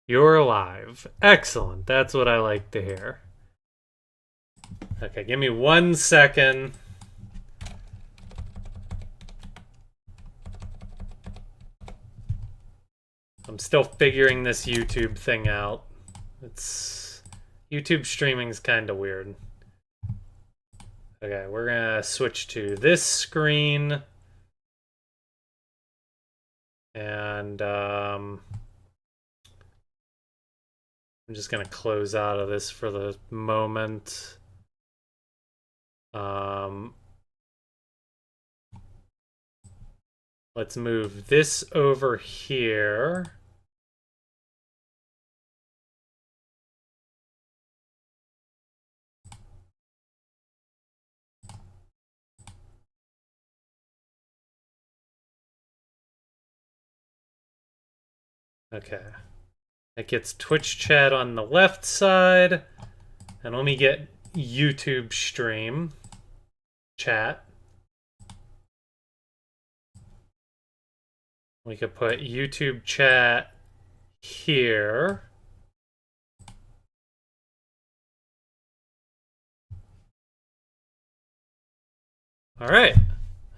You're alive. Excellent. That's what I like to hear. Okay, give me 1 second. I'm still figuring this YouTube thing out. YouTube streaming's kind of weird. Okay, we're gonna switch to this screen. And I'm just gonna close out of this for the moment. Let's move this over here. Okay. It gets Twitch chat on the left side. And let me get YouTube stream chat. We could put YouTube chat here. All right.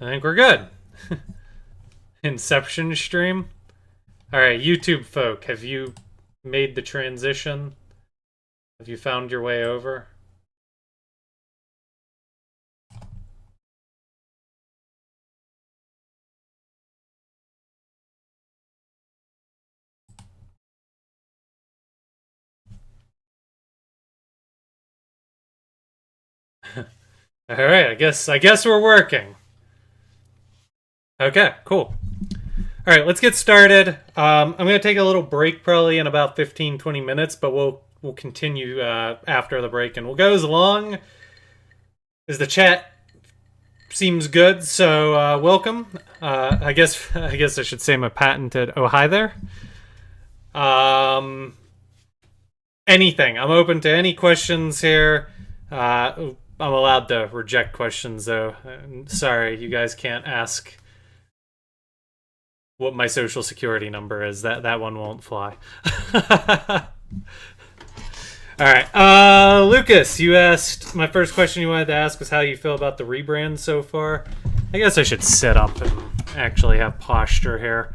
I think we're good. Inception stream. All right, YouTube folk, have you made the transition? Have you found your way over? All right, I guess we're working. Okay, cool. All right, let's get started. I'm going to take a little break probably in about 15-20 minutes, but we'll continue after the break, and we'll go as long as the chat seems good. So welcome. I guess I should say my patented oh hi there. Anything. I'm open to any questions here. I'm allowed to reject questions though. Sorry, you guys can't ask what my social security number is. That one won't fly. All right, Lucas, you asked, my first question you wanted to ask was how you feel about the rebrand so far. I guess I should sit up and actually have posture here.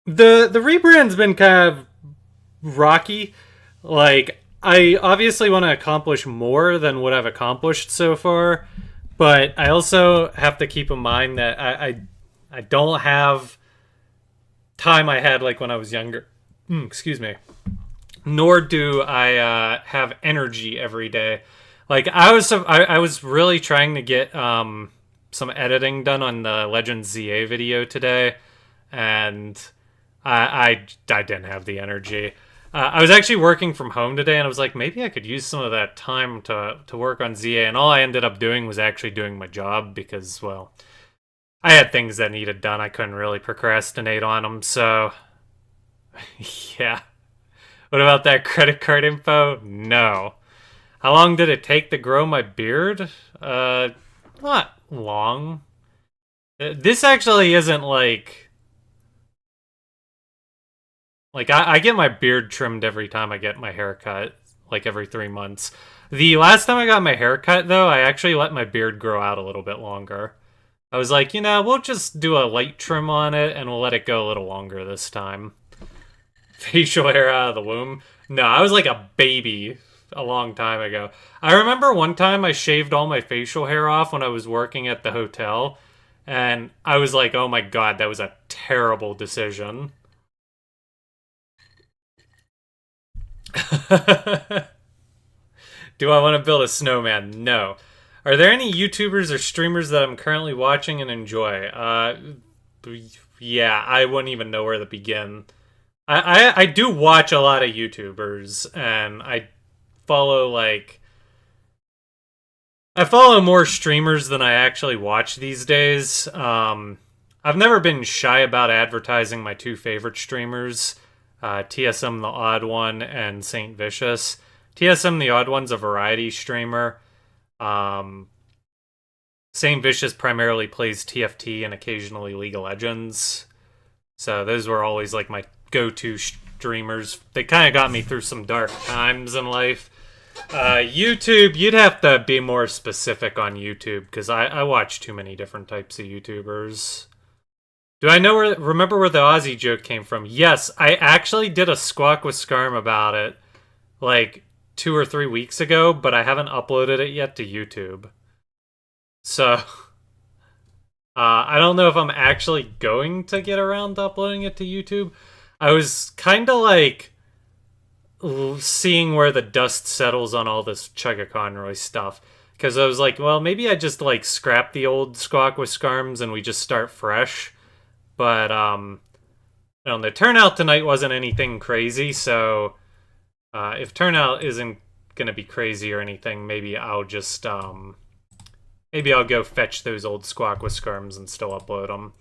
The rebrand's been kind of rocky. Like, I obviously want to accomplish more than what I've accomplished so far, but I also have to keep in mind that I don't have time I had like when I was younger. Excuse me. Nor do I have energy every day. Like I was really trying to get some editing done on the Legends ZA video today, and I didn't have the energy. I was actually working from home today, and I was like, maybe I could use some of that time to work on ZA, and all I ended up doing was actually doing my job because, well, I had things that needed done. I couldn't really procrastinate on them, so yeah. What about that credit card info? No. How long did it take to grow my beard? Not long. This actually isn't like I get my beard trimmed every time I get my hair cut, like every 3 months. The last time I got my hair cut, though, I actually let my beard grow out a little bit longer. I was like, we'll just do a light trim on it, and we'll let it go a little longer this time. Facial hair out of the womb? No, I was like a baby a long time ago. I remember one time I shaved all my facial hair off when I was working at the hotel, and I was like, oh my god, that was a terrible decision. Do I want to build a snowman? No. Are there any YouTubers or streamers that I'm currently watching and enjoy? Yeah, I wouldn't even know where to begin. I do watch a lot of YouTubers, and I follow more streamers than I actually watch these days. I've never been shy about advertising my two favorite streamers, TSM the Odd One and Saint Vicious. TSM the Odd One's a variety streamer. Saint Vicious primarily plays TFT and occasionally League of Legends. So those were always like my go-to streamers. They kind of got me through some dark times in life. YouTube, you'd have to be more specific on YouTube because I watch too many different types of YouTubers. Do I know remember where the Aussie joke came from? Yes, I actually did a Squawk with Scarm about it like 2 or 3 weeks ago, but I haven't uploaded it yet to YouTube. So, I don't know if I'm actually going to get around to uploading it to YouTube. I was kind of like seeing where the dust settles on all this Chugga Conroy stuff. Because I was like, well, maybe I just like scrap the old Squawk with Scarms and we just start fresh. But the turnout tonight wasn't anything crazy, so if turnout isn't gonna be crazy or anything, maybe I'll just maybe I'll go fetch those old Squawk with Scarms and still upload them.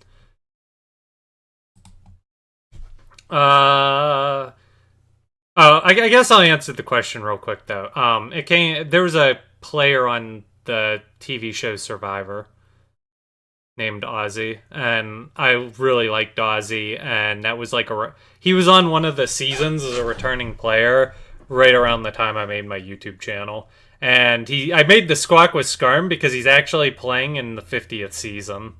I guess I'll answer the question real quick though. There was a player on the TV show Survivor named Ozzy, and I really liked Ozzy, and that was like he was on one of the seasons as a returning player right around the time I made my YouTube channel. And I made the Squawk with Scarm because he's actually playing in the 50th season.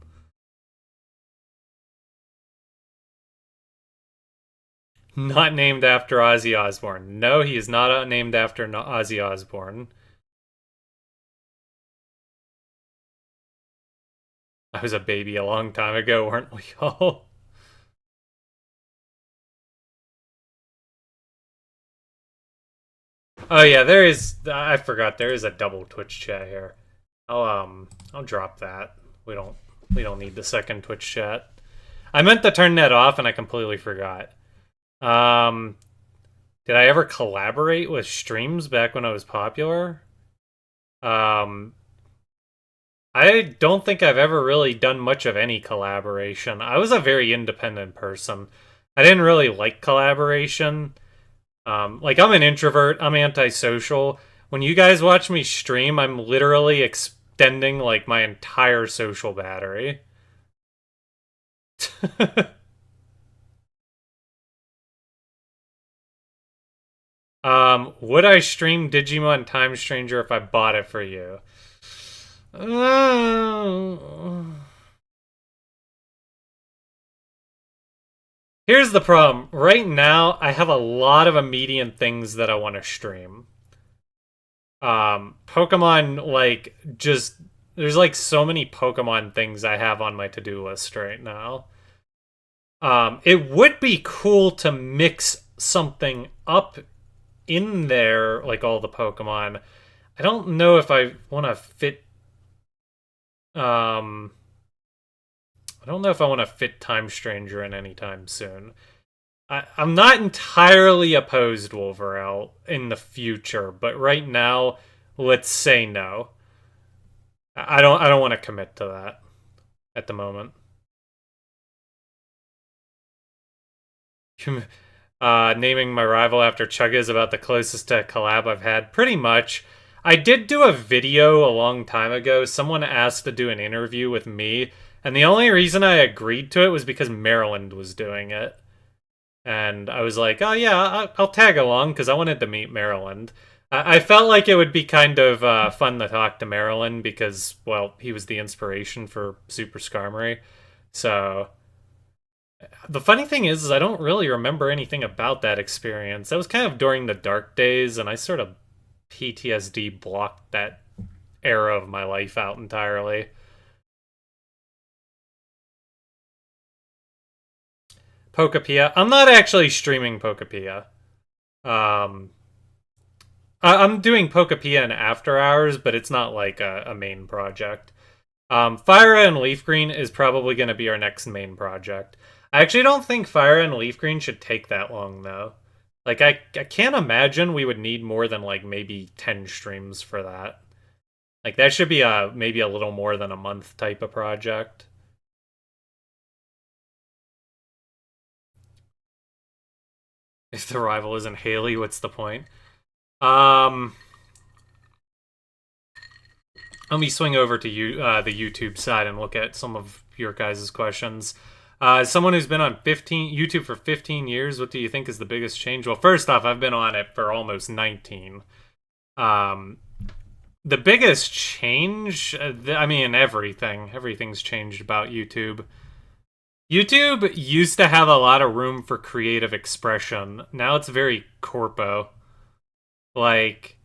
Not named after Ozzy Osbourne. No, he is not named after Ozzy Osbourne. I was a baby a long time ago, weren't we all? Oh yeah, there is. I forgot there is a double Twitch chat here. I'll drop that. We don't need the second Twitch chat. I meant to turn that off and I completely forgot. Um, did I ever collaborate with streams back when I was popular? Um, I don't think I've ever really done much of any collaboration. I was a very independent person. I didn't really like collaboration. Like, I'm an introvert. I'm antisocial. When you guys watch me stream, I'm literally extending, like, my entire social battery. Would I stream Digimon Time Stranger if I bought it for you? Here's the problem. Right now, I have a lot of immediate things that I want to stream. Pokemon, like, just... There's, like, so many Pokemon things I have on my to-do list right now. It would be cool to mix something up in there, like all the Pokemon. I don't know if I want to fit... I don't know if I want to fit Time Stranger in anytime soon. I'm not entirely opposed Wolverell in the future, but right now, let's say no. I don't want to commit to that at the moment. Naming my rival after Chugga is about the closest to a collab I've had. Pretty much. I did do a video a long time ago. Someone asked to do an interview with me, and the only reason I agreed to it was because Maryland was doing it. And I was like, oh yeah, I'll tag along because I wanted to meet Maryland. I felt like it would be kind of fun to talk to Maryland because, well, he was the inspiration for Super Skarmory. So, the funny thing is I don't really remember anything about that experience. That was kind of during the dark days, and I sort of PTSD blocked that era of my life out entirely. Pokepia. I'm not actually streaming Pokepia. Um, I'm doing Pokepia in after hours, but it's not like a main project. Fire and Leaf Green is probably going to be our next main project. I actually don't think Fire and Leaf Green should take that long, though. Like, I can't imagine we would need more than, like, maybe 10 streams for that. Like, that should be maybe a little more than a month type of project. If the rival isn't Haley, what's the point? Let me swing over to you, the YouTube side and look at some of your guys' questions. As someone who's been on 15 YouTube for 15 years, what do you think is the biggest change? Well, first off, I've been on it for almost 19. Um, the biggest change, I mean, everything. Everything's changed about YouTube. YouTube used to have a lot of room for creative expression. Now it's very corpo. Like,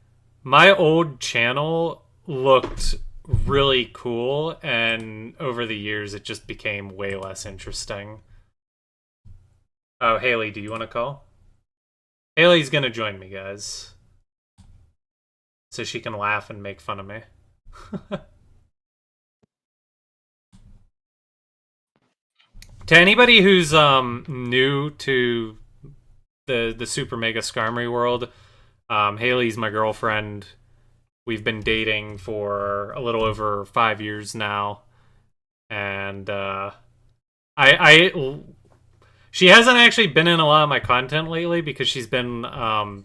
my old channel looked really cool, and over the years it just became way less interesting. Oh, Haley, do you want to call? Haley's gonna join me, guys, so she can laugh and make fun of me. To anybody who's new to the Super Mega Skarmory world, Haley's my girlfriend. We've been dating for a little over 5 years now, and I she hasn't actually been in a lot of my content lately because she's been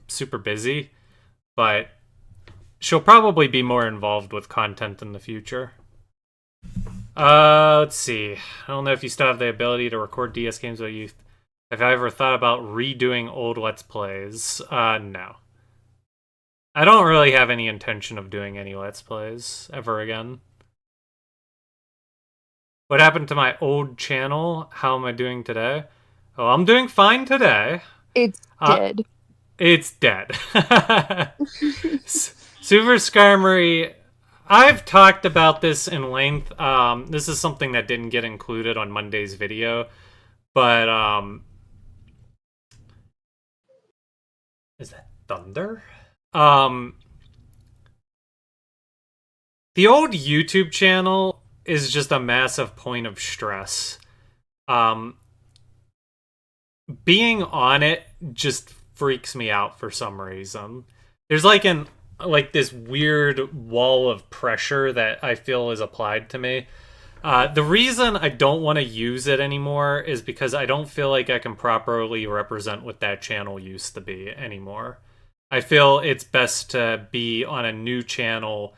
super busy, but she'll probably be more involved with content in the future. Let's see. I don't know if you still have the ability to record DS games, or you have I ever thought about redoing old Let's Plays? No. I don't really have any intention of doing any Let's Plays ever again. What happened to my old channel? How am I doing today? Oh, I'm doing fine today. It's dead. It's dead. Super Skarmory. I've talked about this in length. This is something that didn't get included on Monday's video, but is that thunder? The old YouTube channel is just a massive point of stress. Being on it just freaks me out for some reason. There's like this weird wall of pressure that I feel is applied to me. The reason I don't want to use it anymore is because I don't feel like I can properly represent what that channel used to be anymore. I feel it's best to be on a new channel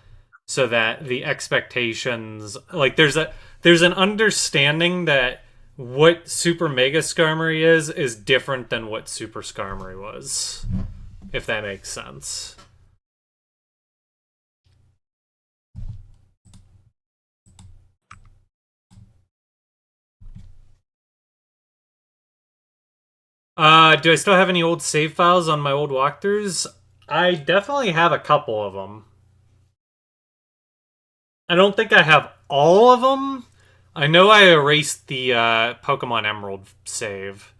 so that the expectations, like there's an understanding that what Super Mega Skarmory is different than what Super Skarmory was, if that makes sense. Do I still have any old save files on my old walkthroughs? I definitely have a couple of them. I don't think I have all of them. I know I erased the Pokemon Emerald save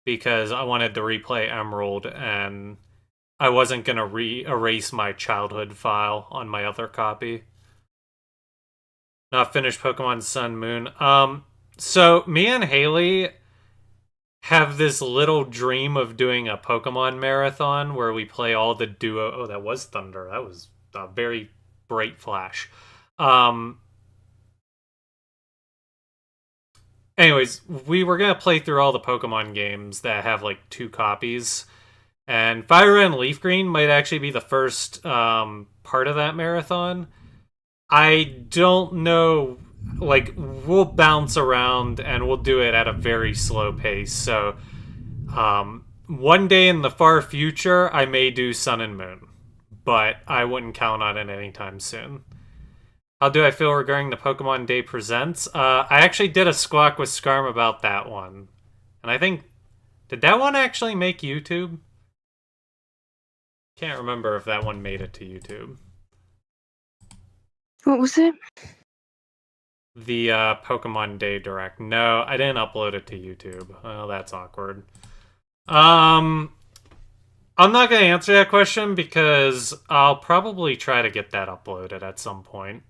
because I wanted to replay Emerald, and I wasn't going to erase my childhood file on my other copy. Not finished Pokemon Sun Moon. So me and Haley have this little dream of doing a Pokemon marathon where we play all the duo. Oh, that was thunder. That was a very bright flash. Anyways, we were gonna play through all the Pokemon games that have like 2 copies, and Fire Red and Leaf Green might actually be the first part of that marathon. I don't know. Like, we'll bounce around and we'll do it at a very slow pace. So, one day in the far future, I may do Sun and Moon, but I wouldn't count on it anytime soon. How do I feel regarding the Pokemon Day Presents? I actually did a Squawk with Scarm about that one. And I think... Did that one actually make YouTube? Can't remember if that one made it to YouTube. What was it? The Pokemon Day Direct. No, I didn't upload it to YouTube. Oh, that's awkward. I'm not going to answer that question because I'll probably try to get that uploaded at some point.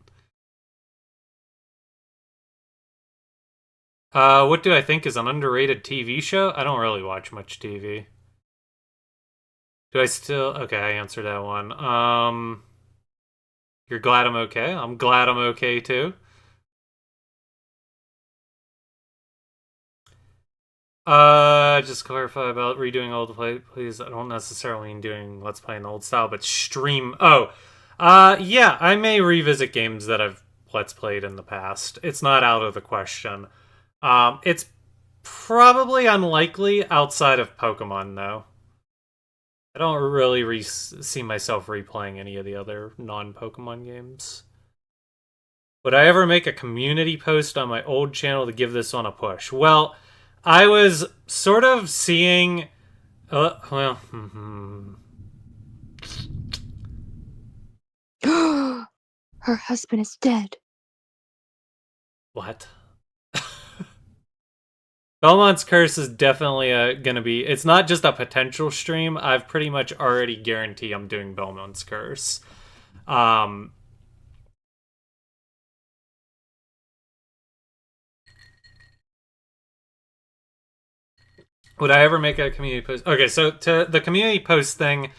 What do I think is an underrated TV show? I don't really watch much TV. Do I still... Okay, I answered that one. You're glad I'm okay? I'm glad I'm okay, too. Just clarify about redoing old play, please. I don't necessarily mean doing Let's Play in the old style, but stream... Oh, yeah, I may revisit games that I've Let's Played in the past. It's not out of the question. It's Probably unlikely outside of Pokemon, though. I don't really see myself replaying any of the other non-Pokemon games. Would I ever make a community post on my old channel to give this one a push? Well, I was sort of seeing. Well, Her husband is dead. what? Belmont's Curse is definitely gonna be. It's not just a potential stream. I've pretty much already guaranteed I'm doing Belmont's Curse. Um, would I ever make a community post? Okay, so to the community post thing,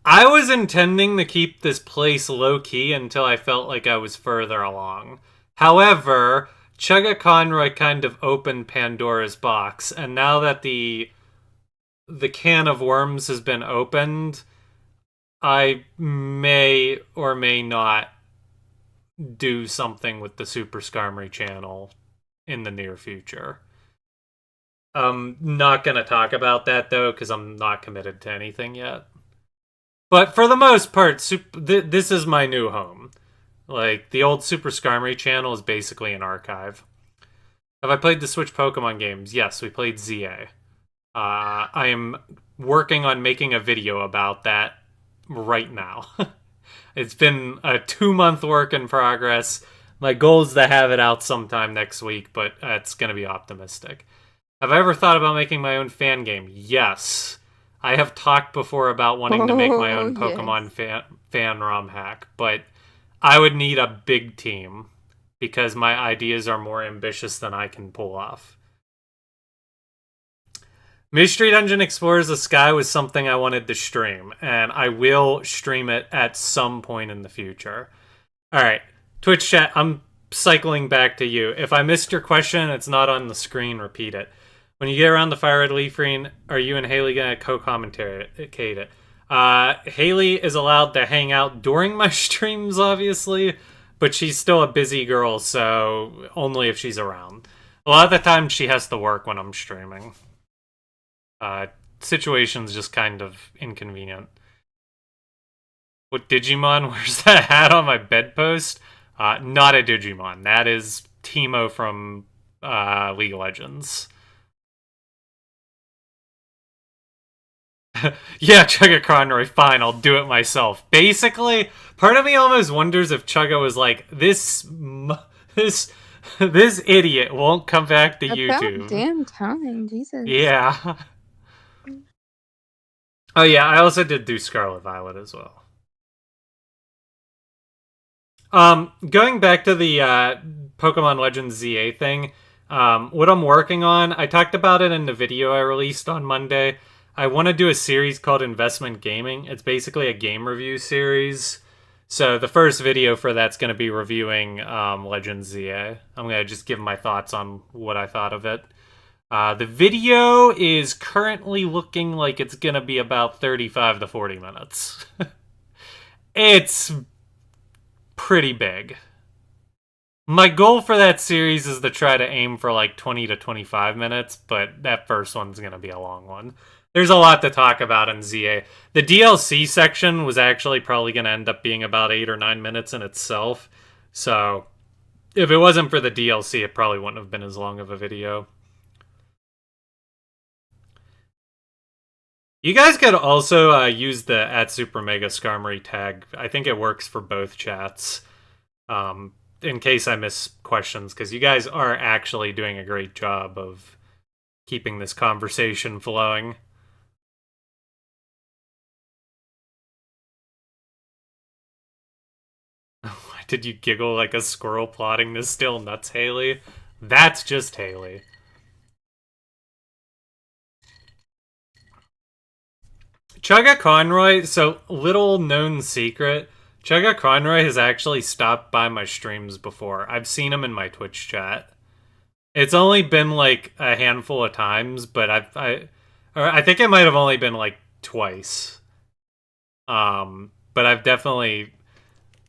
I was intending to keep this place low key until I felt like I was further along. However, Chugga Conroy kind of opened Pandora's box, and now that the can of worms has been opened, I may or may not do something with the Super Skarmory channel in the near future. I'm not going to talk about that though, because I'm not committed to anything yet. But for the most part, this is my new home. Like, the old Super Skarmory channel is basically an archive. Have I played the Switch Pokemon games? Yes, we played ZA. I am working on making a video about that right now. It's been a 2-month work in progress. My goal is to have it out sometime next week, but it's going to be optimistic. Have I ever thought about making my own fan game? Yes. I have talked before about wanting to make my own Pokemon fan ROM hack, but I would need a big team because my ideas are more ambitious than I can pull off. Mystery Dungeon Explorers the Sky was something I wanted to stream, and I will stream it at some point in the future. Alright, Twitch chat, I'm cycling back to you. If I missed your question, it's not on the screen, repeat it. When you get around the Fire Red Leaf Green, are you and Haley gonna co-commentate it? Haley is allowed to hang out during my streams, obviously, but she's still a busy girl, so only if she's around. A lot of the time, she has to work when I'm streaming. Situation's just kind of inconvenient. What Digimon? Where's that hat on my bedpost? Not a Digimon. That is Teemo from League of Legends. Yeah, Chugga Conroy, fine, I'll do it myself. Basically, part of me almost wonders if Chugga was like, this idiot won't come back to YouTube. About damn time, Jesus. Yeah. Oh yeah, I also did do Scarlet Violet as well. Going back to the Pokemon Legends ZA thing, what I'm working on, I talked about it in the video I released on Monday. I want to do a series called Investment Gaming. It's basically a game review series. So the first video for that's going to be reviewing Legends ZA. I'm going to just give my thoughts on what I thought of it. The video is currently looking like it's going to be about 35 to 40 minutes. It's pretty big. My goal for that series is to try to aim for like 20 to 25 minutes, but that first one's going to be a long one. There's a lot to talk about in ZA. The DLC section was actually probably going to end up being about 8 or 9 minutes in itself. So if it wasn't for the DLC, it probably wouldn't have been as long of a video. You guys could also use the @SuperMegaSkarmory tag. I think it works for both chats. In case I miss questions, because you guys are actually doing a great job of keeping this conversation flowing. Why did you giggle like a squirrel plotting this still nuts, Haley? That's just Haley. Chugga Conroy, so little known secret, Chugga Conroy has actually stopped by my streams before. I've seen him in my Twitch chat. It's only been like a handful of times, but I think it might have only been like twice. But I've definitely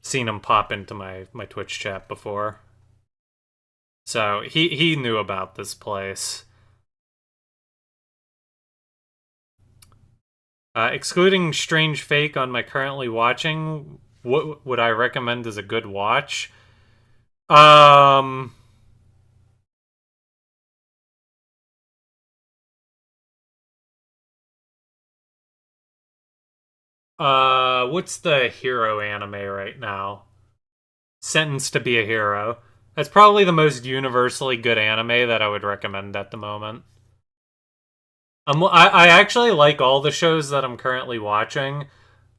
seen him pop into my Twitch chat before. So he knew about this place. Excluding Strange Fake on my currently watching, what would I recommend as a good watch? Um, what's the hero anime right now? Sentenced to be a Hero. That's probably the most universally good anime that I would recommend at the moment. I actually like all the shows that I'm currently watching,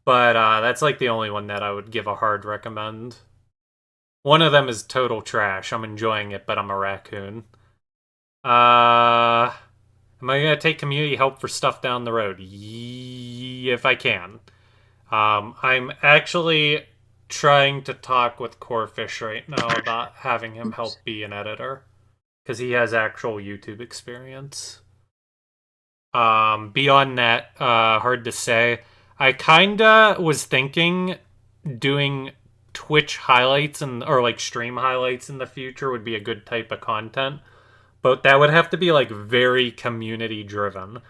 but that's like the only one that I would give a hard recommend. One of them is total trash. I'm enjoying it, but I'm a raccoon. Am I gonna take community help for stuff down the road? If I can. I'm actually trying to talk with Corefish right now about having him Oops. help be an editor because he has actual YouTube experience. Beyond that, hard to say. I kinda was thinking doing Twitch highlights and or like stream highlights in the future would be a good type of content, but that would have to be like very community driven.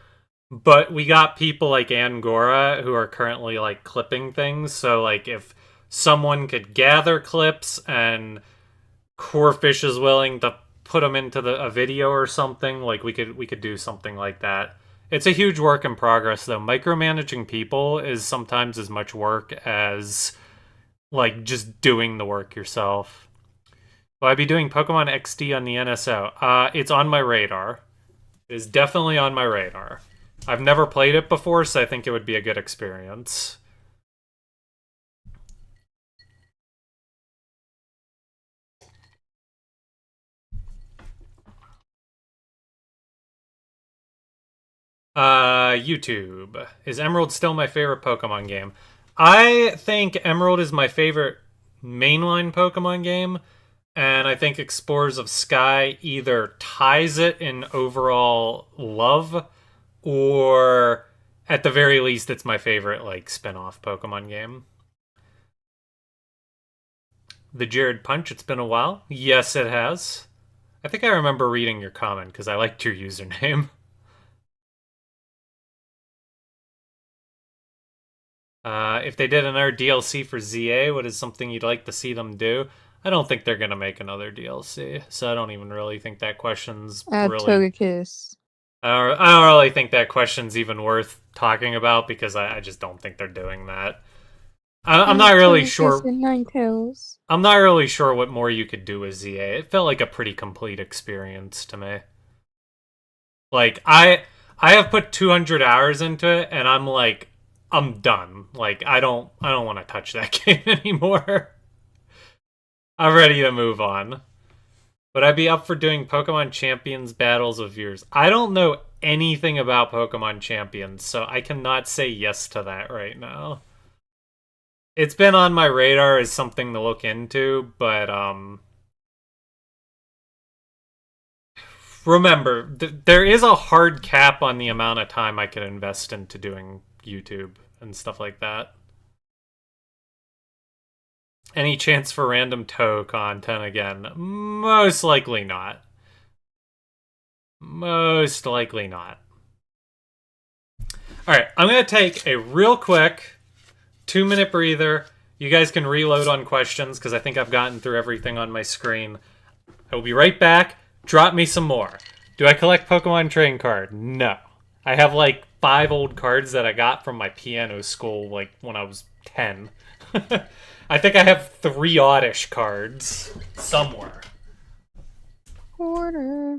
But we got people like Angora who are currently like clipping things, so like if someone could gather clips and Corefish is willing to put them into a video or something, like we could do something like that. It's a huge work in progress though. Micromanaging people is sometimes as much work as like just doing the work yourself. Will I be doing Pokemon XD on the NSO? It's on my radar. It is definitely on my radar. I've never played it before, so I think it would be a good experience. YouTube. Is Emerald still my favorite Pokemon game? I think Emerald is my favorite mainline Pokemon game, and I think Explorers of Sky either ties it in overall love, or at the very least, it's my favorite like spin-off Pokemon game. The Jared Punch, it's been a while. Yes, it has. I think I remember reading your comment because I liked your username. If they did another DLC for ZA, what is something you'd like to see them do? I don't think they're gonna make another DLC, so I don't even really think that question's Add really. Togekiss. I don't really think that question's even worth talking about because I just don't think they're doing that. I'm Add not really Togekiss sure. and Ninetales. I'm not really sure what more you could do with ZA. It felt like a pretty complete experience to me. Like I have put 200 hours into it and I'm like I'm done. Like I don't want to touch that game anymore. I'm ready to move on. Would I be up for doing Pokemon Champions battles with viewers? I don't know anything about Pokemon Champions, so I cannot say yes to that right now. It's been on my radar as something to look into, but remember, there is a hard cap on the amount of time I can invest into doing YouTube and stuff like that. Any chance for random toe content again? Most likely not. Most likely not. All right, I'm going to take a real quick 2 minute breather. You guys can reload on questions because I think I've gotten through everything on my screen. I will be right back. Drop me some more. Do I collect Pokemon trading card? No. I have like 5 old cards that I got from my piano school like when I was 10. I think I have 3 oddish cards somewhere. Order.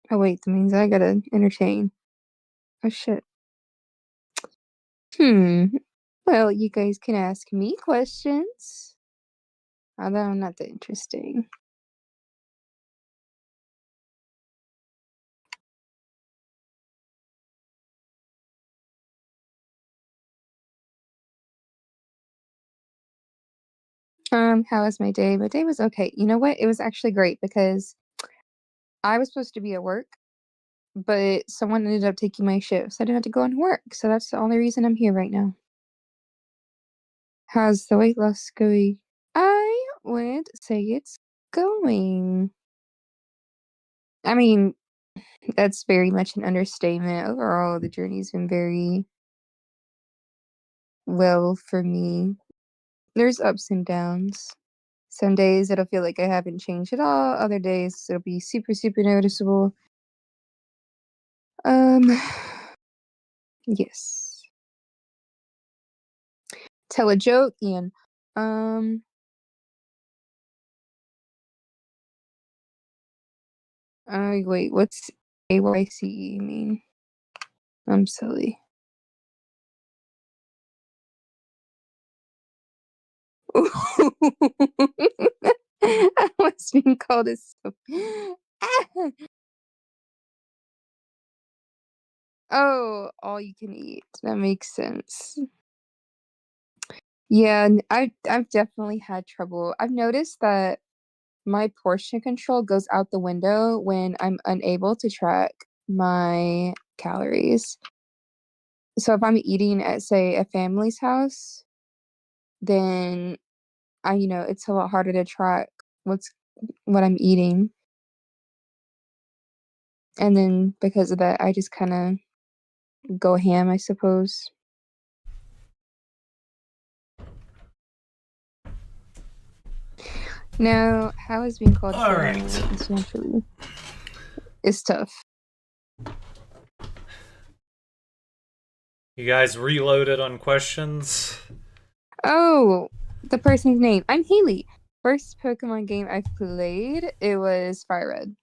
Oh wait, that means I gotta entertain. Oh shit. Hmm. Well, you guys can ask me questions. Although I'm not that interesting. How was my day? My day was okay. You know what? It was actually great because I was supposed to be at work but someone ended up taking my shift, so I didn't have to go into work. So that's the only reason I'm here right now. How's the weight loss going? I would say it's going. I mean, that's very much an understatement. Overall, the journey's been very well for me. There's ups and downs. Some days it'll feel like I haven't changed at all. Other days it'll be super, super noticeable. Um, yes. Tell a joke, Ian. Um, wait, what's AYCE mean? I'm silly. I was being called a Oh, all you can eat. That makes sense. Yeah, I've definitely had trouble. I've noticed that my portion control goes out the window when I'm unable to track my calories. So if I'm eating at, say, a family's house, then it's a lot harder to track what I'm eating. And then because of that, I just kind of go ham, I suppose. No, how is being called All fat right. essentially? It's tough. You guys reloaded on questions? Oh, the person's name. I'm Haley. First Pokemon game I've played, it was Fire Red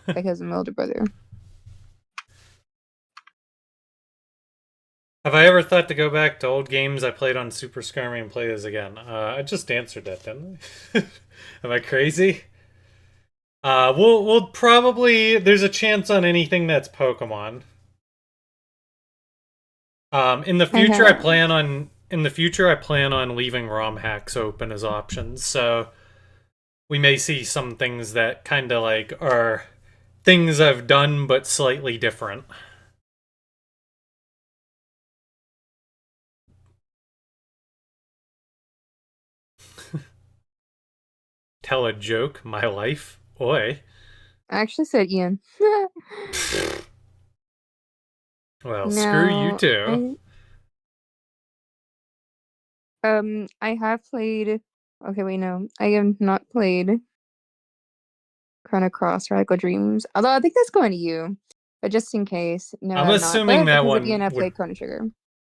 because of my older brother. Have I ever thought to go back to old games I played on Super Skirmy and play those again? I just answered that, didn't I? Am I crazy? We'll probably there's a chance on anything that's Pokemon. In the I future, have. I plan on leaving ROM hacks open as options. So we may see some things that kind of like are things I've done but slightly different. Tell a joke, my life. Oi. I actually said Ian. Well, screw you No, too. I have played. Okay, wait, no, I have not played Chrono Cross Radical Dreams. Although I think that's going to you, but just in case, no, I'm I've not. assuming But that because of Ian, one I would. played Chrono Trigger.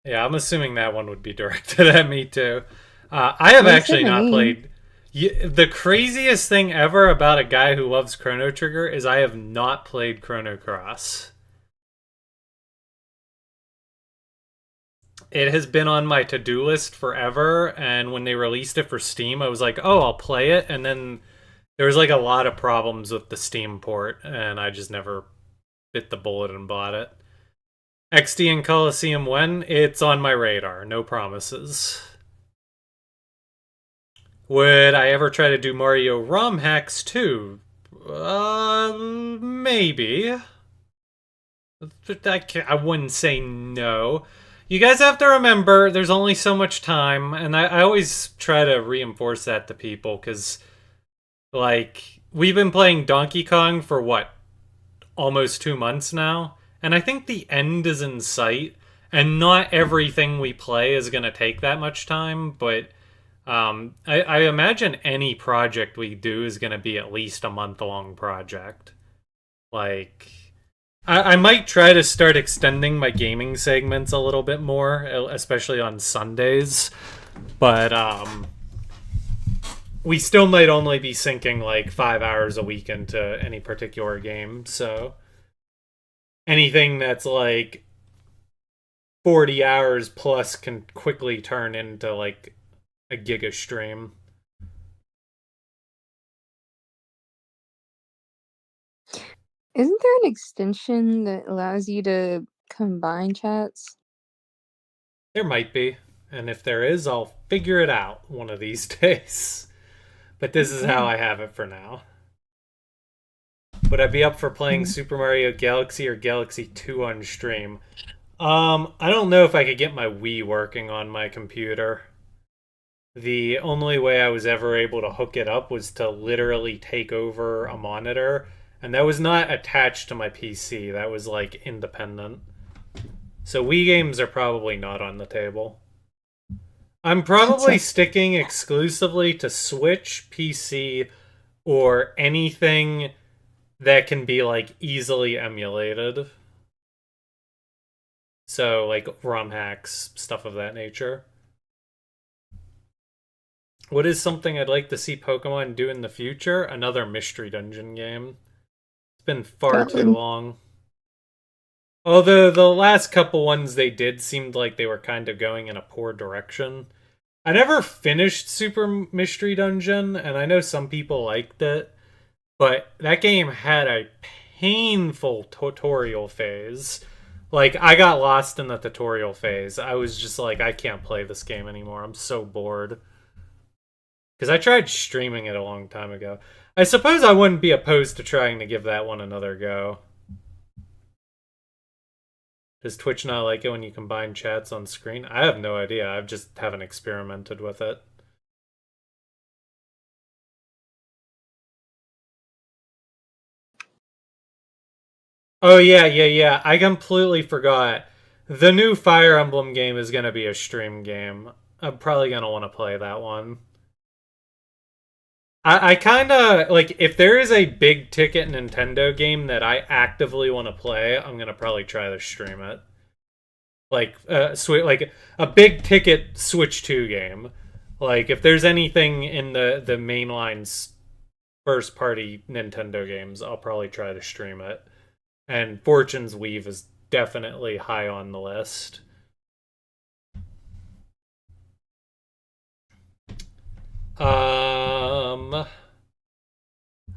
Yeah, I'm assuming that one would be directed at me too. I have Well, you said actually my not name. played. The craziest thing ever about a guy who loves Chrono Trigger is I have not played Chrono Cross. It has been on my to-do list forever, and when they released it for Steam, I was like, "Oh, I'll play it." And then there was like a lot of problems with the Steam port, and I just never bit the bullet and bought it. XD and Coliseum when? It's on my radar. No promises. Would I ever try to do Mario ROM hacks too? Maybe. I wouldn't say no. You guys have to remember there's only so much time, and I always try to reinforce that to people because, like, we've been playing Donkey Kong for what, almost 2 months now? And I think the end is in sight, and not everything we play is going to take that much time, but I imagine any project we do is going to be at least a month long project. Like, I might try to start extending my gaming segments a little bit more, especially on Sundays. But we still might only be sinking like 5 hours a week into any particular game. So anything that's like 40 hours plus can quickly turn into like a giga stream. Isn't there an extension that allows you to combine chats? There might be. And if there is, I'll figure it out one of these days. But this is how Okay. I have it for now. Would I be up for playing Mm. Super Mario Galaxy or Galaxy 2 on stream? I don't know if I could get my Wii working on my computer. The only way I was ever able to hook it up was to literally take over a monitor, and that was not attached to my PC. That was like independent. So Wii games are probably not on the table. I'm That's probably a sticking exclusively to Switch, PC, or anything that can be like easily emulated. So like ROM hacks, stuff of that nature. What is something I'd like to see Pokemon do in the future? Another mystery dungeon game. It's been far too valid. long. Although the last couple ones they did seemed like they were kind of going in a poor direction. I never finished Super Mystery Dungeon, and I know some people liked it, but that game had a painful tutorial phase. Like, I got lost in the tutorial phase. I was just like, I can't play this game anymore. I'm so bored. Because I tried streaming it a long time ago. I suppose I wouldn't be opposed to trying to give that one another go. Does Twitch not like it when you combine chats on screen? I have no idea. I just haven't experimented with it. Oh yeah, yeah, yeah. I completely forgot. The new Fire Emblem game is gonna be a stream game. I'm probably gonna want to play that one. I kind of like if there is a big ticket Nintendo game that I actively want to play, I'm gonna probably try to stream it. Like like a big ticket Switch 2 game. Like if there's anything in the mainline first party Nintendo games, I'll probably try to stream it. And Fortune's Weave is definitely high on the list. Um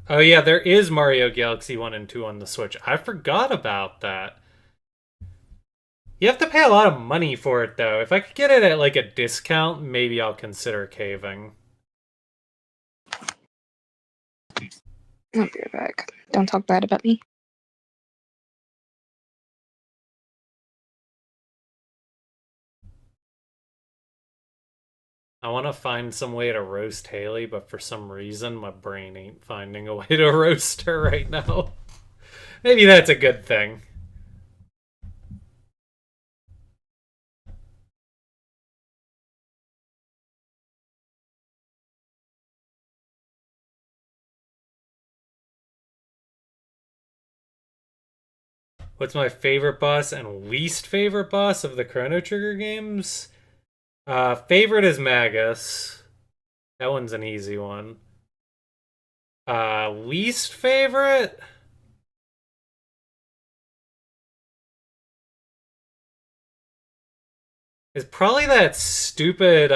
Oh yeah, there is Mario Galaxy 1 and 2 on the Switch. I forgot about that. You have to pay a lot of money for it though. If I could get it at like a discount, maybe I'll consider caving. I'll be right back. Don't talk bad about me. I want to find some way to roast Haley, but for some reason my brain ain't finding a way to roast her right now. Maybe that's a good thing. What's my favorite boss and least favorite boss of the Chrono Trigger games? Favorite is Magus. That one's an easy one. Least favorite? Is probably that stupid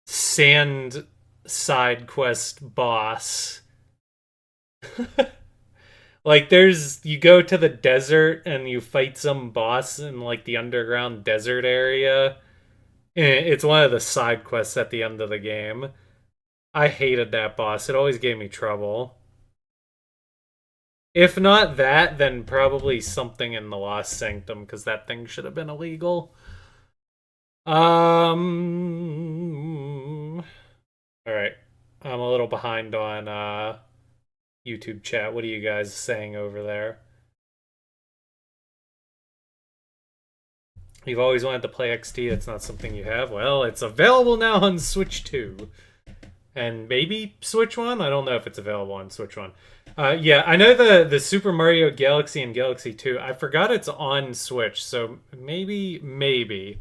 sand side quest boss. Like there's you go to the desert and you fight some boss in like the underground desert area. It's one of the side quests at the end of the game. I hated that boss. It always gave me trouble. If not that, then probably something in the Lost Sanctum because that thing should have been illegal. All right. I'm a little behind on YouTube chat. What are you guys saying over there? You've always wanted to play XT. It's not something you have. Well, it's available now on Switch 2. And maybe Switch 1? I don't know if it's available on Switch 1. Yeah, I know the Super Mario Galaxy and Galaxy 2. I forgot it's on Switch, so maybe.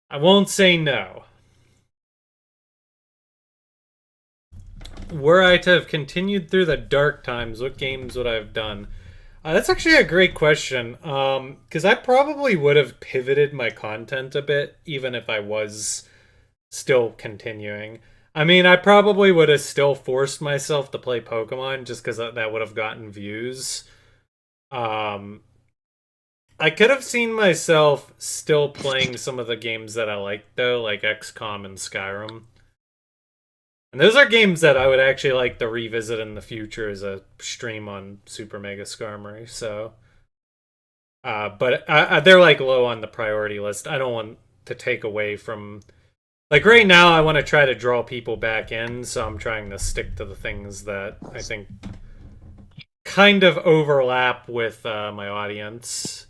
I won't say no. Were I to have continued through the dark times, what games would I have done? That's actually a great question. Because I probably would have pivoted my content a bit, even if I was still continuing. I mean, I probably would have still forced myself to play Pokemon just because that would have gotten views. Um, I could have seen myself still playing some of the games that I like, though, like XCOM and Skyrim. And those are games that I would actually like to revisit in the future as a stream on Super Mega Skarmory. So, but they're like low on the priority list. I don't want to take away from like right now. I want to try to draw people back in, so I'm trying to stick to the things that I think kind of overlap with my audience.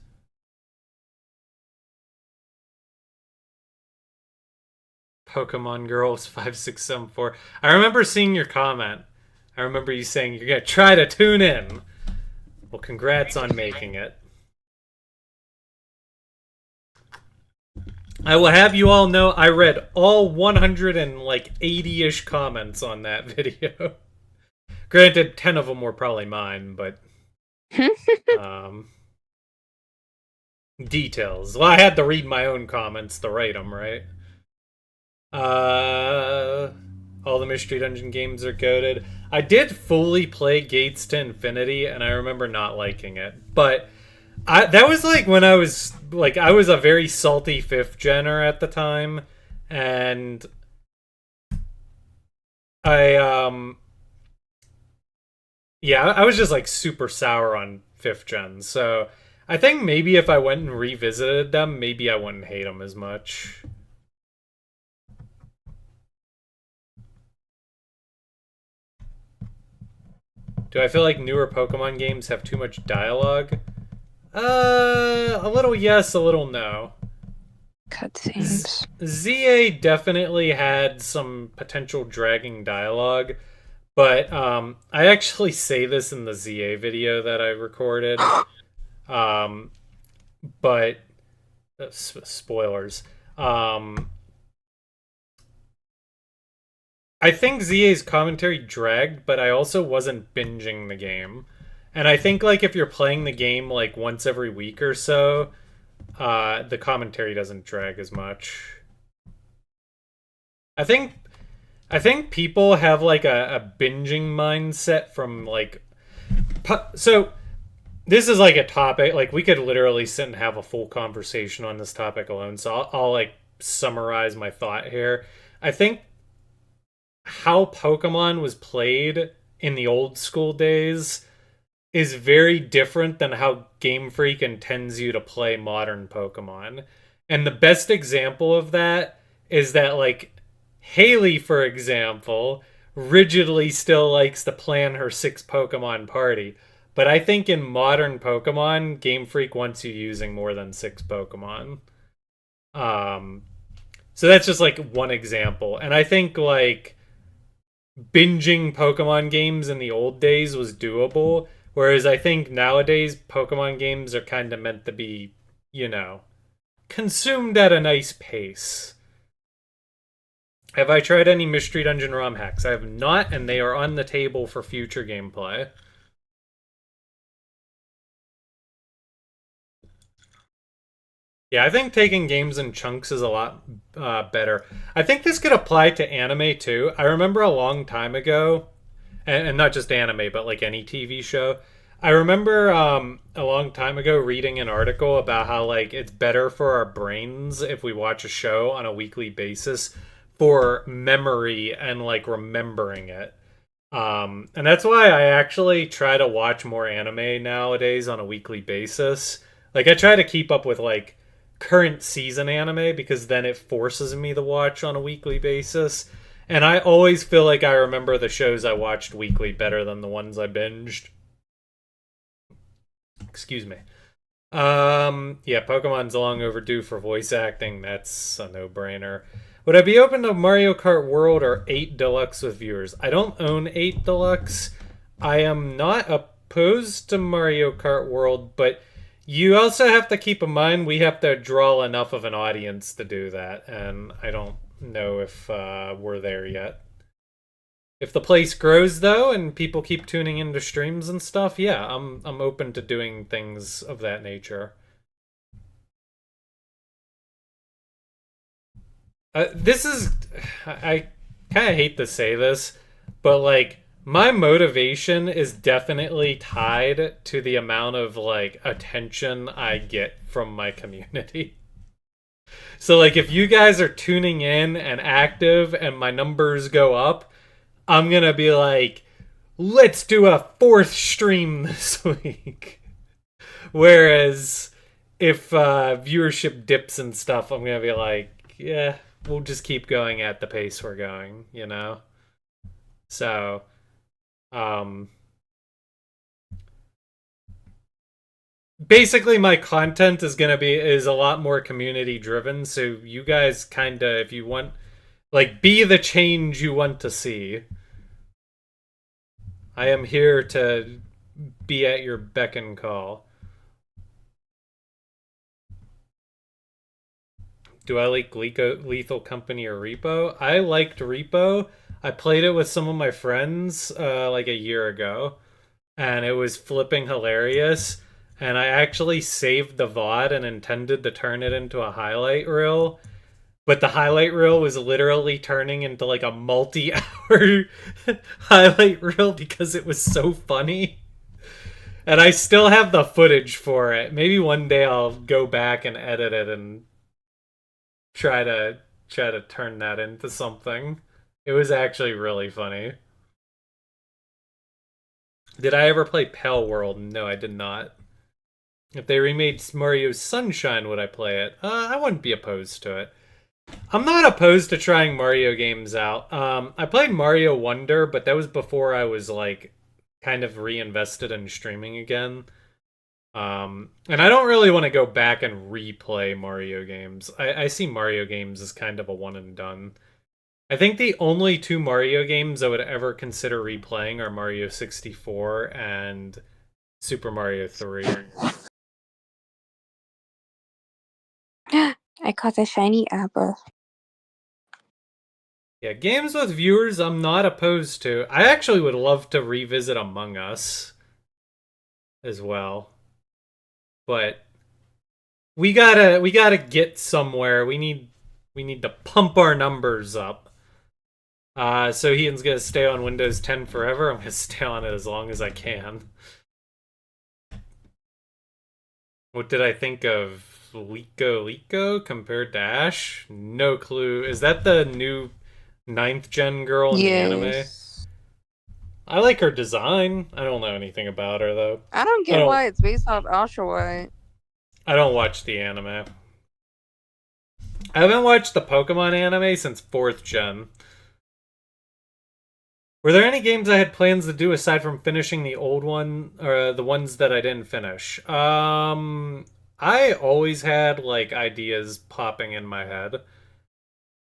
Pokemon Girls 5674. I remember seeing your comment. I remember you saying you're gonna try to tune in. Well, congrats on making it. I will have you all know I read all 180-ish comments on that video. Granted, 10 of them were probably mine, but um, details. Well, I had to read my own comments to write them, right? All the Mystery Dungeon games are goated. I did fully play Gates to Infinity, and I remember not liking it. But that was like when I was a very salty fifth gener at the time, and I yeah, I was just like super sour on fifth gen. So I think maybe if I went and revisited them, maybe I wouldn't hate them as much. Do I feel like newer Pokemon games have too much dialogue? A little yes, a little no. Cutscenes. ZA definitely had some potential dragging dialogue, but I actually say this in the ZA video that I recorded. Um, but spoilers. I think ZA's commentary dragged, but I also wasn't binging the game. And I think like if you're playing the game like once every week or so, the commentary doesn't drag as much. I think I think people have like a binging mindset from like so this is like a topic like we could literally sit and have a full conversation on this topic alone. So I'll like summarize my thought here. I think how Pokemon was played in the old school days is very different than how Game Freak intends you to play modern Pokemon. And the best example of that is that, like, Haley, for example, rigidly still likes to plan her 6 Pokemon party. But I think in modern Pokemon, Game Freak wants you using more than 6 Pokemon. Um, so that's just like one example. And I think like binging Pokemon games in the old days was doable. Whereas I think nowadays Pokemon games are kind of meant to be, you know, consumed at a nice pace. Have I tried any Mystery Dungeon ROM hacks? I have not, and they are on the table for future gameplay. Yeah, I think taking games in chunks is a lot better. I think this could apply to anime too. I remember a long time ago, and not just anime, but like any TV show. I remember a long time ago reading an article about how like it's better for our brains if we watch a show on a weekly basis for memory and like remembering it. And that's why I actually try to watch more anime nowadays on a weekly basis. Like I try to keep up with like current season anime because then it forces me to watch on a weekly basis. And I always feel like I remember the shows I watched weekly better than the ones I binged. Excuse me. Yeah, Pokemon's long overdue for voice acting. That's a no-brainer. Would I be open to Mario Kart World or 8 Deluxe with viewers? I don't own 8 Deluxe. I am not opposed to Mario Kart World, but you also have to keep in mind we have to draw enough of an audience to do that, and I don't know if we're there yet. If the place grows though, and people keep tuning into streams and stuff, yeah, I'm open to doing things of that nature. This is I kind of hate to say this, but like my motivation is definitely tied to the amount of like attention I get from my community. So like if you guys are tuning in and active and my numbers go up, I'm gonna be like, let's do a fourth stream this week. Whereas if viewership dips and stuff, I'm gonna be like, yeah, we'll just keep going at the pace we're going, you know? So, um, basically my content is a lot more community driven, so you guys kind of, if you want, like, be the change you want to see. I am here to be at your beck and call. Do I like Lethal Company or Repo? I liked Repo. I played it with some of my friends like a year ago, and it was flipping hilarious. And I actually saved the VOD and intended to turn it into a highlight reel, but the highlight reel was literally turning into like a multi-hour highlight reel because it was so funny. And I still have the footage for it. Maybe one day I'll go back and edit it and try to turn that into something. It was actually really funny. Did I ever play Pale World? No, I did not. If they remade Mario Sunshine, would I play it? I wouldn't be opposed to it. I'm not opposed to trying Mario games out. I played Mario Wonder, but that was before I was like kind of reinvested in streaming again. And I don't really want to go back and replay Mario games. I see Mario games as kind of a one and done. I think the only two Mario games I would ever consider replaying are Mario 64 and Super Mario 3. I caught a shiny apple. Yeah, games with viewers I'm not opposed to. I actually would love to revisit Among Us as well. But we gotta get somewhere. We need to pump our numbers up. So Heaton's gonna stay on Windows 10 forever. I'm gonna stay on it as long as I can. What did I think of Liko compared to Ash? No clue. Is that the new ninth gen girl in the anime? Yes. I like her design. I don't know anything about her though. I don't I get don't why it's based off Ultra White. I don't watch the anime. I haven't watched the Pokemon anime since 4th gen. Were there any games I had plans to do aside from finishing the old one or the ones that I didn't finish? I always had like ideas popping in my head.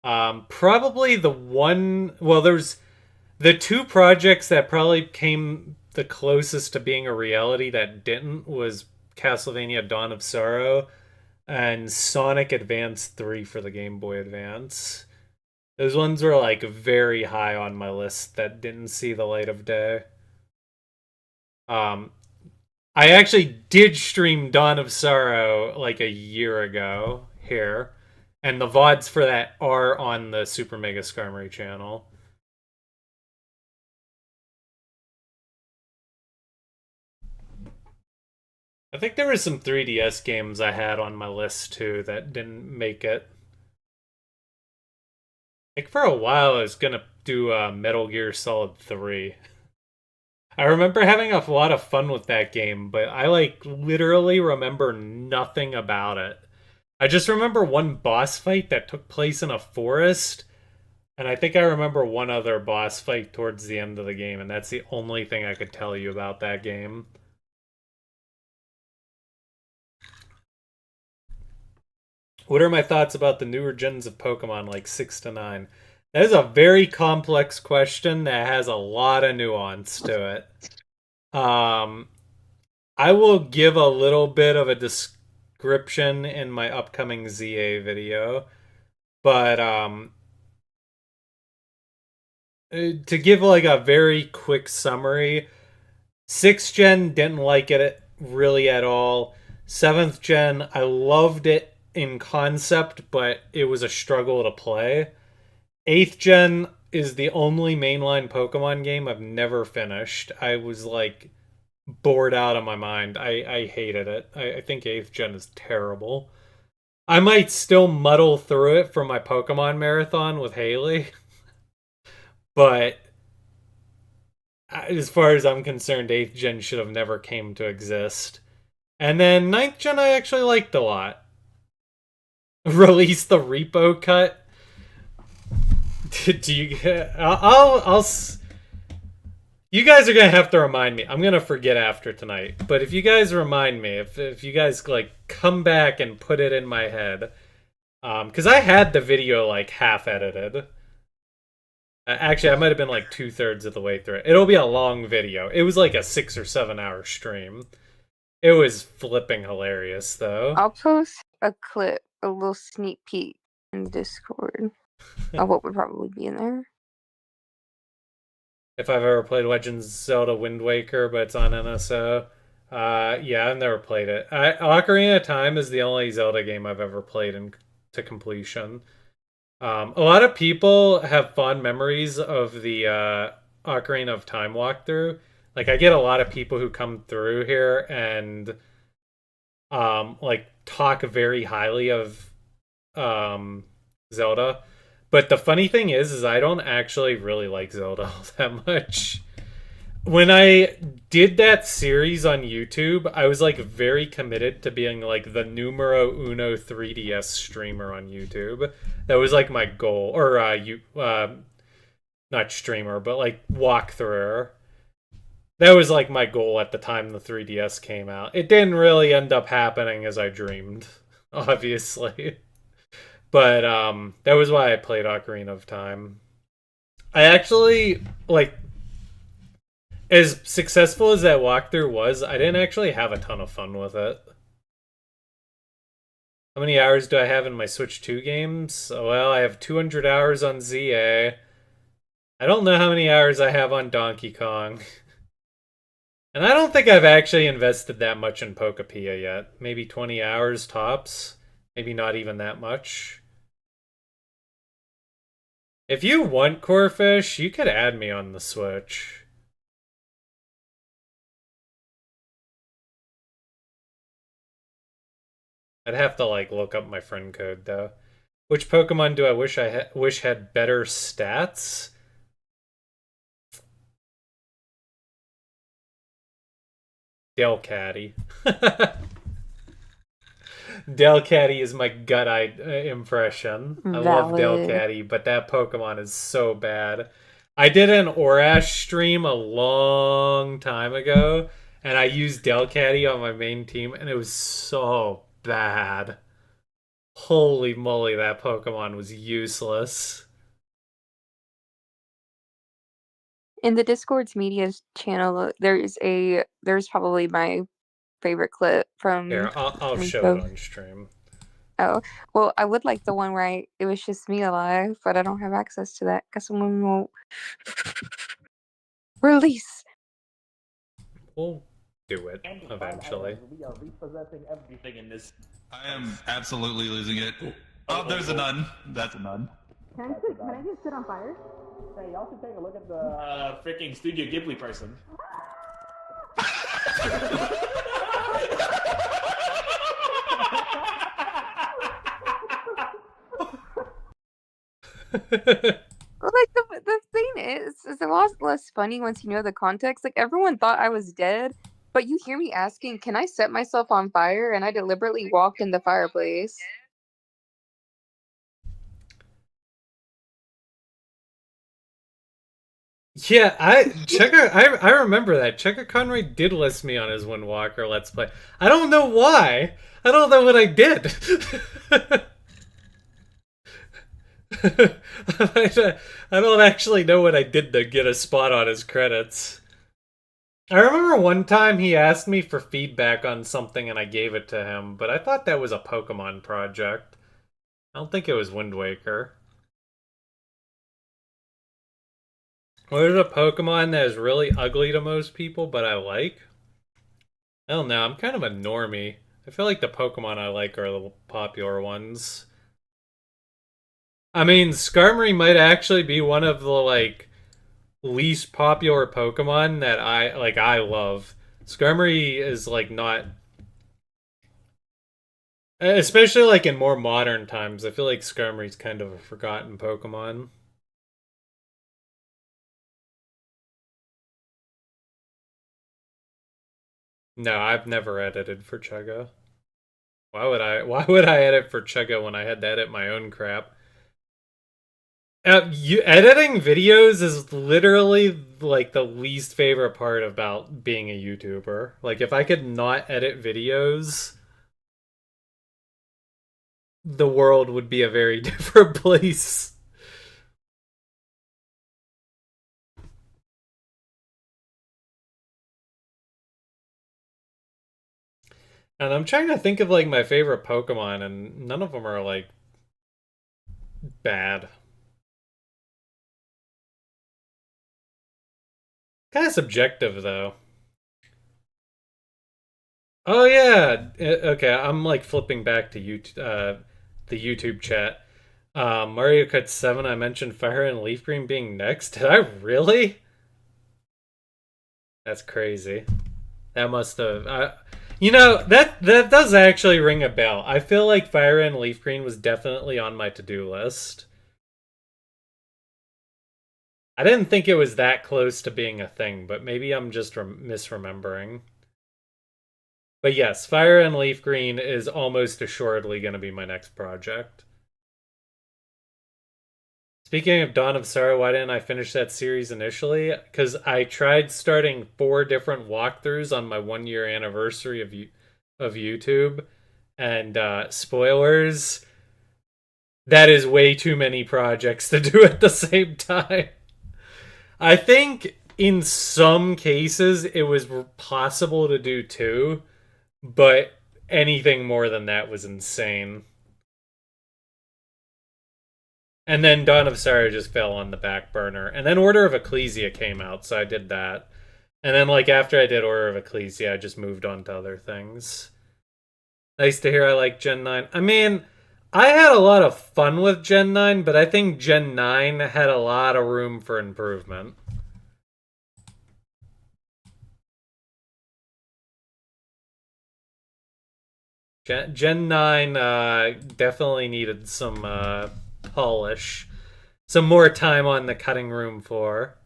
Probably the one, well, there's the two projects that probably came the closest to being a reality that didn't was Castlevania Dawn of Sorrow and Sonic Advance 3 for the Game Boy Advance. Those ones were like very high on my list that didn't see the light of day. Um, I actually did stream Dawn of Sorrow like a year ago here, and the VODs for that are on the Super Mega Skarmory channel. I think there were some 3DS games I had on my list too that didn't make it. Like for a while, I was gonna do Metal Gear Solid 3. I remember having a lot of fun with that game, but I like literally remember nothing about it. I just remember one boss fight that took place in a forest, and I think I remember one other boss fight towards the end of the game, and that's the only thing I could tell you about that game. What are my thoughts about the newer gens of Pokemon like 6 to 9? That is a very complex question that has a lot of nuance to it. I will give a little bit of a description in my upcoming ZA video, but to give like a very quick summary, 6th gen didn't like it really at all. 7th gen, I loved it in concept, but it was a struggle to play. 8th gen is the only mainline Pokemon game I've never finished. I was like bored out of my mind. I hated it. I think 8th gen is terrible. I might still muddle through it for my Pokemon marathon with Haley, but as far as I'm concerned, 8th gen should have never came to exist. And then 9th gen I actually liked a lot. Release the repo cut. Do you? I'll. You guys are gonna have to remind me. I'm gonna forget after tonight. But if you guys remind me, if you guys like come back and put it in my head, because I had the video like half edited. Actually, I might have been like 2/3 of the way through it. It'll be a long video. It was like a 6 or 7 hour stream. It was flipping hilarious though. I'll post a clip, a little sneak peek in the Discord of what would probably be in there. If I've ever played Legends of Zelda Wind Waker, but it's on NSO. Yeah, I've never played it. Ocarina of Time is the only Zelda game I've ever played to completion. A lot of people have fond memories of the Ocarina of Time walkthrough. Like, I get a lot of people who come through here and like talk very highly of Zelda. But the funny thing is I don't actually really like Zelda all that much. When I did that series on YouTube, I was like very committed to being like the numero uno 3DS streamer on YouTube. That was like my goal, or not streamer, but like walkthrough. That was like my goal at the time the 3DS came out. It didn't really end up happening as I dreamed, obviously. But that was why I played Ocarina of Time. I actually like, as successful as that walkthrough was, I didn't actually have a ton of fun with it. How many hours do I have in my Switch 2 games? Well, I have 200 hours on ZA. I don't know how many hours I have on Donkey Kong. And I don't think I've actually invested that much in Pokepia yet. Maybe 20 hours tops. Maybe not even that much. If you want Corefish, you could add me on the Switch. I'd have to like look up my friend code though. Which Pokemon do I wish had better stats? Delcatty. Delcatty is my impression. I love Valid. Delcatty, but that Pokemon is so bad. I did an Orash stream a long time ago, and I used Delcatty on my main team, and it was so bad. Holy moly, that Pokemon was useless. In the Discord's media channel, there's probably my favorite clip from Here, I'll show it Rico. on stream. Oh, well, I would like the one where it was just me alive, but I don't have access to that because someone won't release. We'll do it eventually. We are repossessing everything in this. I am absolutely losing it. Oh, there's a nun. That's a nun. Can I just sit on fire? Hey, y'all should take a look at the freaking Studio Ghibli person. Well, like the thing is, it's a lot less funny once you know the context. Like everyone thought I was dead, but you hear me asking, "Can I set myself on fire?" And I deliberately walked in the fireplace. Yeah, I remember that. Checker Conroy did list me on his Windwalker Let's Play. I don't know why. I don't know what I did. I don't actually know what I did to get a spot on his credits. I remember one time he asked me for feedback on something and I gave it to him, but I thought that was a Pokemon project. I don't think it was Wind Waker. What is a Pokemon that is really ugly to most people, but I like? I don't know. I'm kind of a normie. I feel like the Pokemon I like are the popular ones. I mean, Skarmory might actually be one of the like least popular Pokemon that I love. Skarmory is like not, especially like in more modern times. I feel like Skarmory's kind of a forgotten Pokemon. No, I've never edited for Chugga. Why would I edit for Chugga when I had to edit my own crap? You editing videos is literally like the least favorite part about being a YouTuber. Like if I could not edit videos, the world would be a very different place. And I'm trying to think of like my favorite Pokemon, and none of them are like bad. Kind of subjective though. Oh yeah. Okay, I'm like flipping back to YouTube, the YouTube chat. Mario Kart 7, I mentioned Fire and Leaf Green being next. Did I really? That's crazy. That must have. That does actually ring a bell. I feel like Fire and Leaf Green was definitely on my to-do list. I didn't think it was that close to being a thing, but maybe I'm just misremembering. But yes, Fire and Leaf Green is almost assuredly going to be my next project. Speaking of Dawn of Sorrow, why didn't I finish that series initially? Because I tried starting 4 different walkthroughs on my 1 year anniversary of YouTube, and spoilers, that is way too many projects to do at the same time. I think in some cases it was possible to do 2, but anything more than that was insane. And then Dawn of Sorrow just fell on the back burner. And then Order of Ecclesia came out, so I did that. And then, like, after I did Order of Ecclesia, I just moved on to other things. Nice to hear I like Gen 9. I mean, I had a lot of fun with Gen 9, but I think Gen 9 had a lot of room for improvement. Gen 9 definitely needed some polish. Some more time on the cutting room floor.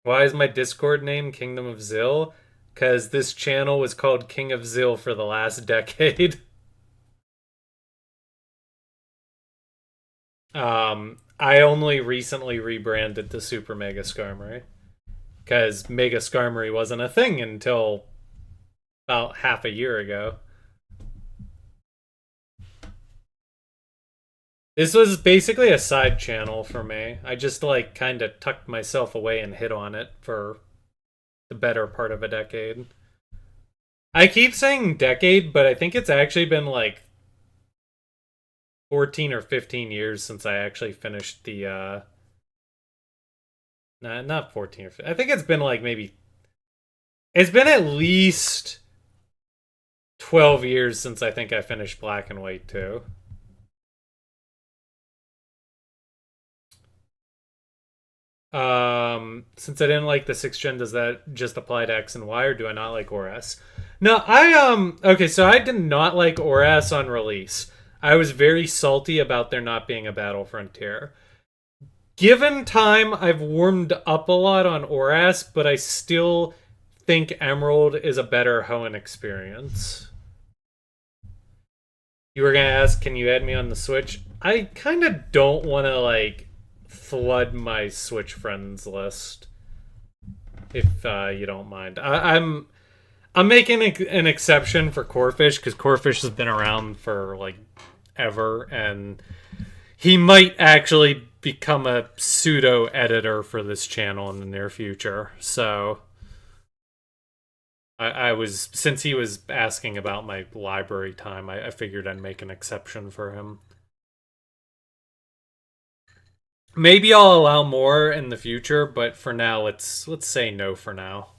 Why is my Discord name Kingdom of Zill? Because this channel was called King of Zill for the last decade. I only recently rebranded to Super Mega Skarmory. Because Mega Skarmory wasn't a thing until about half a year ago. This was basically a side channel for me. I just like kind of tucked myself away and hid on it for the better part of a decade. I keep saying decade, but I think it's actually been like 14 or 15 years since I actually finished the nah, not 14 or 15. I think it's been like maybe it's been at least 12 years since I think I finished Black and White too. Since I didn't like the 6th gen, does that just apply to X and Y, or do I not like ORAS? No, okay, so I did not like ORAS on release. I was very salty about there not being a Battle Frontier. Given time, I've warmed up a lot on ORAS, but I still think Emerald is a better Hoenn experience. You were gonna ask, can you add me on the Switch? I kind of don't want to, like, flood my Switch friends list, if you don't mind. I'm making an exception for Corefish, because Corefish has been around for like ever, and he might actually become a pseudo editor for this channel in the near future. So I was, since he was asking about my library time, I figured I'd make an exception for him. Maybe I'll allow more in the future, but for now, let's say no for now.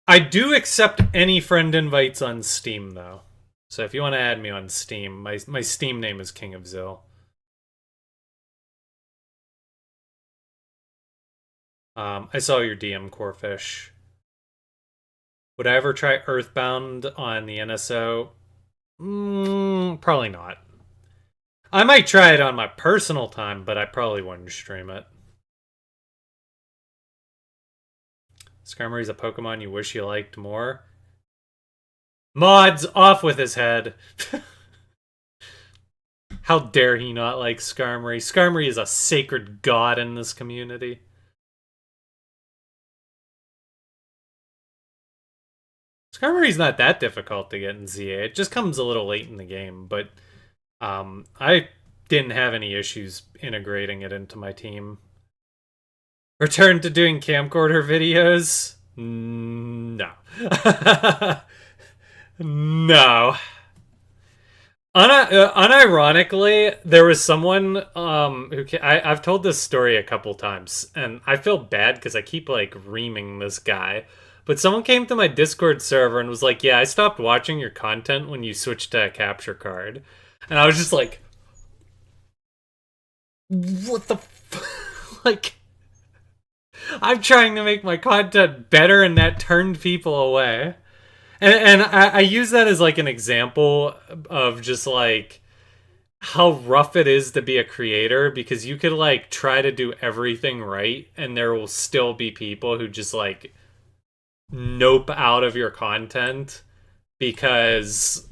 I do accept any friend invites on Steam, though. So if you want to add me on Steam, my Steam name is King of Zill. I saw your DM, Corefish. Would I ever try Earthbound on the NSO? Probably not. I might try it on my personal time, but I probably wouldn't stream it. Skarmory's a Pokemon you wish you liked more. Mods, off with his head. How dare he not like Skarmory? Skarmory is a sacred god in this community. Skarmory's not that difficult to get in ZA. It just comes a little late in the game, but I didn't have any issues integrating it into my team. Return to doing camcorder videos? No. No. Unironically, there was someone I've told this story a couple times, and I feel bad because I keep like reaming this guy. But someone came to my Discord server and was like, "Yeah, I stopped watching your content when you switched to a capture card," and I was just like, "What the like?" I'm trying to make my content better, and that turned people away. And I use that as like an example of just like how rough it is to be a creator, because you could like try to do everything right and there will still be people who just like nope out of your content because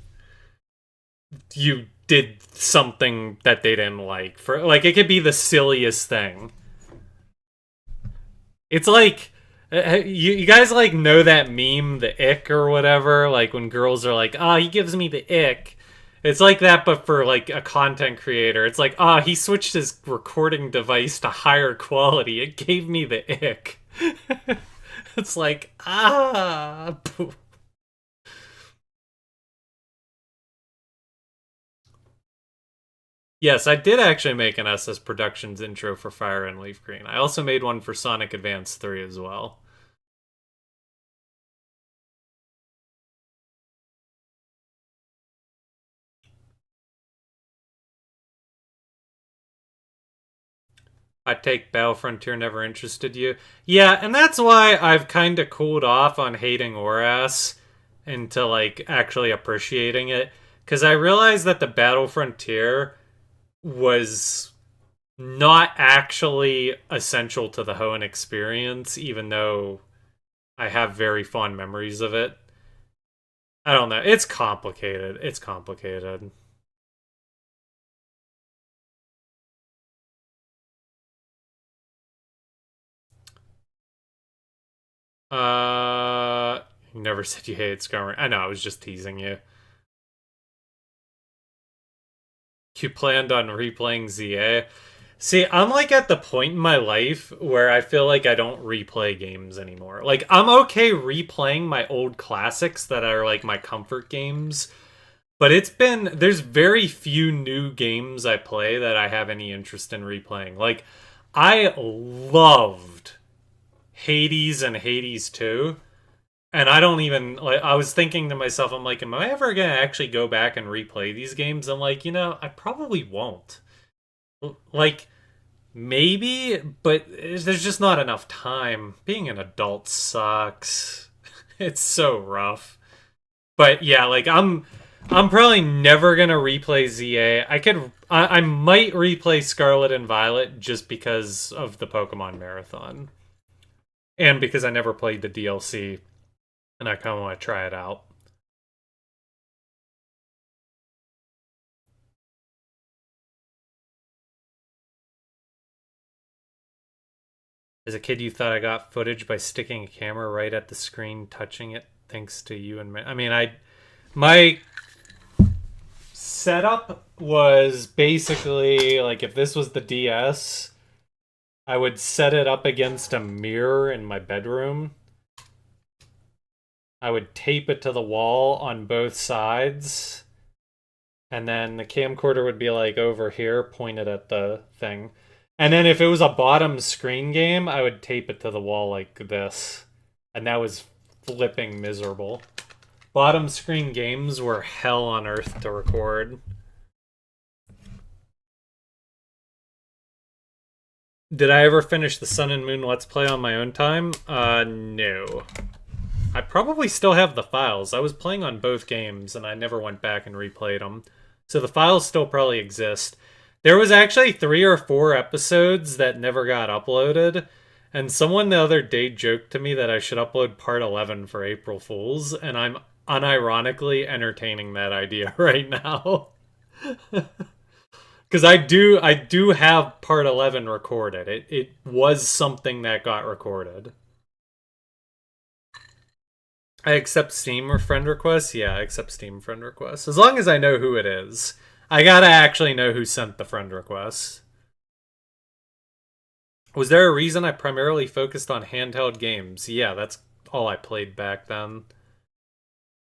you did something that they didn't like. For like, it could be the silliest thing. It's like you guys like know that meme, the ick or whatever, like when girls are like, "Ah, he gives me the ick." It's like that, but for like a content creator. It's like, "Ah, he switched his recording device to higher quality. It gave me the ick." It's like, ah. Poof. Yes, I did actually make an SS Productions intro for Fire and Leaf Green. I also made one for Sonic Advance 3 as well. I take Battle Frontier never interested you. Yeah, and that's why I've kind of cooled off on hating ORAS into like actually appreciating it. Because I realized that the Battle Frontier was not actually essential to the Hoenn experience, even though I have very fond memories of it. I don't know. It's complicated. It's complicated. You never said you hated Skarmory. I know, I was just teasing you. You planned on replaying ZA? See, I'm like at the point in my life where I feel like I don't replay games anymore. Like, I'm okay replaying my old classics that are like my comfort games, but there's very few new games I play that I have any interest in replaying. Like, I loved Hades and Hades 2. And I don't even, like, I was thinking to myself, I'm like, am I ever going to actually go back and replay these games? I'm like, I probably won't. Like, maybe, but there's just not enough time. Being an adult sucks. It's so rough. But yeah, like, I'm probably never going to replay ZA. I might replay Scarlet and Violet just because of the Pokemon Marathon. And because I never played the DLC. And I kind of want to try it out. As a kid, you thought I got footage by sticking a camera right at the screen, touching it, thanks to you and me. I mean, my setup was basically like if this was the DS, I would set it up against a mirror in my bedroom. I would tape it to the wall on both sides. And then the camcorder would be like over here, pointed at the thing. And then if it was a bottom screen game, I would tape it to the wall like this. And that was flipping miserable. Bottom screen games were hell on earth to record. Did I ever finish the Sun and Moon Let's Play on my own time? No. I probably still have the files. I was playing on both games, and I never went back and replayed them. So the files still probably exist. There was actually 3 or 4 episodes that never got uploaded, And someone the other day joked to me that I should upload part 11 for April Fools, and I'm unironically entertaining that idea right now. Because I do have part 11 recorded. It was something that got recorded. I accept Steam friend requests. Yeah, I accept Steam friend requests. As long as I know who it is. I gotta actually know who sent the friend request. Was there a reason I primarily focused on handheld games? Yeah, that's all I played back then.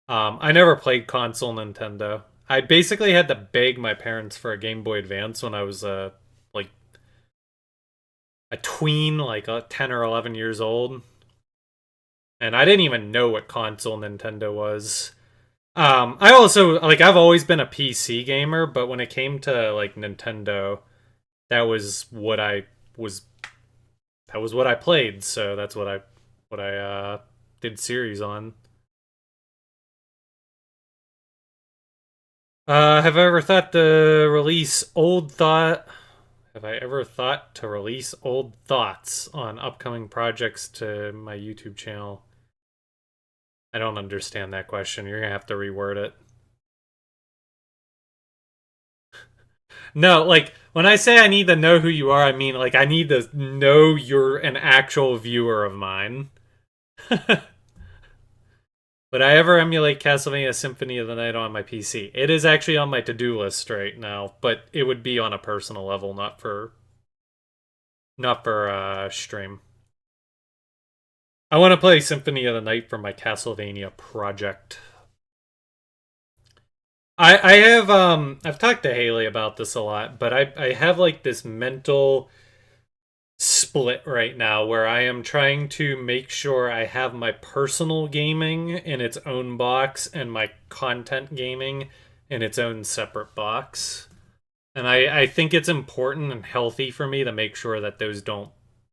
I never played console Nintendo. I basically had to beg my parents for a Game Boy Advance when I was like a tween, like 10 or 11 years old. And I didn't even know what console Nintendo was. I also like I've always been a PC gamer, but when it came to like Nintendo, that was what I was that was what I played, so that's what I did series on. Have I ever thought to release old thought have I ever thought to release old thoughts on upcoming projects to my YouTube channel? I don't understand that question. You're gonna have to reword it. No, like when I say I need to know who you are, I mean like I need to know you're an actual viewer of mine. Would I ever emulate Castlevania Symphony of the Night on my PC? It is actually on my to-do list right now, but it would be on a personal level, not for stream. I want to play Symphony of the Night for my Castlevania project. I have I've talked to Haley about this a lot, but I have like this mental split right now where I am trying to make sure I have my personal gaming in its own box and my content gaming in its own separate box. And I think it's important and healthy for me to make sure that those don't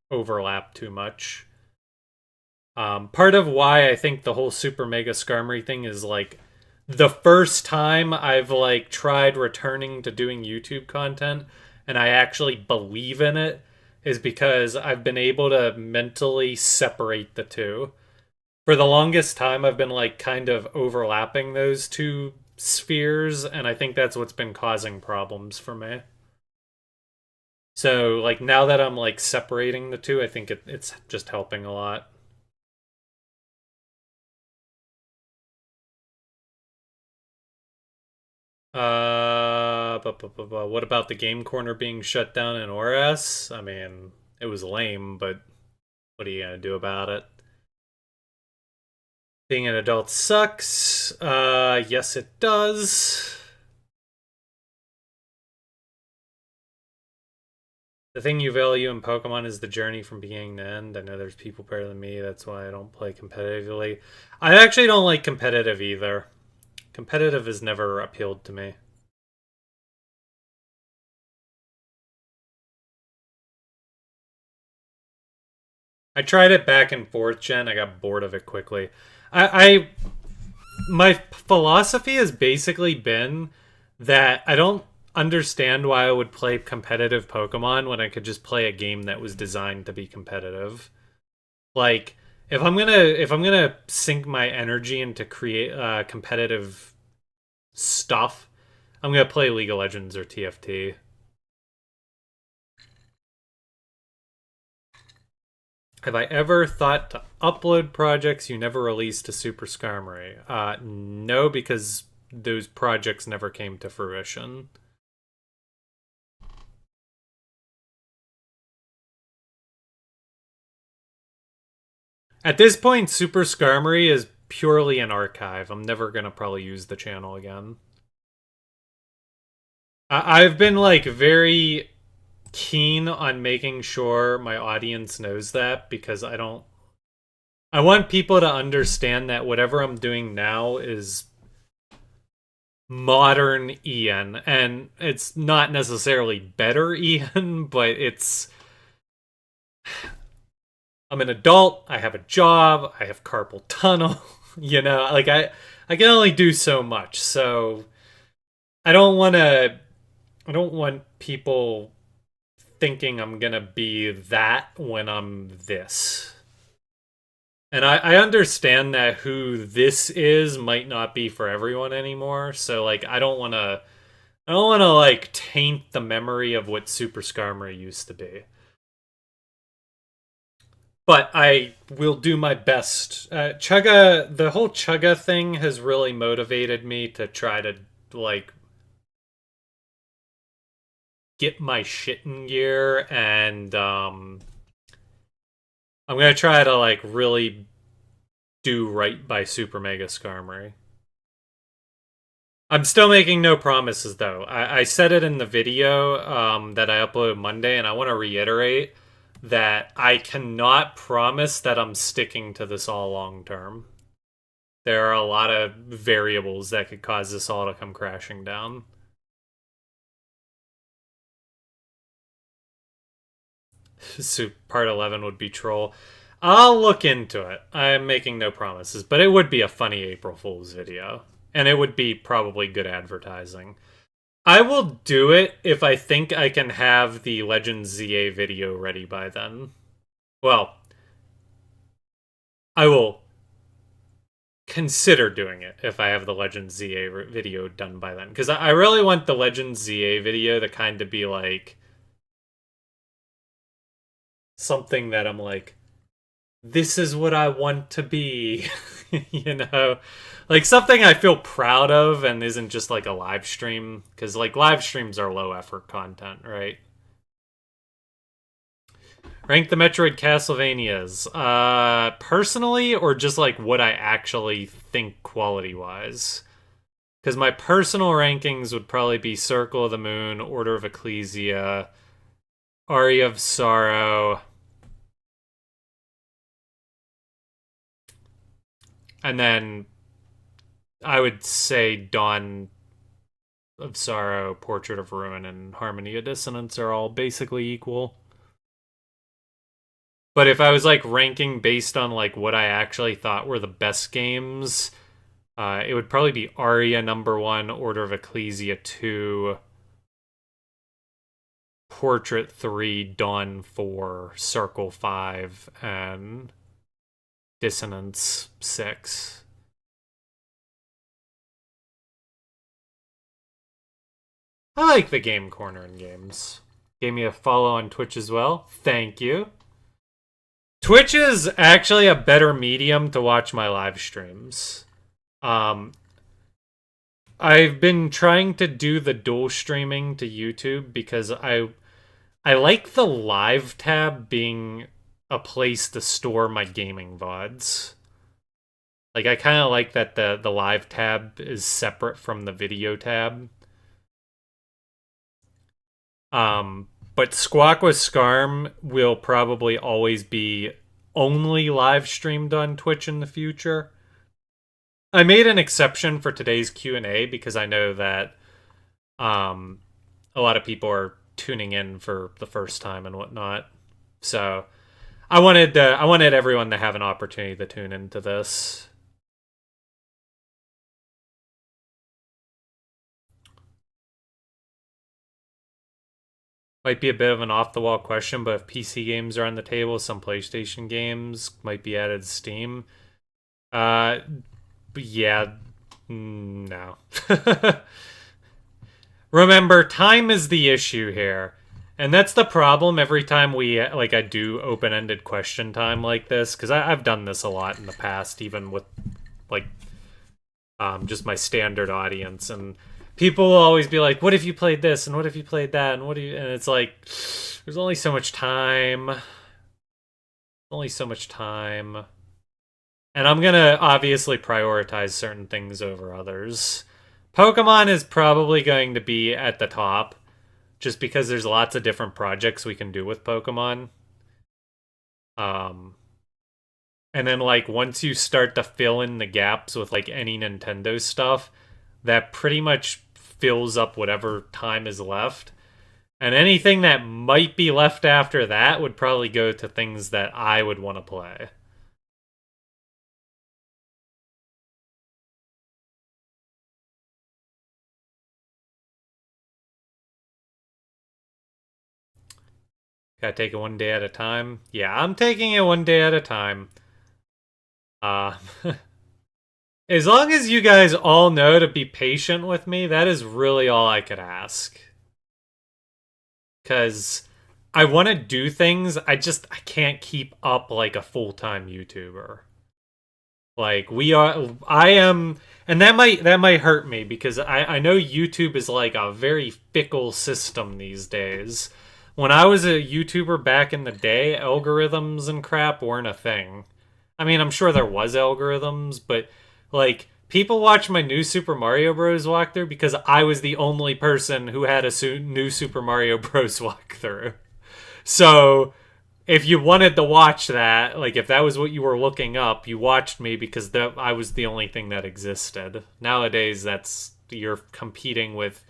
overlap too much. Part of why I think the whole Super Mega Skarmory thing is like the first time I've like tried returning to doing YouTube content and I actually believe in it is because I've been able to mentally separate the two. For the longest time I've been like kind of overlapping those two spheres, and I think that's what's been causing problems for me. So like now that I'm like separating the two, I think it's just helping a lot. What about the game corner being shut down in ORS? I mean, it was lame, but what are you gonna do about it? Being an adult sucks. Yes, it does. The thing you value in Pokemon is the journey from beginning to end. I know there's people better than me, that's why I don't play competitively. I actually don't like competitive either. Competitive has never appealed to me. I tried it back and forth, Jen. I got bored of it quickly. I my philosophy has basically been that I don't understand why I would play competitive Pokemon when I could just play a game that was designed to be competitive. Like if I'm gonna sink my energy into create competitive stuff, I'm gonna play League of Legends or TFT. Have I ever thought to upload projects you never released to Super Skarmory? No, because those projects never came to fruition. At this point, Super Skarmory is purely an archive. I'm never gonna probably use the channel again. I've been like very keen on making sure my audience knows that because I want people to understand that whatever I'm doing now is modern Ian, and it's not necessarily better Ian, but I'm an adult, I have a job, I have carpal tunnel, like I can only do so much. So I don't want people thinking I'm gonna be that when I'm this. And I understand that who this is might not be for everyone anymore. So like I don't wanna like taint the memory of what Super Skarmory used to be. But I will do my best. Chugga, the whole Chugga thing has really motivated me to try to like get my shit in gear, and I'm gonna try to like really do right by Super Mega Skarmory. I'm still making no promises though. I said it in the video that I uploaded Monday, and I want to reiterate that I cannot promise that I'm sticking to this all long term. There are a lot of variables that could cause this all to come crashing down. So part 11 would be troll. I'll look into it. I'm making no promises, but it would be a funny April Fool's video. And it would be probably good advertising. I will do it if I think I can have the Legends ZA video ready by then. Well, I will consider doing it if I have the Legends ZA video done by then. Because I really want the Legends ZA video to kind of be like something that I'm like, this is what I want to be. You know? Like something I feel proud of and isn't just like a live stream. Because like live streams are low effort content, right? Rank the Metroid Castlevanias. Personally, or just like what I actually think quality-wise? Because my personal rankings would probably be Circle of the Moon, Order of Ecclesia, Aria of Sorrow, and then I would say Dawn of Sorrow, Portrait of Ruin, and Harmony of Dissonance are all basically equal. But if I was like ranking based on like what I actually thought were the best games, it would probably be Aria number 1, Order of Ecclesia 2, Portrait 3, Dawn 4, Circle 5, and Dissonance 6. I like the Game Corner in games. Gave me a follow on Twitch as well. Thank you. Twitch is actually a better medium to watch my live streams. I've been trying to do the dual streaming to YouTube because I like the live tab being a place to store my gaming VODs. Like I kind of like that the live tab is separate from the video tab. But Squawk with Scarm will probably always be only live streamed on Twitch in the future. I made an exception for today's Q&A because I know that a lot of people are tuning in for the first time and whatnot. So I wanted everyone to have an opportunity to tune into this. Might be a bit of an off-the-wall question, but if PC games are on the table, some PlayStation games might be added to Steam. Yeah, no. Remember, time is the issue here. And that's the problem every time I do open-ended question time like this, because I've done this a lot in the past, even with, like, just my standard audience, and people will always be like, what if you played this, and what if you played that, and and it's like, there's only so much time. Only so much time. And I'm gonna obviously prioritize certain things over others. Pokemon is probably going to be at the top, just because there's lots of different projects we can do with Pokemon. And then, like, once you start to fill in the gaps with, like, any Nintendo stuff, that pretty much fills up whatever time is left. And anything that might be left after that would probably go to things that I would want to play. Gotta take it one day at a time. Yeah, I'm taking it one day at a time. Uh, as long as you guys all know to be patient with me, that is really all I could ask. Because I want to do things, I can't keep up like a full-time YouTuber. Like I am, and that might hurt me because I know YouTube is like a very fickle system these days. When I was a YouTuber back in the day, algorithms and crap weren't a thing. I mean, I'm sure there was algorithms, but like people watch my new Super Mario Bros. Walkthrough because I was the only person who had a new Super Mario Bros. Walkthrough. So if you wanted to watch that, like if that was what you were looking up, you watched me because I was the only thing that existed. Nowadays, that's you're competing with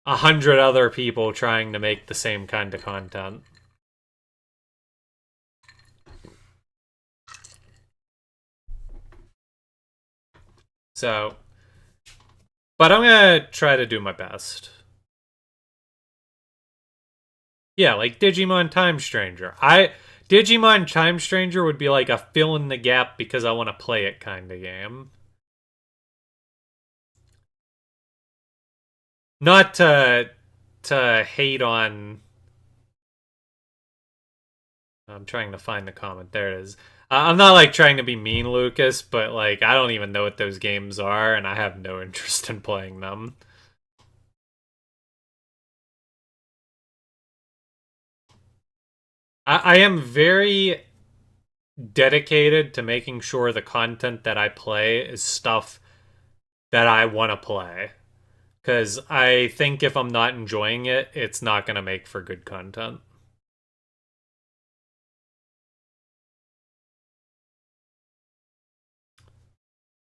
100 other people trying to make the same kind of content. So, but I'm gonna try to do my best. Yeah, like Digimon Time Stranger. Digimon Time Stranger would be like a fill in the gap because I want to play it kind of game. Not to hate on. I'm trying to find the comment. There it is. I'm not like trying to be mean, Lucas, but like I don't even know what those games are, and I have no interest in playing them. I am very dedicated to making sure the content that I play is stuff that I want to play. Because I think if I'm not enjoying it, it's not going to make for good content.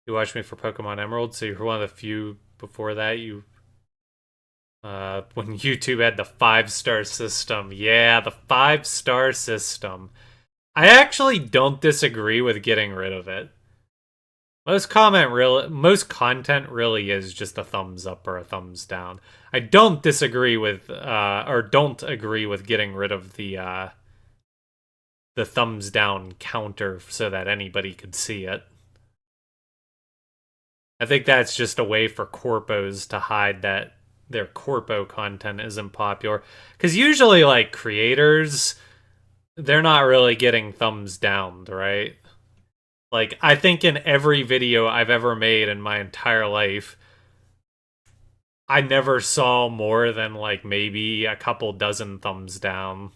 You watched me for Pokemon Emerald, so you're one of the few before that you when YouTube had the 5-star system. Yeah, the 5-star system. I actually don't disagree with getting rid of it. Most content really is just a thumbs up or a thumbs down. I don't disagree with or don't agree with getting rid of the thumbs down counter so that anybody could see it. I think that's just a way for corpos to hide that their corpo content isn't popular. Because usually, like, creators, they're not really getting thumbs down, right? Like, I think in every video I've ever made in my entire life, I never saw more than, like, maybe a couple dozen thumbs down.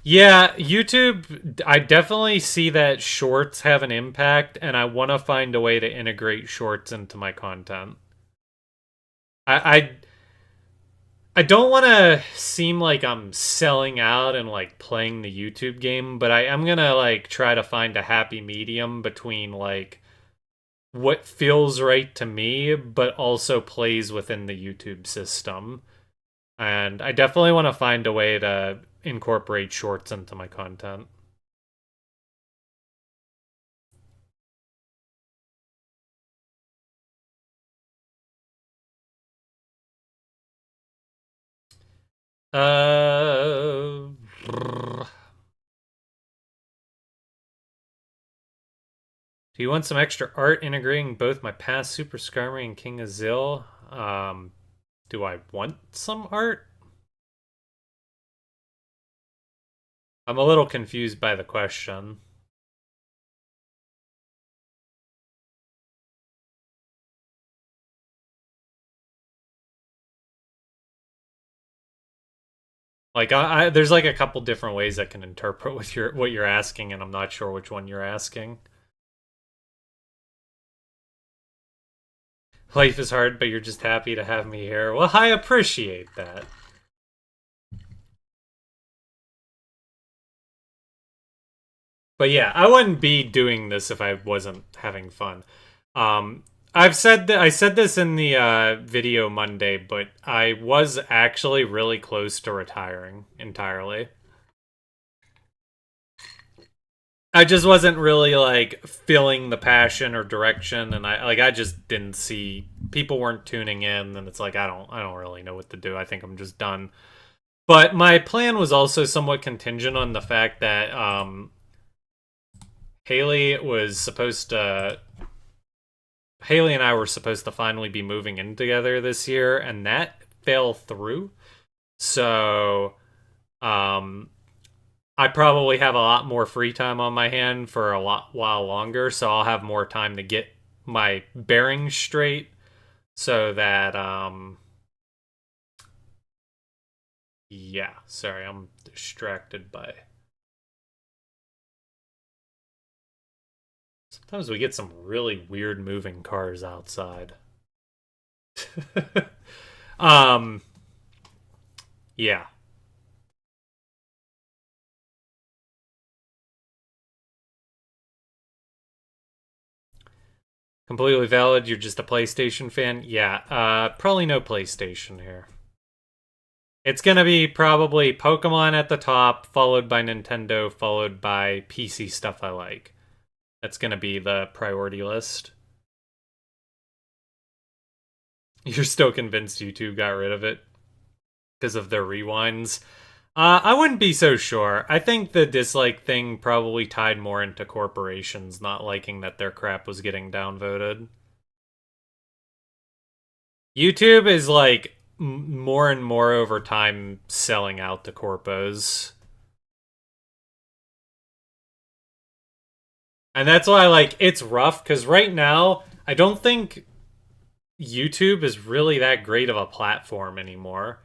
Yeah, YouTube, I definitely see that shorts have an impact, and I want to find a way to integrate shorts into my content. I I don't want to seem like I'm selling out and like playing the YouTube game, but I am gonna like try to find a happy medium between like what feels right to me, but also plays within the YouTube system. And I definitely want to find a way to incorporate shorts into my content. Uh, do you want some extra art integrating both my past Super Skarmory and King Azil? Do I want some art? I'm a little confused by the question. Like there's like a couple different ways I can interpret what you're asking, and I'm not sure which one you're asking. Life is hard, but you're just happy to have me here. Well, I appreciate that. But yeah, I wouldn't be doing this if I wasn't having fun. I said this in the video Monday, but I was actually really close to retiring entirely. I just wasn't really like feeling the passion or direction, and I just didn't see people weren't tuning in, and it's like I don't really know what to do. I think I'm just done. But my plan was also somewhat contingent on the fact that Haley was supposed to Haley and I were supposed to finally be moving in together this year, and that fell through. So, um, I probably have a lot more free time on my hand for a lot while longer, so I'll have more time to get my bearings straight so that yeah, sorry, I'm distracted by sometimes we get some really weird moving cars outside. um yeah. Completely valid. You're just a PlayStation fan? Yeah. Probably no PlayStation here. It's gonna be probably Pokemon at the top, followed by Nintendo, followed by PC stuff I like. That's gonna be the priority list. You're still convinced YouTube got rid of it because of their rewinds? I wouldn't be so sure. I think the dislike thing probably tied more into corporations not liking that their crap was getting downvoted. YouTube is like more and more over time selling out to corpos. And that's why like it's rough cuz right now I don't think YouTube is really that great of a platform anymore.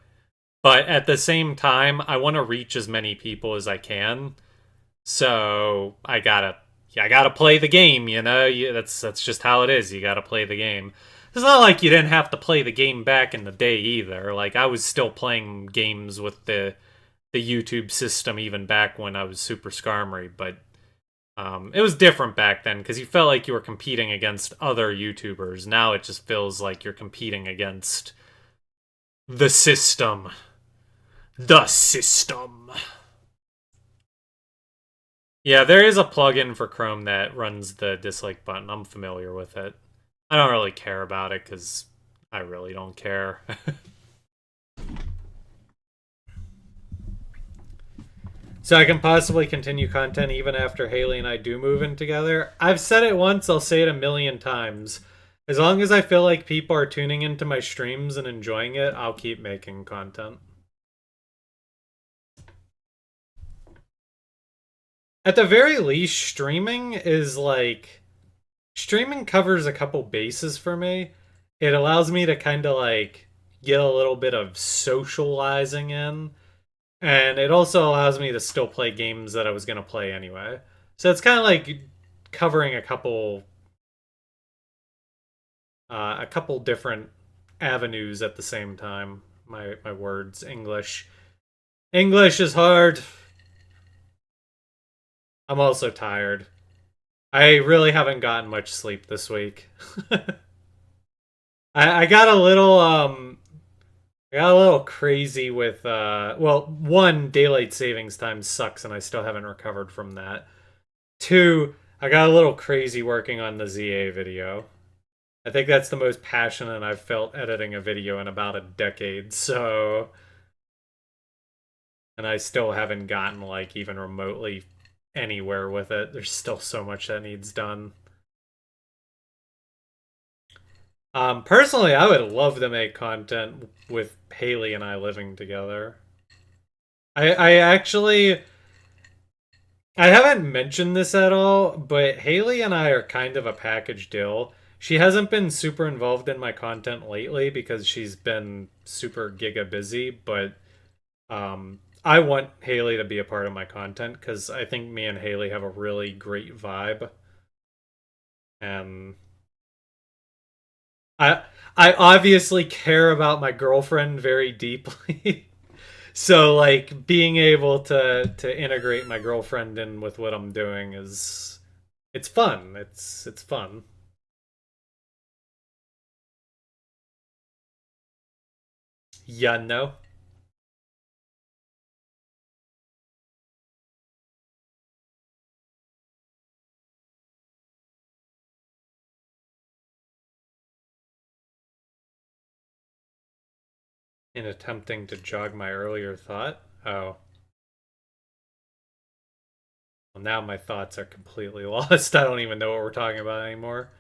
But at the same time, I want to reach as many people as I can. So I gotta play the game, you know. That's just how it is. You gotta play the game. It's not like you didn't have to play the game back in the day either. Like I was still playing games with the YouTube system even back when I was super skarmory, but it was different back then because you felt like you were competing against other YouTubers. Now it just feels like you're competing against the system. The system. Yeah, there is a plugin for Chrome that runs the dislike button. I'm familiar with it. I don't really care about it because I really don't care. So I can possibly continue content even after Haley and I do move in together. I've said it once, I'll say it a million times. As long as I feel like people are tuning into my streams and enjoying it, I'll keep making content. At the very least, streaming covers a couple bases for me. It allows me to kind of like get a little bit of socializing in, and it also allows me to still play games that I was going to play anyway. So it's kind of like covering a couple different avenues at the same time. My words, English is hard. I'm also tired. I really haven't gotten much sleep this week. I got a little I got a little crazy with well, one, daylight savings time sucks and I still haven't recovered from that. Two, I got a little crazy working on the ZA video. I think that's the most passionate I've felt editing a video in about a decade, so and I still haven't gotten like even remotely anywhere with it. There's still so much that needs done. Personally, I would love to make content with Haley and I living together. I actually I haven't mentioned this at all, but Haley and I are kind of a package deal. She hasn't been super involved in my content lately because she's been super giga busy, but I want Haley to be a part of my content because I think me and Haley have a really great vibe. And I I obviously care about my girlfriend very deeply. So like being able to integrate my girlfriend in with what I'm doing is it's fun. It's fun. Yeah, no. in attempting to jog my earlier thought. Oh. Well, now my thoughts are completely lost. I don't even know what we're talking about anymore.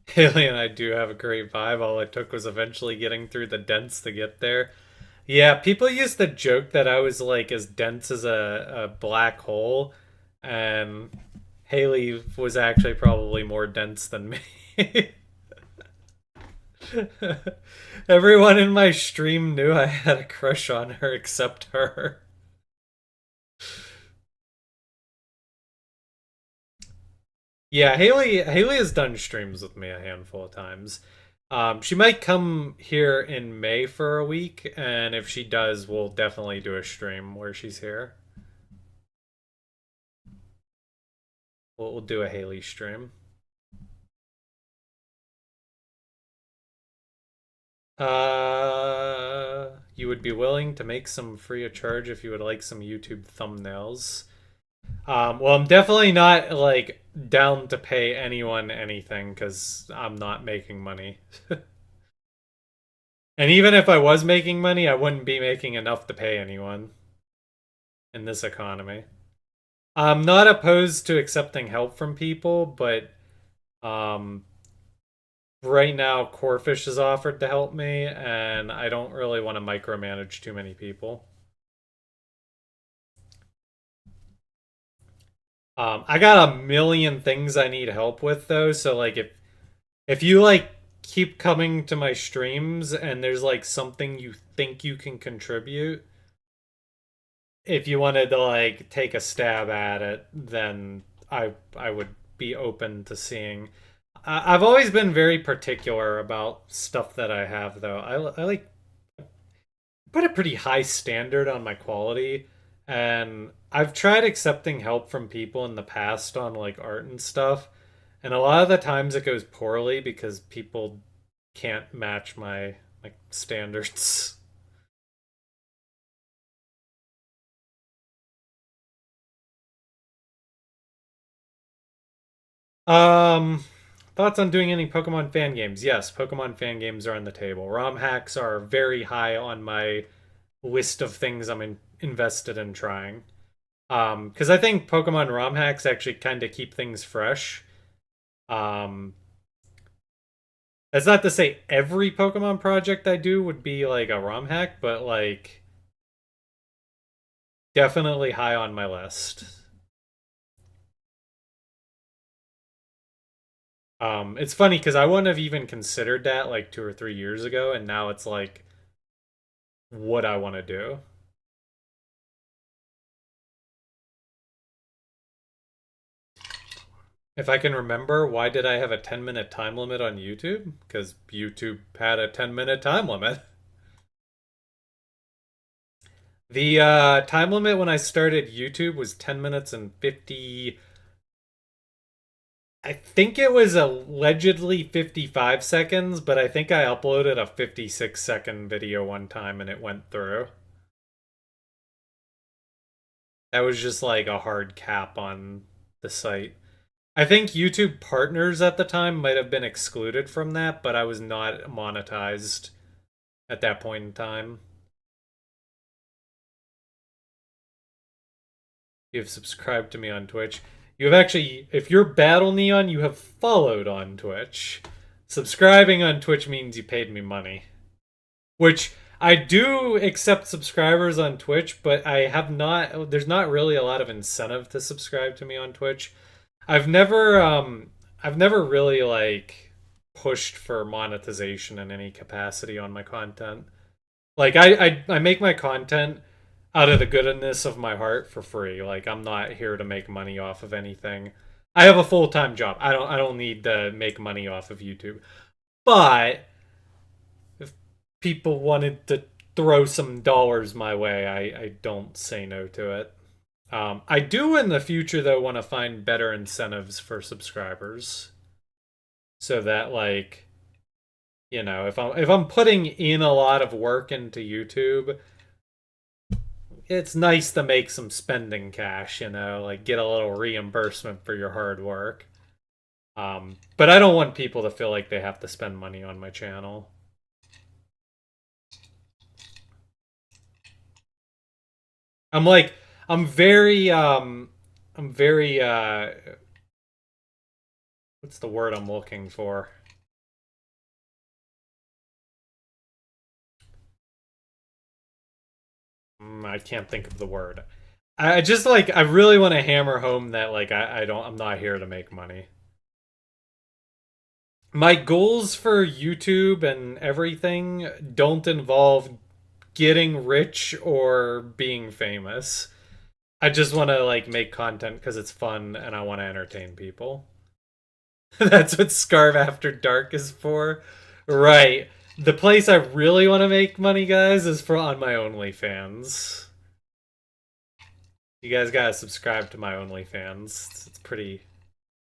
Haley and I do have a great vibe. All it took was eventually getting through the dents to get there. Yeah, people used to joke that I was like as dense as a black hole, and Haley was actually probably more dense than me. Everyone in my stream knew I had a crush on her except her. Yeah, Haley has done streams with me a handful of times. She might come here in May for a week, and if she does, we'll definitely do a stream where she's here. We'll do a Haley stream. You would be willing to make some free of charge if you would like some YouTube thumbnails. Well, I'm definitely not like down to pay anyone anything because I'm not making money. And even if I was making money, I wouldn't be making enough to pay anyone in this economy. I'm not opposed to accepting help from people, but um, right now, Corefish has offered to help me, and I don't really want to micromanage too many people. I got a million things I need help with though, so like if you like keep coming to my streams and there's like something you think you can contribute, if you wanted to like take a stab at it, then I would be open to seeing. I've always been very particular about stuff that I have though. I like put a pretty high standard on my quality, and I've tried accepting help from people in the past on like art and stuff, and a lot of the times it goes poorly because people can't match my like standards. Um, Thoughts on doing any Pokemon fan games? Yes, Pokemon fan games are on the table. ROM hacks are very high on my list of things invested in trying. Because I think Pokemon ROM hacks actually kind of keep things fresh. Um, that's not to say every Pokemon project I do would be like a ROM hack, but like definitely high on my list. It's funny because I wouldn't have even considered that like 2 or 3 years ago, and now it's like what I want to do. If I can remember, why did I have a 10-minute time limit on YouTube? Because YouTube had a 10-minute time limit. The time limit when I started YouTube was 10 minutes and 50. I think it was allegedly 55 seconds, but I think I uploaded a 56-second video one time and it went through. That was just like a hard cap on the site. I think YouTube partners at the time might have been excluded from that, but I was not monetized at that point in time. You have subscribed to me on Twitch. You have actually, if you're Battle Neon, you have followed on Twitch. Subscribing on Twitch means you paid me money. Which I do accept subscribers on Twitch, but I have not, there's not really a lot of incentive to subscribe to me on Twitch. I've never really like pushed for monetization in any capacity on my content. Like I make my content out of the goodness of my heart for free. Like I'm not here to make money off of anything. I have a full-time job. I don't need to make money off of YouTube. But if people wanted to throw some dollars my way, I don't say no to it. I do in the future though want to find better incentives for subscribers so that like You know, if I'm putting in a lot of work into YouTube, it's nice to make some spending cash, you know, like get a little reimbursement for your hard work. But I don't want people to feel like they have to spend money on my channel. I'm like, I'm very, I'm very, what's the word I'm looking for? I can't think of the word. I just like, I really want to hammer home that like, I'm not here to make money. My goals for YouTube and everything don't involve getting rich or being famous. I just want to like make content because it's fun and I want to entertain people. That's what Scarf After Dark is for. Right. The place I really want to make money, guys, is for on my OnlyFans. You guys gotta subscribe to my OnlyFans. It's pretty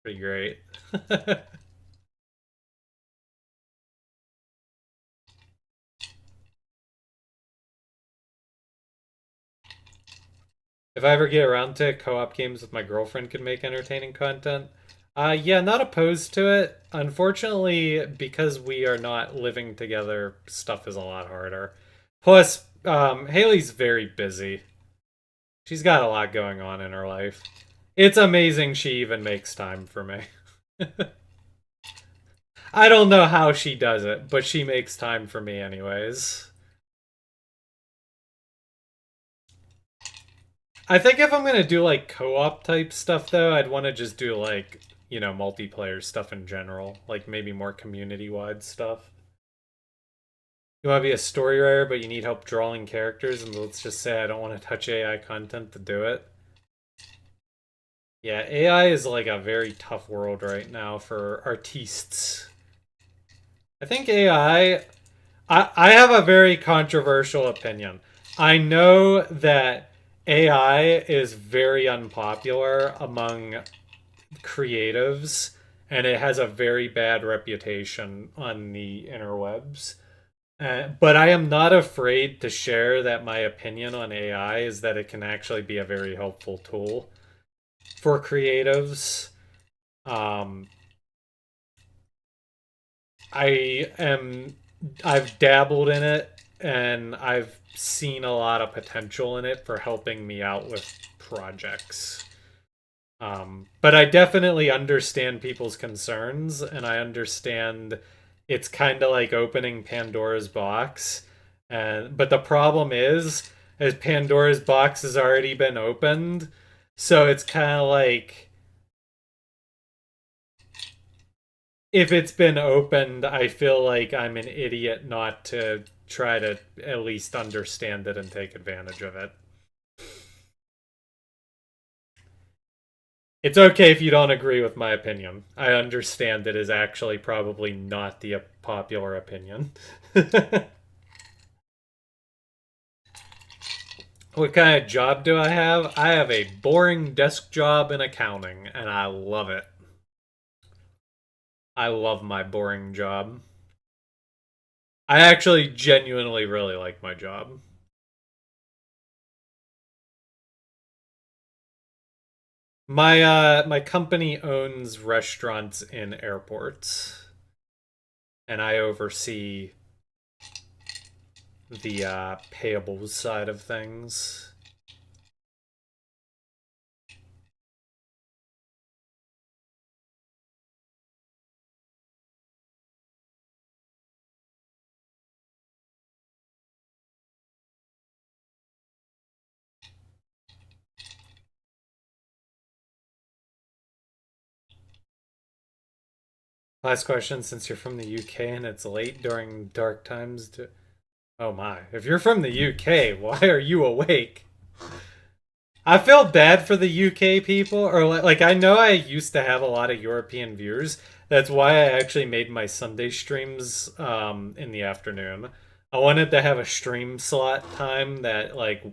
great. If I ever get around to co-op games with my girlfriend could make entertaining content, yeah, not opposed to it. Unfortunately, because we are not living together, stuff is a lot harder. Plus, Haley's very busy. She's got a lot going on in her life. It's amazing she even makes time for me. I don't know how she does it, but she makes time for me anyways. I think if I'm gonna do like co-op type stuff though, I'd want to just do like, you know, multiplayer stuff in general, like maybe more community-wide stuff. You want to be a story writer, but you need help drawing characters, and let's just say I don't want to touch AI content to do it. Yeah, AI is like a very tough world right now for artistes. I think AI, I have a very controversial opinion. I know that AI is very unpopular among creatives, and it has a very bad reputation on the interwebs. But I am not afraid to share that my opinion on AI is that it can actually be a very helpful tool for creatives. Um, I am I've dabbled in it and I've seen a lot of potential in it for helping me out with projects. But I definitely understand people's concerns, and I understand it's kind of like opening Pandora's box. And but the problem is Pandora's box has already been opened, so it's kind of like if it's been opened, I feel like I'm an idiot not to try to at least understand it and take advantage of it. It's okay if you don't agree with my opinion. I understand it is actually probably not the popular opinion. What kind of job do I have? I have a boring desk job in accounting, and I love it. I love my boring job. I actually genuinely really like my job. My company owns restaurants in airports, and I oversee the payables side of things. Last question, since you're from the UK and it's late during dark times, oh my. If you're from the UK, why are you awake? I feel bad for the UK people, or like I know I used to have a lot of European viewers. That's why I actually made my Sunday streams in the afternoon. I wanted to have a stream slot time that like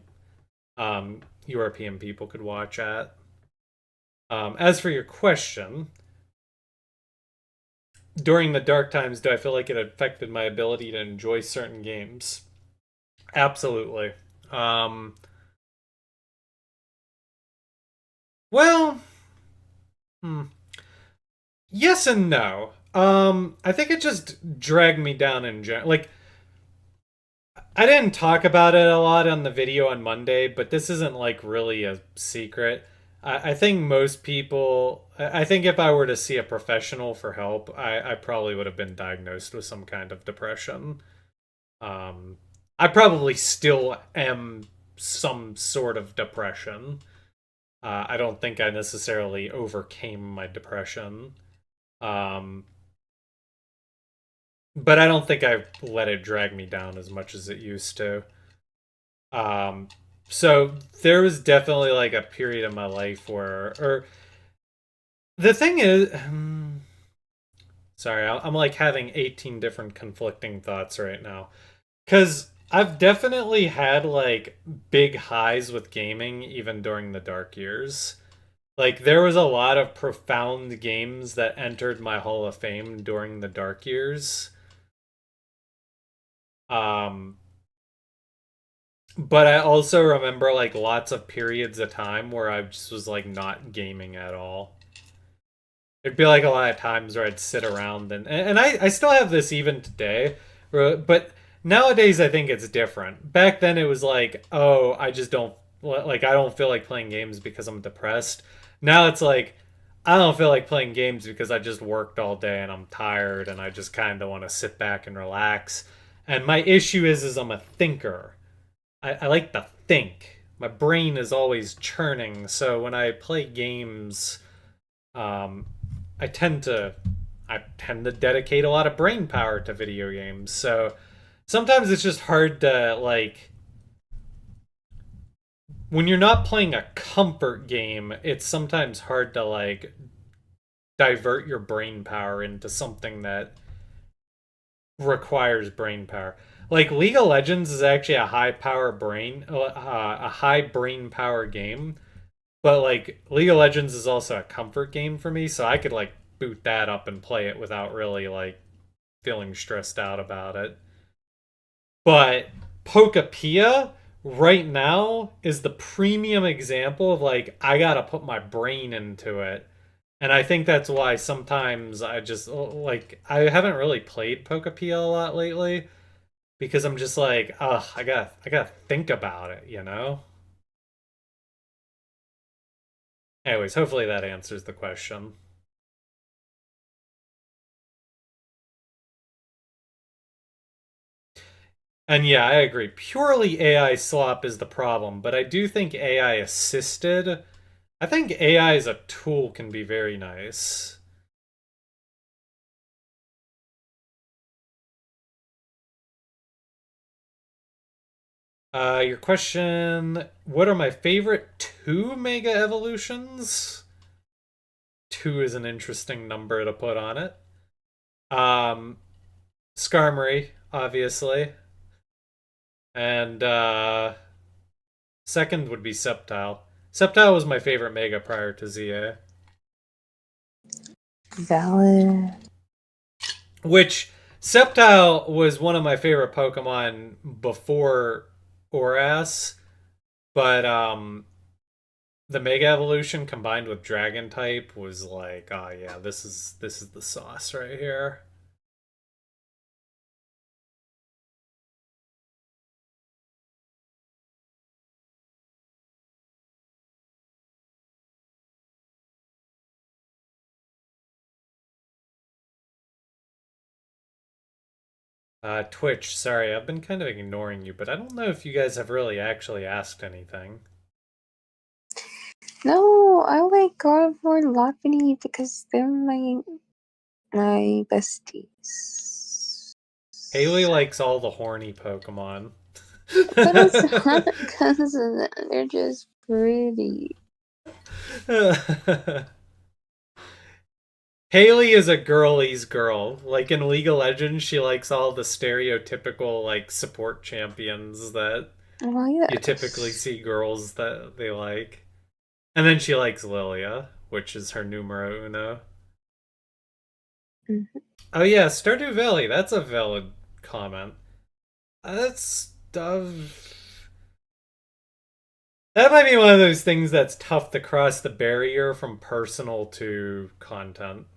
European people could watch at. As for your question, during the dark times, do I feel like it affected my ability to enjoy certain games? Absolutely. Um, well, hmm. Yes and no. I think it just dragged me down in general. Like, I didn't talk about it a lot on the video on Monday, but this isn't like really a secret. I think most people, I think if I were to see a professional for help, I probably would have been diagnosed with some kind of depression. Um, I probably still am some sort of depression. I don't think I necessarily overcame my depression. Um, but I don't think I let it drag me down as much as it used to. Um, so there was definitely like a period in my life where, or the thing is, sorry, I'm like having 18 different conflicting thoughts right now. Because I've definitely had like big highs with gaming even during the dark years. Like there was a lot of profound games that entered my Hall of Fame during the dark years. Um, but I also remember like lots of periods of time where I just was like not gaming at all. There'd be like a lot of times where I'd sit around and I still have this even today, but nowadays I think it's different. Back then it was like, oh, I just don't like I don't feel like playing games because I'm depressed. Now it's like I don't feel like playing games because I just worked all day and I'm tired and I just kind of want to sit back and relax. And my issue is I'm a thinker. I like to think. My brain is always churning, so when I play games, um, I tend to I tend to dedicate a lot of brain power to video games. So sometimes it's just hard to like when you're not playing a comfort game, it's sometimes hard to like divert your brain power into something that requires brain power. Like League of Legends is actually a high brain power game, but like League of Legends is also a comfort game for me, so I could like boot that up and play it without really like feeling stressed out about it. But Pokapia right now is the premium example of like I gotta put my brain into it. And I think that's why sometimes I just like I haven't really played Pokapia a lot lately because I'm just like, ugh, I gotta think about it, you know? Anyways, hopefully that answers the question. And yeah, I agree. Purely AI slop is the problem, but I do think AI assisted. I think AI as a tool can be very nice. Your question, what are my favorite two Mega Evolutions? Two is an interesting number to put on it. Um, Skarmory, obviously. And second would be Sceptile. Sceptile was my favorite Mega prior to ZA. Valid. Which Sceptile was one of my favorite Pokemon before Oras, but the Mega Evolution combined with Dragon type was like, oh yeah, this is the sauce right here. Twitch, sorry, I've been kind of ignoring you, but I don't know if you guys have really actually asked anything. No, I like Gardevoir and Lopunny because they're my besties. Haley likes all the horny Pokemon. But it's not because of that. They're just pretty. Haley is a girly's girl. Like in League of Legends, she likes all the stereotypical like support champions that Well, yeah. you typically see girls that they like. And then she likes Lilia, which is her numero uno. Mhm. Oh yeah, Stardew Valley. That's a valid comment. That's that might be one of those things that's tough to cross the barrier from personal to content.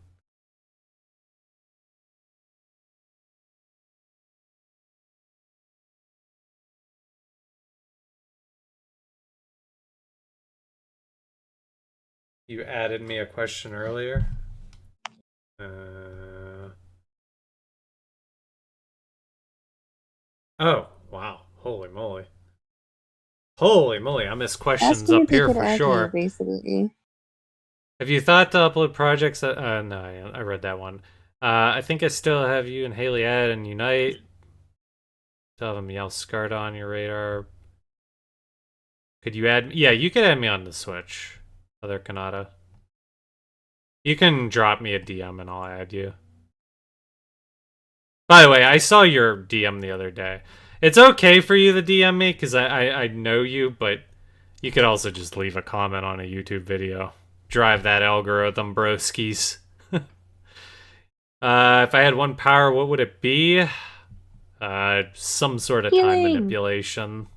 You added me a question earlier. Uh... Oh, wow. Holy moly. Holy moly, I miss Ask questions me up if you here could for add me, sure. basically. Have you thought to upload projects that, no, I read that one. I think I still have you and Haley add and Unite. Tell them Yell Scarred on your radar. Could you add? Yeah, you could add me on the Switch. Other Kanata. You can drop me a DM and I'll add you. By the way, I saw your DM the other day. It's okay for you to DM me because I know you, but you could also just leave a comment on a YouTube video. Drive that algorithm, broskies. If I had one power, what would it be? Some sort of time Healing! manipulation.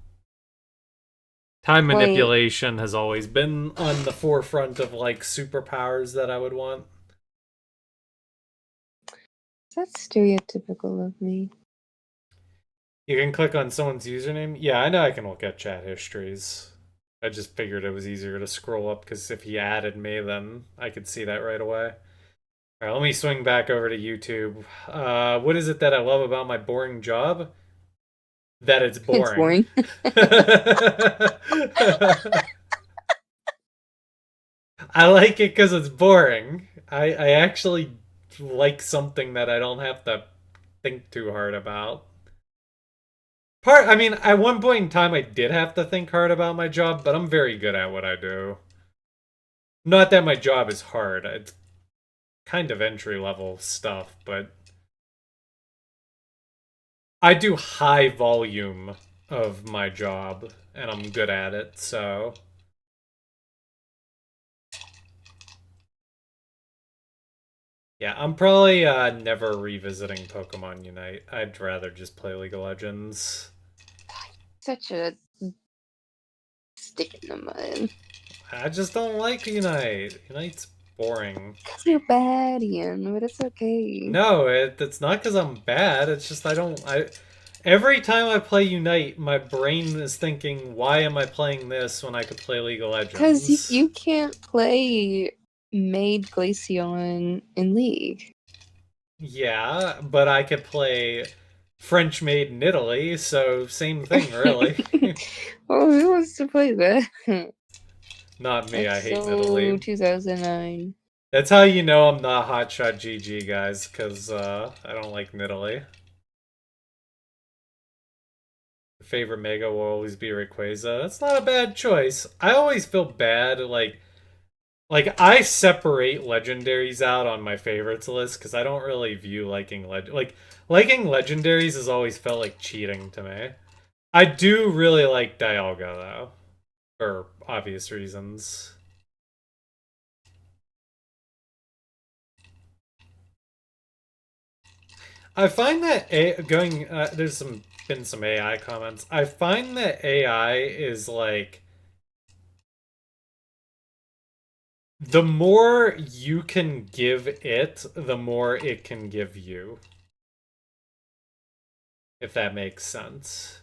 Time Wait, manipulation has always been on the forefront of like superpowers that I would want. that's stereotypical of me. You can click on someone's username. Yeah, I know I can look at chat histories. I just figured it was easier to scroll up because if he added me, then I could see that right away. All right, let me swing back over to YouTube. What is it that I love about my boring job? That it's It's boring. boring. I like it because it's boring. I actually like something that I don't have to think too hard about. I mean, at one point in time, I did have to think hard about my job, but I'm very good at what I do. Not that my job is hard. It's kind of entry level stuff, but I do high volume of my job, and I'm good at it, so. Yeah, I'm probably never revisiting Pokemon Unite. I'd rather just play League of Legends. Such a stick in the mud. I just don't like Unite. Unite's boring. Because you're bad, Ian, but it's okay. No, it's not because I'm bad. It's just I don't. Every time I play Unite, my brain is thinking, why am I playing this when I could play League of Because Legends? you can't play Maid Glaceon in League. Yeah, but I could play French made in Italy, so same thing, really. Oh, who wants to play that? Not me, I That's hate so Italy. 2009. That's how you know I'm not Hotshot GG, guys, because I don't like Nidalee. Favorite Mega will always be Rayquaza. That's not a bad choice. I always feel bad, like I separate legendaries out on my favorites list because I don't really view liking legendaries has always felt like cheating to me. I do really like Dialga though, for obvious reasons. I find that there's been some AI comments. I find that AI is like the more you can give it, the more it can give you. If that makes sense.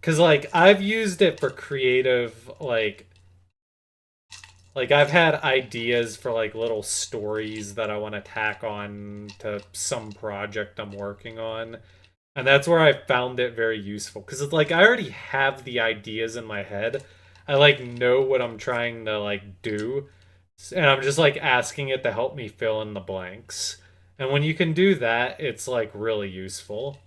Cause like I've used it for creative like I've had ideas for like little stories that I want to tack on to some project I'm working on. And that's where I found it very useful because it's like I already have the ideas in my head. I like know what I'm trying to like do, and I'm just like asking it to help me fill in the blanks. And when you can do that, it's like really useful.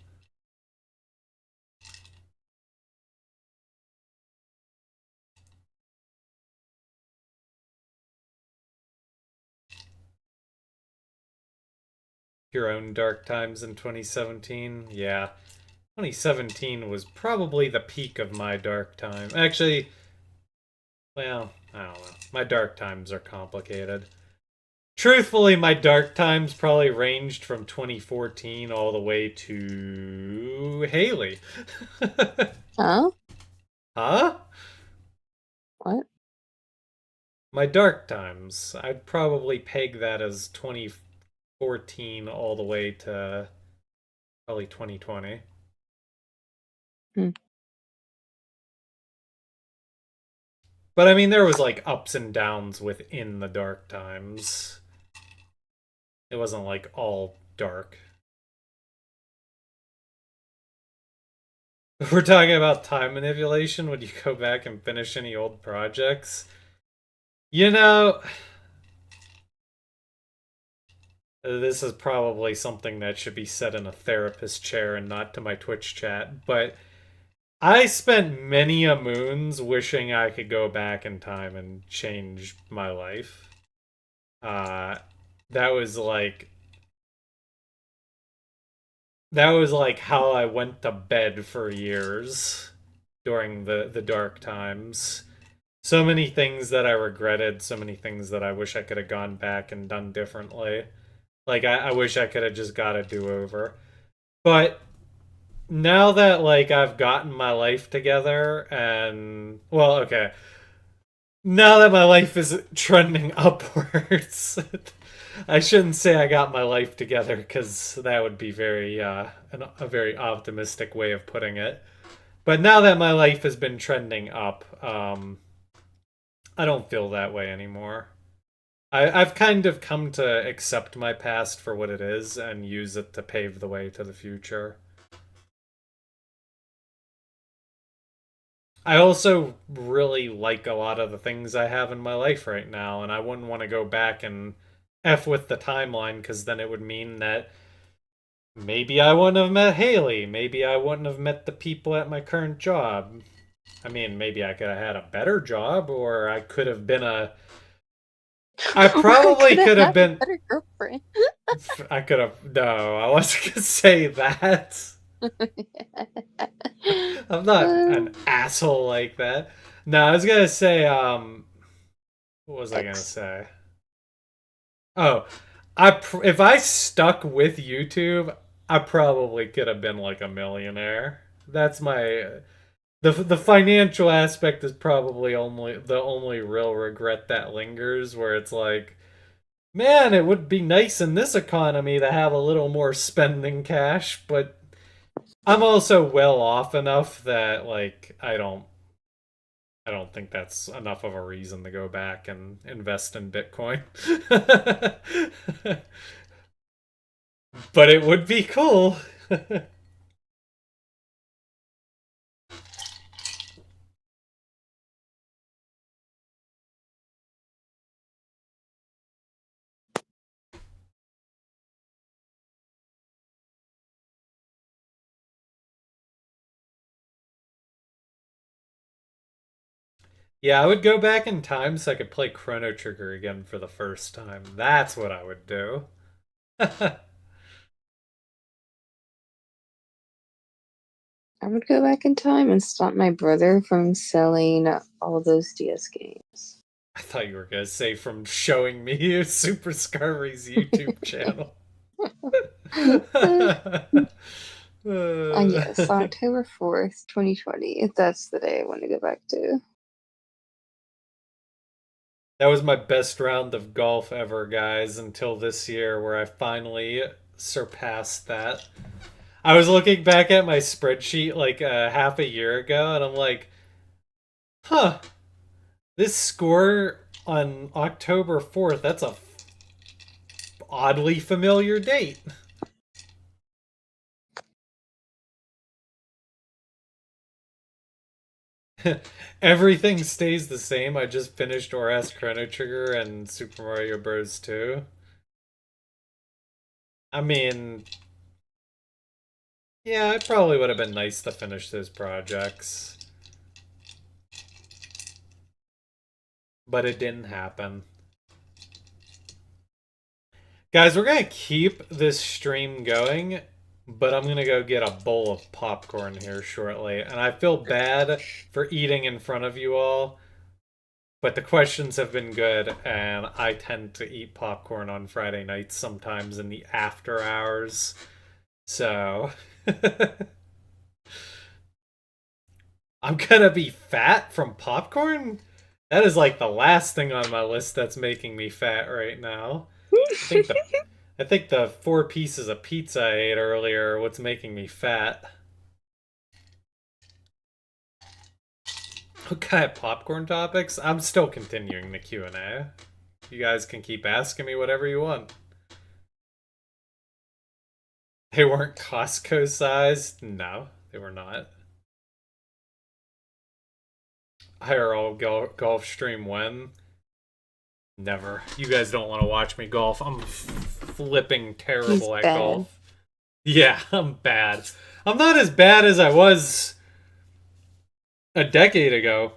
Your own dark times in 2017, yeah. 2017 was probably the peak of my dark time. Actually, well, I don't know. My dark times are complicated. Truthfully, my dark times probably ranged from 2014 all the way to Haley. Huh? Huh? What? My dark times. I'd probably peg that as 2014 all the way to probably 2020. Hmm. But I mean, there was like ups and downs within the dark times. It wasn't like all dark. We're talking about time manipulation. Would you go back and finish any old projects? You know, this is probably something that should be said in a therapist chair and not to my Twitch chat, but I spent many a moons wishing I could go back in time and change my life. Uh, that was like that was like how I went to bed for years during the dark times. So many things that I regretted, so many things that I wish I could have gone back and done differently. Like I wish I could have just got a do-over. But now that like I've gotten my life together and well, okay. Now that my life is trending upwards. I shouldn't say I got my life together because that would be very a very optimistic way of putting it. But now that my life has been trending up, I don't feel that way anymore. I've kind of come to accept my past for what it is and use it to pave the way to the future. I also really like a lot of the things I have in my life right now, and I wouldn't want to go back and F with the timeline because then it would mean that maybe I wouldn't have met Haley. Maybe I wouldn't have met the people at my current job. I mean, maybe I could have had a better job, or I could have been a. I probably could have had a been. better girlfriend. I could have. No, I wasn't gonna say that. I'm not an asshole like that. No, I was gonna say, what was I gonna X. say? Oh, if I stuck with YouTube, I probably could have been like a millionaire. That's my the financial aspect is probably only the only real regret that lingers, where it's like, man, it would be nice in this economy to have a little more spending cash, but I'm also well off enough that like I don't think that's enough of a reason to go back and invest in Bitcoin. But it would be cool. Yeah, I would go back in time so I could play Chrono Trigger again for the first time. That's what I would do. I would go back in time and stop my brother from selling all those DS games. I thought you were gonna say from showing me Super Scarry's YouTube channel. Yes, October 4th, 2020. That's the day I want to go back to. That was my best round of golf ever, guys, until this year where I finally surpassed that. I was looking back at my spreadsheet like half a year ago, and I'm like, huh, this score on October 4th, that's a oddly familiar date. Everything stays the same. I just finished ORAS Chrono Trigger and Super Mario Bros. 2. I mean, yeah, it probably would have been nice to finish those projects. But it didn't happen. Guys, we're gonna keep this stream going, but I'm gonna go get a bowl of popcorn here shortly. And I feel bad for eating in front of you all, But the questions have been good, and I tend to eat popcorn on Friday nights sometimes in the after hours. So I'm gonna be fat from popcorn? That is like the last thing on my list that's making me fat right now. I think the I think the 4 pieces of pizza I ate earlier are what's making me fat. What kind of popcorn topics? I'm still continuing the Q&A. You guys can keep asking me whatever you want. They weren't Costco sized? No, they were not. IRL golf stream when? Never. You guys don't want to watch me golf. I'm flipping terrible at bad. golf. Yeah, I'm bad. I'm not as bad as I was a decade ago.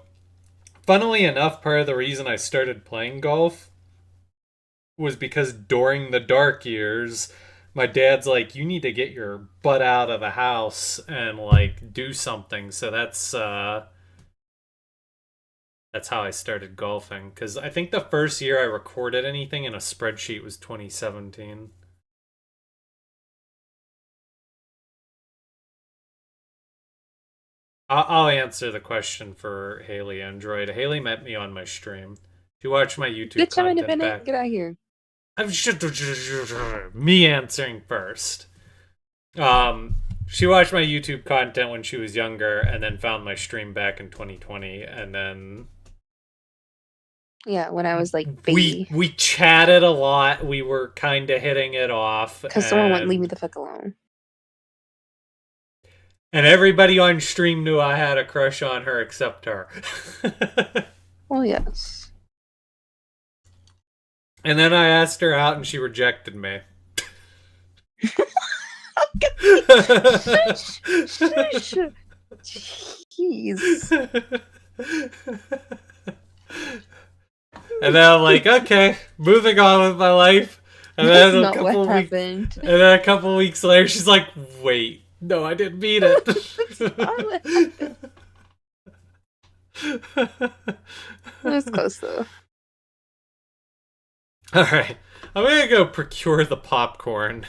Funnily enough, part of the reason I started playing golf was because during the dark years, my dad's like, you need to get your butt out of the house and like do something. So that's how I started golfing. Because I think the first year I recorded anything in a spreadsheet was 2017. I'll answer the question for Haley Android. Haley met me on my stream. She watched my YouTube Bitch, I'm content independent. back. Get out of here. Me answering first. She watched my YouTube content when she was younger, and then found my stream back in 2020, and then Yeah, when I was like baby. we chatted a lot. We were kind of hitting it off, Because someone wouldn't leave me the fuck alone. and everybody on stream knew I had a crush on her except her. Well, yes. And then I asked her out, and she rejected me. Shush. Jeez. And then I'm like, okay, moving on with my life. And That's then not what happened. And then a couple weeks later, she's like, wait, no, I didn't mean it. That's not what happened. It was close though. Alright, I'm gonna go procure the popcorn.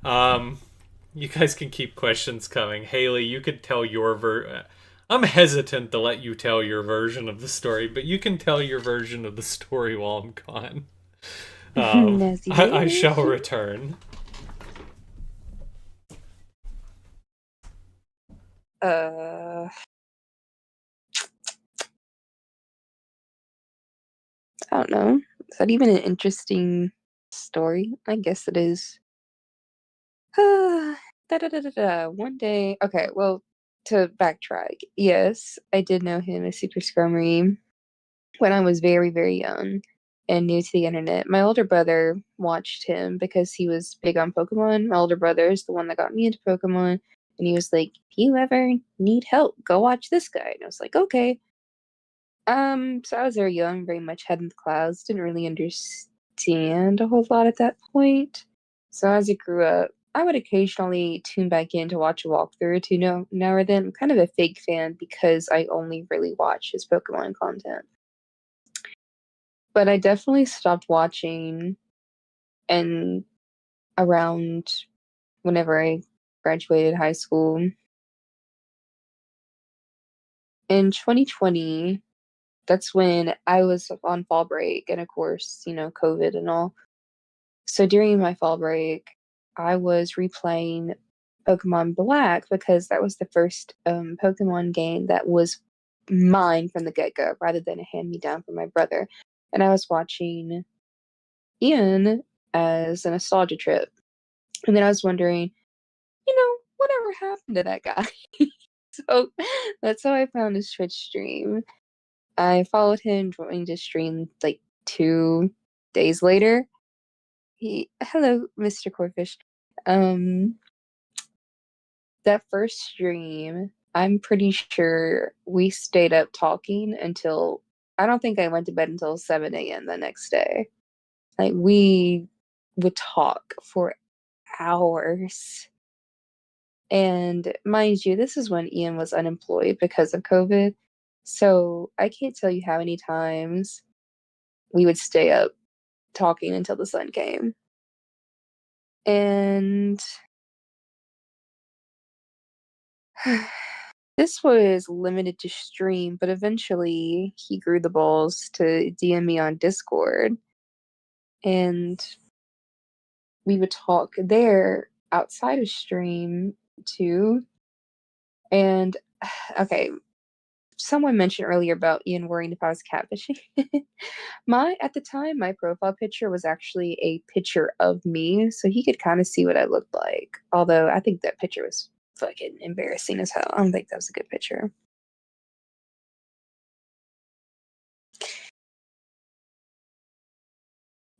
You guys can keep questions coming. Haley, you could tell your I'm hesitant to let you tell your version of the story, but you can tell your version of the story while I'm gone. I shall return. I don't know. Is that even an interesting story? I guess it is. One day, okay, well, to backtrack, yes, I did know him as Super Scrummy when I was very, very young and new to the internet. My older brother watched him because he was big on Pokemon. My older brother is the one that got me into Pokemon, and he was like, if you ever need help, go watch this guy. And I was like, okay. So I was very young, very much head in the clouds, didn't really understand a whole lot at that point. So as I grew up, I would occasionally tune back in to watch a walkthrough to now or then. I'm kind of a fake fan because I only really watch his Pokemon content. But I definitely stopped watching and around whenever I graduated high school. In 2020, that's when I was on fall break, and of course, COVID and all. So during my fall break, I was replaying Pokemon Black because that was the first Pokemon game that was mine from the get-go rather than a hand-me-down from my brother. And I was watching Ian as a nostalgia trip. And then I was wondering, whatever happened to that guy? So that's how I found his Twitch stream. I followed him, joined his stream like 2 days later. Hello, Mr. Corfish. That first stream, I'm pretty sure we stayed up talking until I don't think I went to bed until 7 a.m. the next day. Like we would talk for hours. And mind you, this is when Ian was unemployed because of COVID. So I can't tell you how many times we would stay up talking until the sun came. And this was limited to stream, but eventually he grew the balls to DM me on Discord. And we would talk there outside of stream too. And okay, someone mentioned earlier about Ian worrying if I was catfishing. At the time, my profile picture was actually a picture of me, so he could kind of see what I looked like. Although I think that picture was fucking embarrassing as hell. I don't think that was a good picture.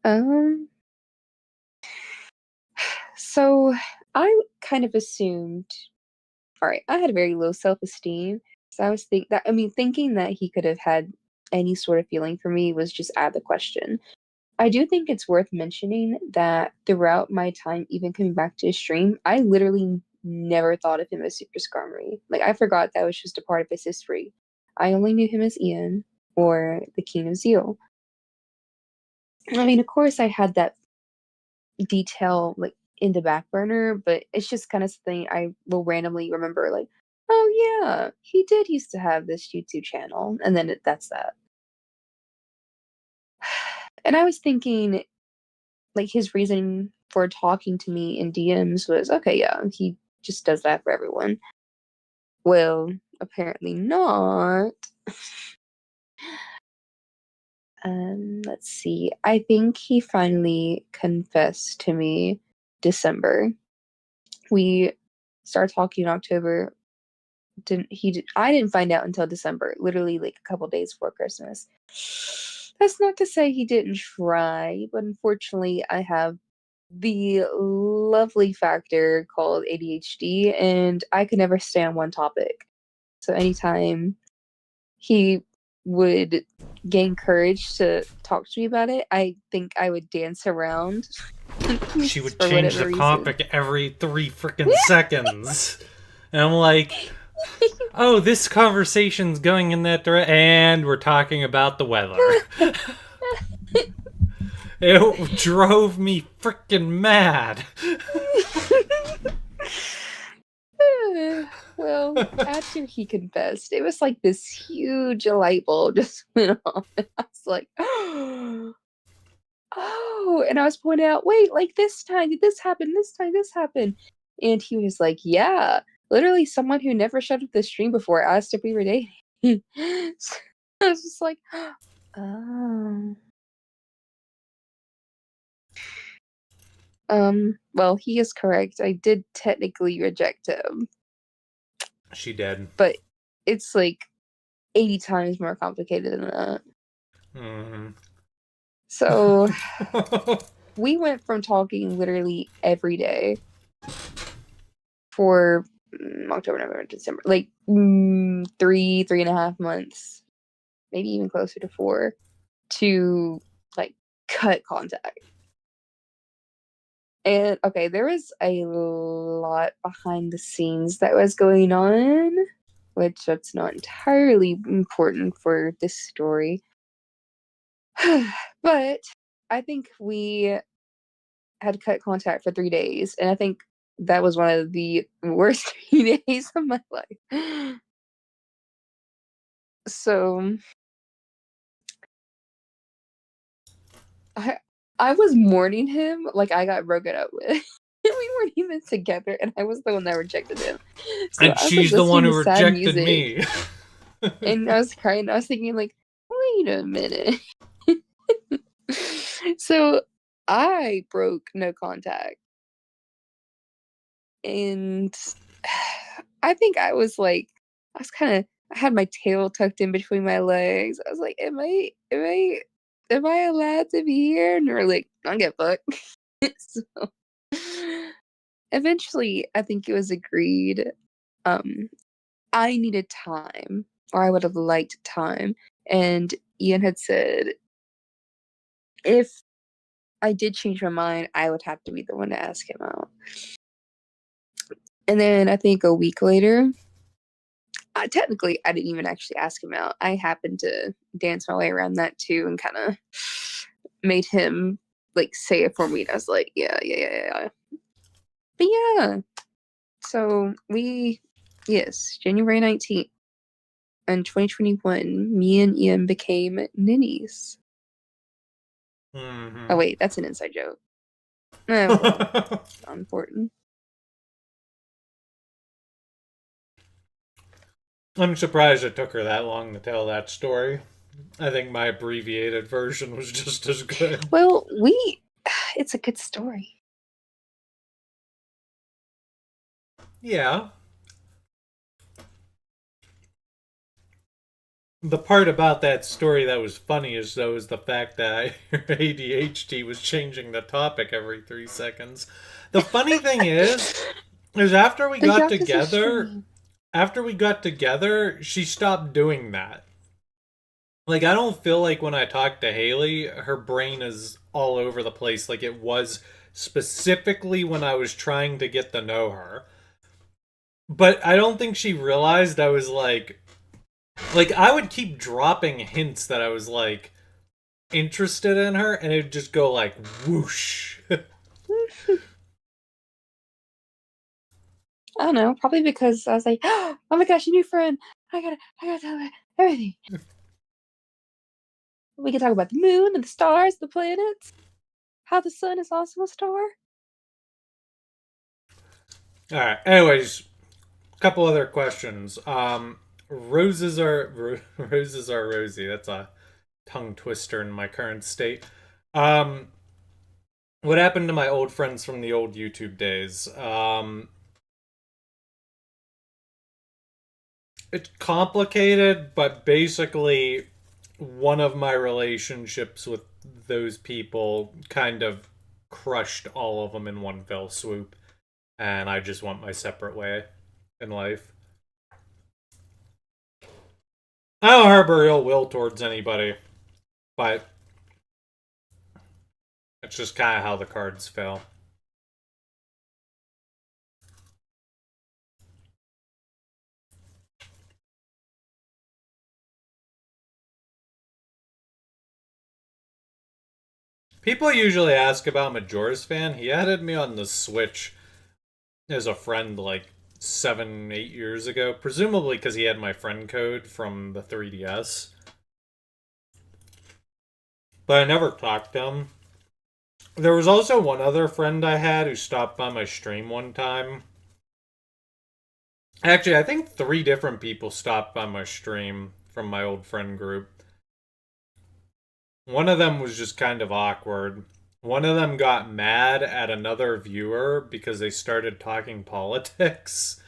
Um, so I kind of assumed, all right, I had very low self-esteem. So I was thinking that he could have had any sort of feeling for me was just out of the question. I do think it's worth mentioning that throughout my time, even coming back to his stream, I literally never thought of him as Super Skarmory. Like, I forgot that was just a part of his history. I only knew him as Ian or the King of Zeal. I mean, of course, I had that detail, like, in the back burner, but it's just kind of something I will randomly remember, like, oh yeah, he did used to have this YouTube channel, and then that's that. And I was thinking, like, his reason for talking to me in DMs was, okay, yeah, he just does that for everyone. Well, apparently not. Let's see. I think he finally confessed to me December. We started talking in October. I didn't find out until December, literally like a couple days before Christmas. That's not to say he didn't try, but unfortunately I have the lovely factor called ADHD, and I could never stay on one topic. So anytime he would gain courage to talk to me about it, I think I would dance around She would for change whatever the reason. topic every 3 freaking seconds. And I'm like, oh, this conversation's going in that direction, and we're talking about the weather. It drove me freaking mad. Well, after he confessed, it was like this huge light bulb just went on. I was like, oh, and I was pointing out, wait, like this time, did this happen? This time, this happened. And he was like, yeah, literally someone who never shut up the stream before asked if we were dating. So I was just like, oh. Well, he is correct. I did technically reject him, She dead. but it's like 80 times more complicated than that. Mm-hmm. So we went from talking literally every day for October, November, December, like 3.5 months, maybe even closer to 4, to like cut contact. And okay, there was a lot behind the scenes that was going on, which that's not entirely important for this story. But I think we had cut contact for 3 days, and I think that was one of the worst 3 days of my life. So I was mourning him like I got broken up with. We weren't even together, and I was the one that rejected him. So And I was like she's the one listening who to sad rejected music, me. and I was crying. I was thinking like, wait a minute. So I broke no contact, and I think I was like, I had my tail tucked in between my legs. I was like, am I allowed to be here? And they're like, I'll get fucked. So eventually, I think it was agreed. Um, I needed time, or I would have liked time. And Ian had said, if I did change my mind, I would have to be the one to ask him out. And then I think a week later, Technically, I didn't even actually ask him out. I happened to dance my way around that too, and kind of made him like say it for me. And I was like, yeah, yeah, yeah, yeah. But yeah, so yes, January 19th in 2021, me and Ian became ninnies. Mm-hmm. Oh wait, that's an inside joke. Oh well, not important. I'm surprised it took her that long to tell that story. I think my abbreviated version was just as good. Well, it's a good story. Yeah. The part about that story that was funny is though is the fact that your ADHD was changing the topic every 3 seconds. The funny thing is The joke is extreme. after we got together, she stopped doing that. Like I don't feel like when I talk to Haley, her brain is all over the place like it was specifically when I was trying to get to know her. But I don't think she realized I was like I would keep dropping hints that I was like interested in her and it would just go like whoosh. I don't know, probably because I was like, oh my gosh, a new friend. I gotta tell her everything. We can talk about the moon and the stars, the planets, how the sun is also a star. Alright, anyways, a couple other questions. Roses are roses are rosy. That's a tongue twister in my current state. Um what happened to my old friends from the old YouTube days? It's complicated, but basically, one of my relationships with those people kind of crushed all of them in one fell swoop, and I just went my separate way in life. I don't harbor ill will towards anybody, but it's just kind of how the cards fell. People usually ask about Majora's Fan. He added me on the Switch as a friend like 7, 8 years ago, presumably because he had my friend code from the 3DS. But I never talked to him. There was also one other friend I had who stopped by my stream one time. Actually, I think 3 different people stopped by my stream from my old friend group. One of them was just kind of awkward. One of them got mad at another viewer because they started talking politics.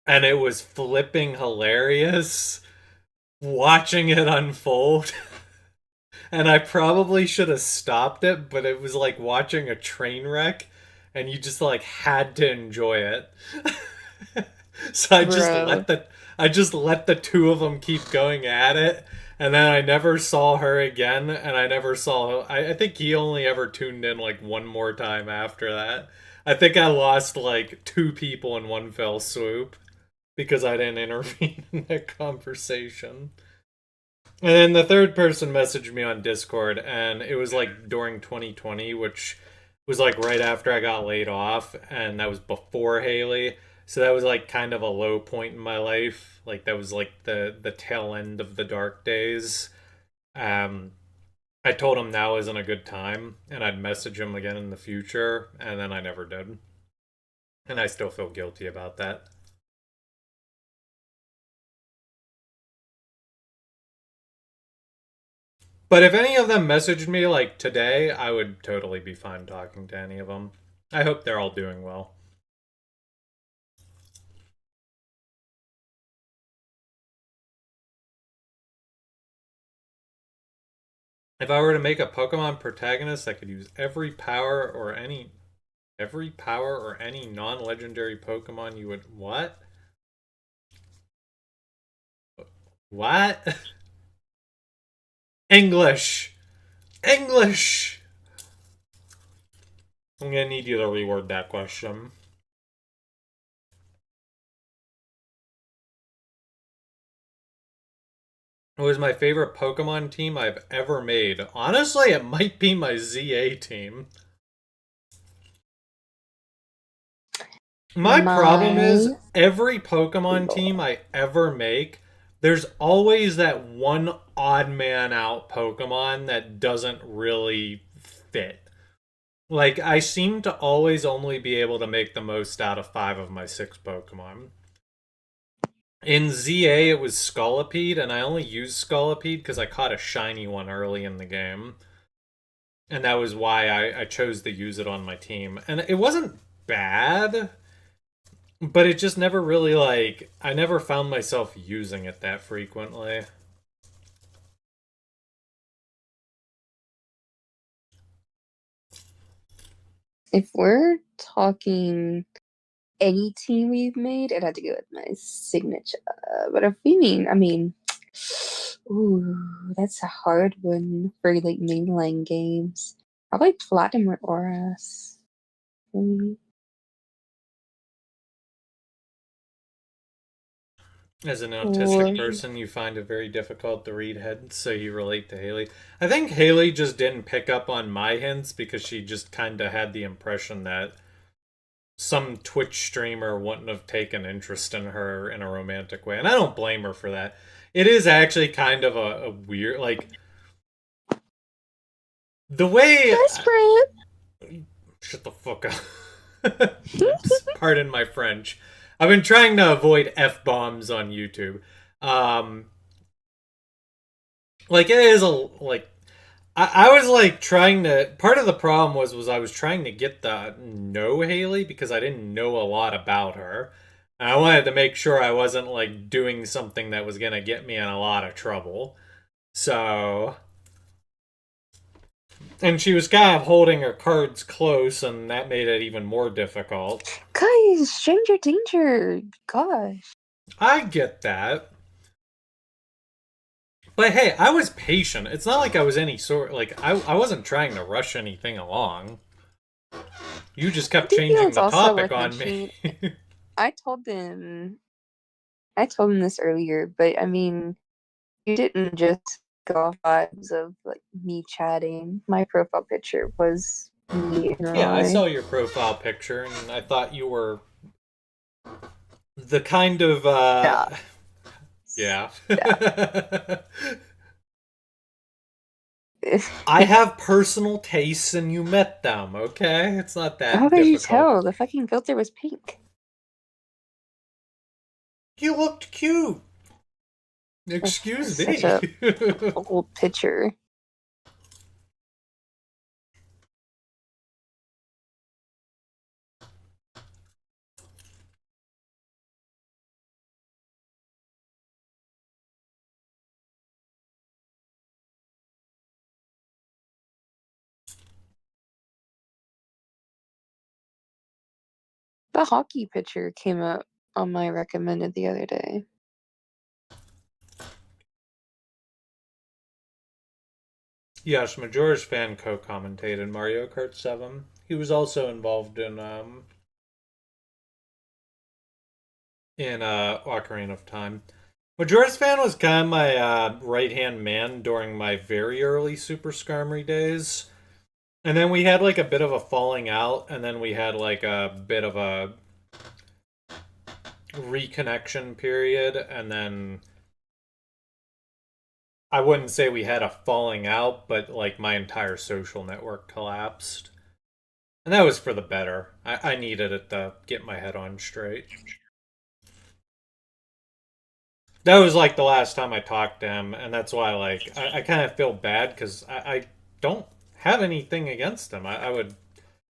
And it was flipping hilarious watching it unfold. And I probably should have stopped it, but it was like watching a train wreck and you just like had to enjoy it. So Bro. I just let the two of them keep going at it, and then I never saw her again, and I never saw. I think he only ever tuned in like one more time after that. I think I lost like 2 people in one fell swoop because I didn't intervene in that conversation. And then the third person messaged me on Discord, and it was like during 2020, which was like right after I got laid off, and that was before Haley. So that was like kind of a low point in my life. Like that was like the tail end of the dark days. Um, I told him now isn't a good time, and I'd message him again in the future, and then I never did. And I still feel guilty about that. But if any of them messaged me like today, I would totally be fine talking to any of them. I hope they're all doing well. If I were to make a Pokemon protagonist, I could use every power or any non-legendary Pokemon you would what? What? English. English. I'm gonna need you to reword that question. It was my favorite Pokemon team I've ever made. Honestly, it might be my ZA team. My problem is My every Pokemon team lord. I ever make, there's always that one odd man out Pokemon that doesn't really fit. Like, I seem to always only be able to make the most out of 5 of my 6 Pokemon. In ZA, it was Scolipede, and I only used Scolipede because I caught a shiny one early in the game. And that was why I chose to use it on my team. And it wasn't bad, but it just never really, like, I never found myself using it that frequently. If we're talking any team we've made, it had to go with my signature. But if we mean, I mean, ooh, that's a hard one for like mainline games. Probably Platinum or Auras. Mm. As an autistic Or person, you find it very difficult to read heads, so you relate to Haley. I think Haley just didn't pick up on my hints because she just kind of had the impression that some Twitch streamer wouldn't have taken interest in her in a romantic way. And I don't blame her for that. It is actually kind of a weird, like, the way. desperate. Shut the fuck up. Oops, pardon my French. I've been trying to avoid F bombs on YouTube. Um, like, it is a, like, I was like trying to. Part of the problem was I was trying to get the know Haley because I didn't know a lot about her. And I wanted to make sure I wasn't like doing something that was gonna get me in a lot of trouble. So, and she was kind of holding her cards close, and that made it even more difficult. Guys, stranger danger. Gosh. I get that. But hey, I was patient. It's not like I was any sort like I wasn't trying to rush anything along. You just I kept think changing it's the also topic worth on me. mentioning. I told them I told him this earlier, but I mean, you didn't just go off vibes of like me chatting. My profile picture was me in real Yeah, I saw life. your profile picture and I thought you were the kind of Stop. yeah. Stop. I have personal tastes and you met them, okay? It's not How that could you difficult. tell? The fucking filter was pink. You looked cute. It's Excuse such me. a old picture. The hockey picture came up on my recommended the other day. Yes, Majora's fan co-commentated Mario Kart 7. He was also involved in Ocarina of Time. Majora's fan was kind of my right-hand man during my very early Super Skarmory days. And then we had like a bit of a falling out, and then we had like a bit of a reconnection period, and then I wouldn't say we had a falling out, but like my entire social network collapsed. And that was for the better. I needed it to get my head on straight. That was like the last time I talked to him, and that's why like I kind of feel bad because I don't have anything against him. I would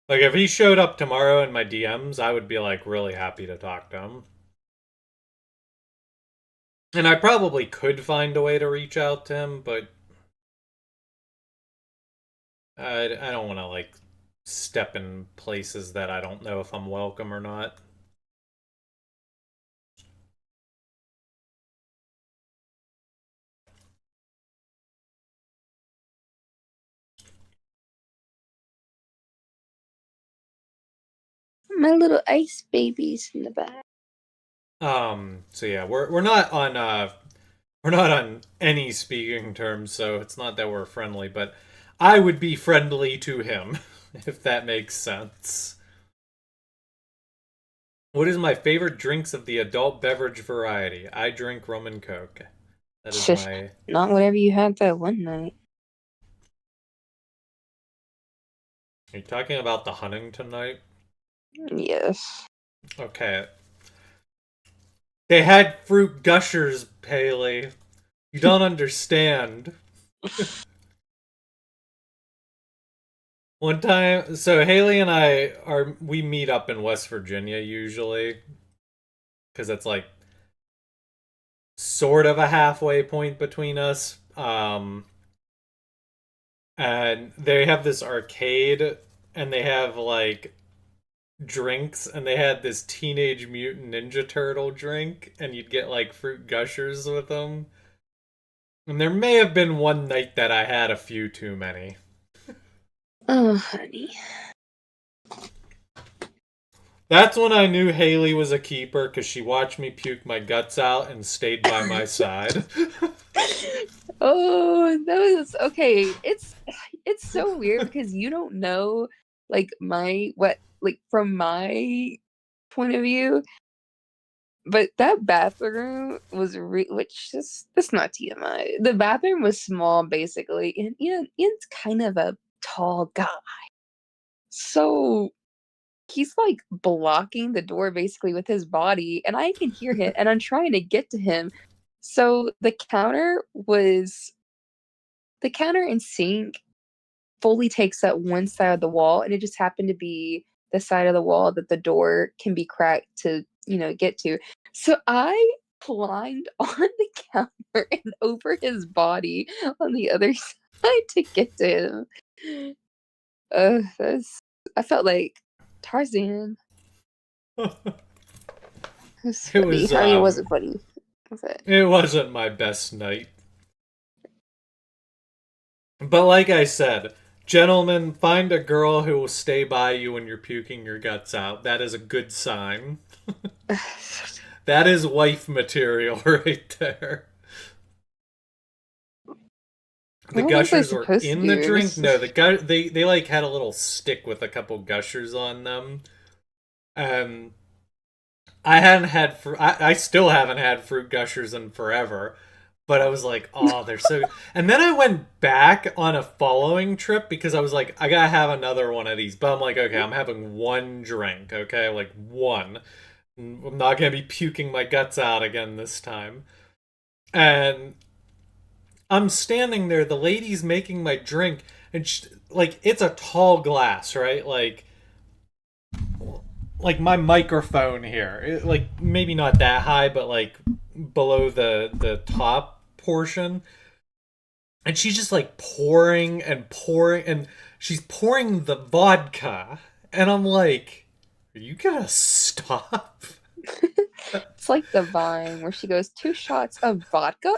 like if he showed up tomorrow in my DMs, I would be like really happy to talk to him. And I probably could find a way to reach out to him, but I don't want to like step in places that I don't know if I'm welcome or not. My little ice babies in the back. So yeah, we're not on we're not on any speaking terms, so it's not that we're friendly, but I would be friendly to him, if that makes sense. What is my favorite drinks of the adult beverage variety? I drink rum and coke. That is Shush. my... Not whatever you had that one night. Are you talking about the Huntington night? Yes. Okay. They had fruit gushers, Haley. You don't understand. One time, so Haley and we meet up in West Virginia usually, because it's like sort of a halfway point between us. And they have this arcade, and they have like drinks, and they had this Teenage Mutant Ninja Turtle drink, and you'd get like fruit gushers with them. And there may have been one night that I had a few too many. Oh, honey. That's when I knew Haley was a keeper, because she watched me puke my guts out and stayed by my side. Oh, that was okay. It's so weird because you don't know like from my point of view, but that bathroom was which is that's not TMI. The bathroom was small basically, and Ian's kind of a tall guy. So he's like blocking the door basically with his body, and I can hear him, and I'm trying to get to him. So the counter and sink fully takes up one side of the wall, and it just happened to be the side of the wall that the door can be cracked to, get to. So I climbed on the counter and over his body on the other side to get to him. That's, I felt like Tarzan. It was It funny. was I mean, it wasn't funny. But... It wasn't my best night. But like I said, gentlemen, find a girl who will stay by you when you're puking your guts out. That is a good sign. That is wife material right there. The What was I gushers were supposed to in the do? drink. No, they like had a little stick with a couple gushers on them. I hadn't had I still haven't had fruit gushers in forever. But I was like, oh, they're so good. And then I went back on a following trip because I was like, I gotta have another one of these. But I'm like, okay, I'm having one drink, okay? Like one. I'm not gonna be puking my guts out again this time. And I'm standing there, the lady's making my drink, and like, it's a tall glass, right? Like my microphone here. Like, maybe not that high, but like below the top portion, and she's just like pouring and pouring, and she's pouring the vodka, and I'm like, are you gonna stop? It's like the Vine where she goes 2 shots of vodka.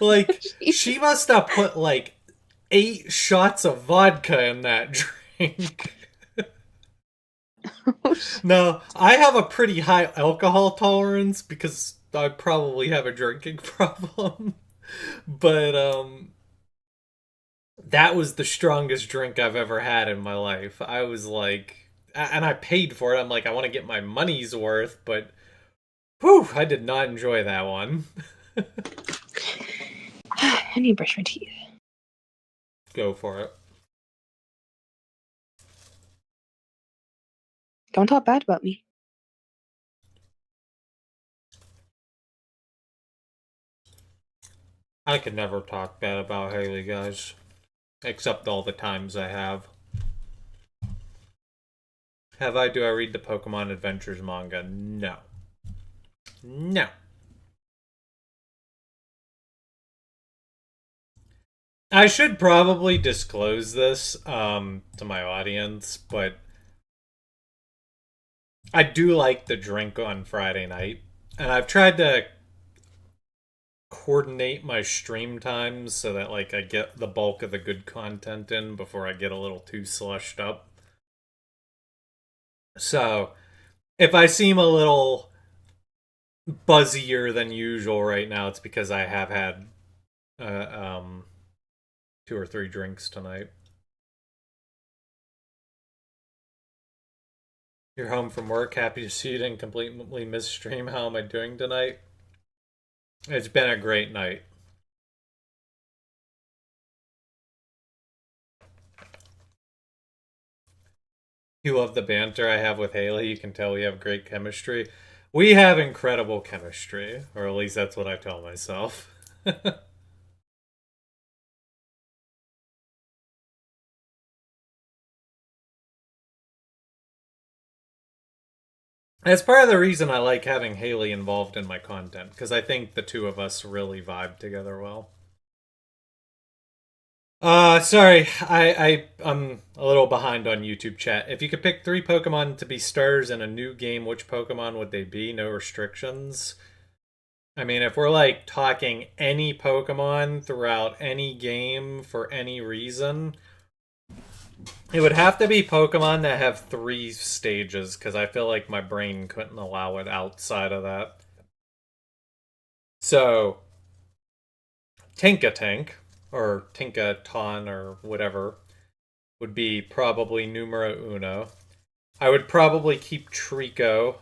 Like, she must have put like 8 shots of vodka in that drink. No, I have a pretty high alcohol tolerance because I probably have a drinking problem. But that was the strongest drink I've ever had in my life. I was like, and I paid for it. I'm like, I want to get my money's worth, but whew, I did not enjoy that one. I need to brush my teeth. Go for it. Don't talk bad about me. I could never talk bad about Haley, guys. Except all the times I have. Have I? Do I read the Pokemon Adventures manga? No. No. I should probably disclose this to my audience, but I do like the drink on Friday night. And I've tried to coordinate my stream times so that like I get the bulk of the good content in before I get a little too slushed up. So, if I seem a little buzzier than usual right now, it's because I have had uh, um, 2 or 3 drinks tonight. You're home from work. Happy to see you didn't completely miss stream. How am I doing tonight? It's been a great night. You love the banter I have with Haley. You can tell we have great chemistry. We have incredible chemistry, or at least that's what I tell myself. That's part of the reason I like having Haley involved in my content, because I think the two of us really vibe together well. Sorry, I'm a little behind on YouTube chat. If you could pick 3 Pokemon to be starters in a new game, which Pokemon would they be? No restrictions. I mean, if we're like talking any Pokemon throughout any game for any reason, it would have to be Pokemon that have 3 stages, because I feel like my brain couldn't allow it outside of that. So, Tinkatank, or Tinkaton, or whatever, would be probably numero uno. I would probably keep Trico.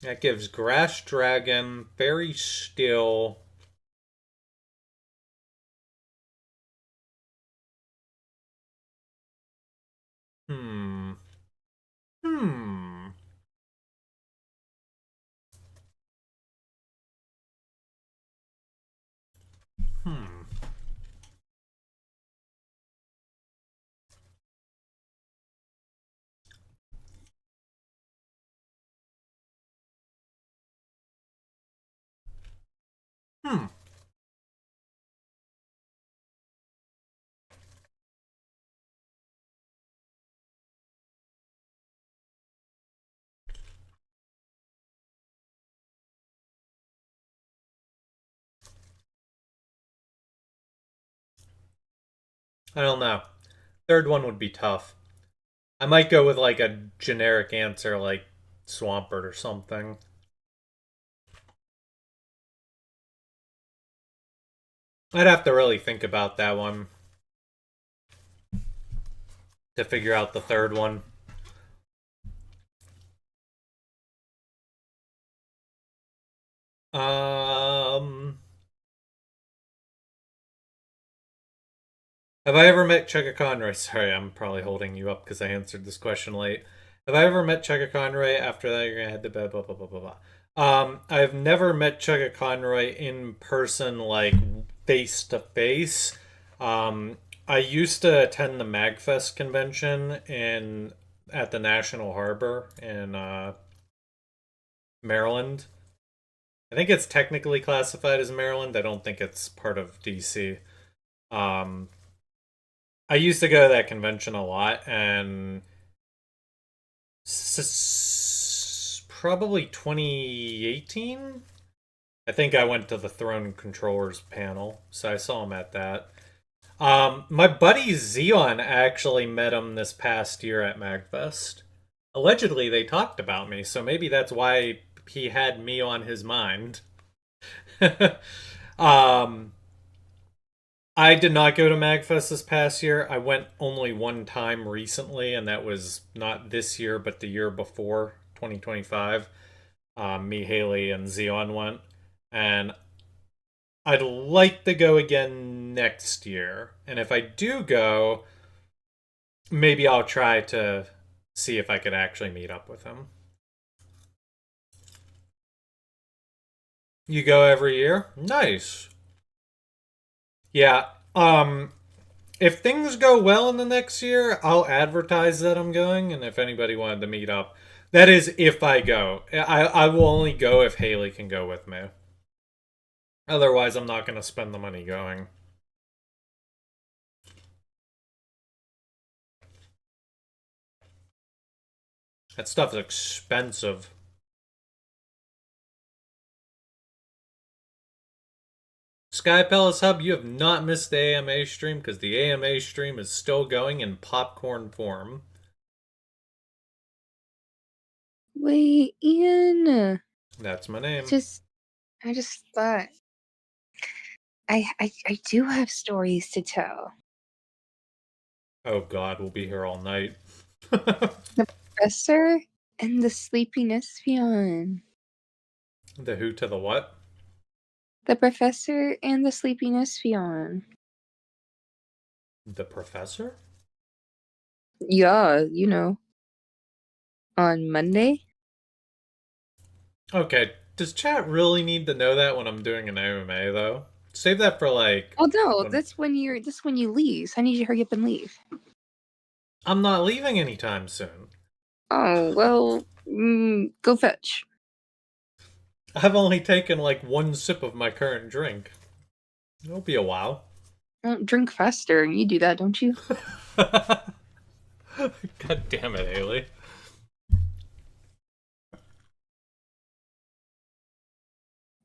That gives Grass Dragon, Fairy Steel. Hmm. Hmm. Hmm. Hmm. I don't know. Third one would be tough. I might go with like a generic answer like Swampert or something. I'd have to really think about that one to figure out the third one. Um, have I ever met Chugga Conroy? Sorry, I'm probably holding you up because I answered this question late. Have I ever met Chugga Conroy? After that, you're gonna head to bed. Blah blah blah blah blah. I've never met Chugga Conroy in person, like face to face. I used to attend the Magfest convention in at the National Harbor in Maryland. I think it's technically classified as Maryland. I don't think it's part of DC. Um, I used to go to that convention a lot, and probably 2018. I think I went to the Throne Controllers panel, so I saw him at that. My buddy Xeon actually met him this past year at Magfest. Allegedly, they talked about me, so maybe that's why he had me on his mind. um, I did not go to Magfest this past year. I went only one time recently, and that was not this year, but the year before, 2025. Me, Haley, and Xeon went. And I'd like to go again next year. And if I do go, maybe I'll try to see if I could actually meet up with him. You go every year? Nice. Yeah. If things go well in the next year, I'll advertise that I'm going, and if anybody wanted to meet up, that is if I go. I will only go if Haley can go with me. Otherwise, I'm not going to spend the money going. That stuff's expensive. Sky Palace Hub, you have not missed the AMA stream because the AMA stream is still going in popcorn form. Wait, Ian. That's my name. I just thought I do have stories to tell. Oh God, we'll be here all night. The Professor and the Sleeping Espion. The who to the what? The Professor and the Sleeping Espion. The professor? Yeah, on Monday. Okay, does chat really need to know that when I'm doing an AMA though? Save that for like Oh no, when that's when you leave. So I need you to hurry up and leave. I'm not leaving anytime soon. Oh well, go fetch. I've only taken like one sip of my current drink. It'll be a while. Don't drink faster. You do that, don't you? God damn it, Haley.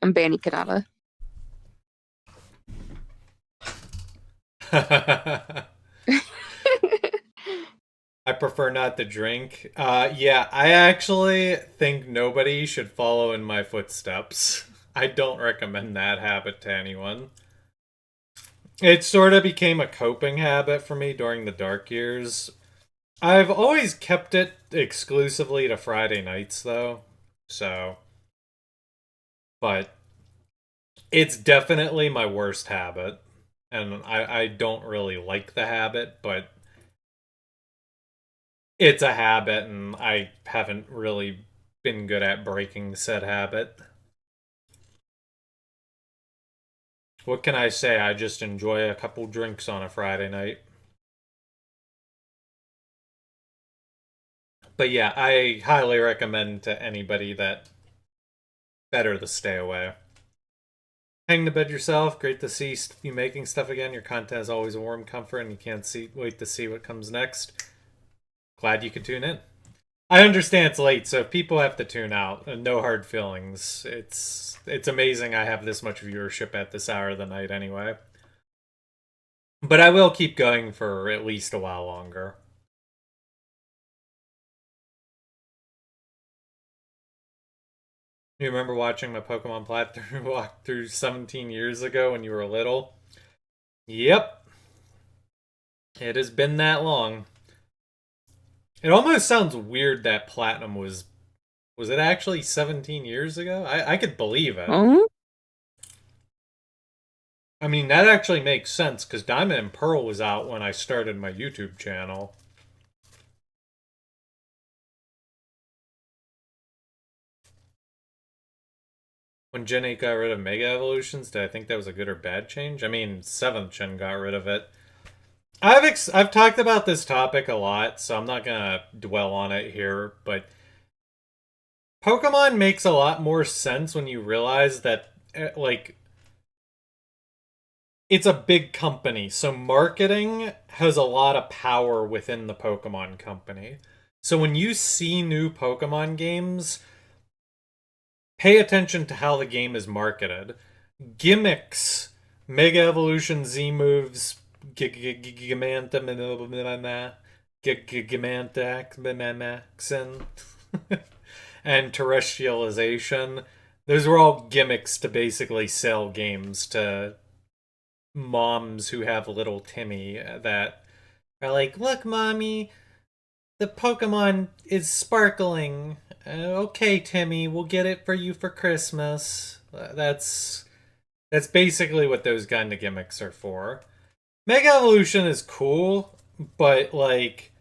I'm Banny Kanata. I prefer not to drink. Yeah, I actually think nobody should follow in my footsteps. I don't recommend that habit to anyone. It sort of became a coping habit for me during the dark years. I've always kept it exclusively to Friday nights, though. So. But it's definitely my worst habit. And I don't really like the habit, but it's a habit, and I haven't really been good at breaking said habit. What can I say? I just enjoy a couple drinks on a Friday night. But yeah, I highly recommend to anybody that better to stay away. Hang to bed yourself. Great to see you making stuff again. Your content is always a warm comfort, and you can't wait to see what comes next. Glad you could tune in. I understand it's late, so if people have to tune out, no hard feelings. It's amazing I have this much viewership at this hour of the night anyway. But I will keep going for at least a while longer. You remember watching my Pokemon playthrough walkthrough 17 years ago when you were little? Yep. It has been that long. It almost sounds weird that Platinum was it actually 17 years ago? I could believe it. Oh, I mean, that actually makes sense, because Diamond and Pearl was out when I started my YouTube channel. When Gen 8 got rid of Mega Evolutions, did I think that was a good or bad change? I mean, 7th Gen got rid of it. I've talked about this topic a lot, so I'm not gonna dwell on it here, but Pokemon makes a lot more sense when you realize that, like, it's a big company, so marketing has a lot of power within the Pokemon company. So when you see new Pokemon games, pay attention to how the game is marketed. Gimmicks, Mega Evolution, Z moves, Gigantaxin, and terrestrialization. Those were all gimmicks to basically sell games to moms who have little Timmy that are like, look, mommy, the Pokemon is sparkling. Okay, Timmy, we'll get it for you for Christmas. That's basically what those kind of gimmicks are for. Mega Evolution is cool, but like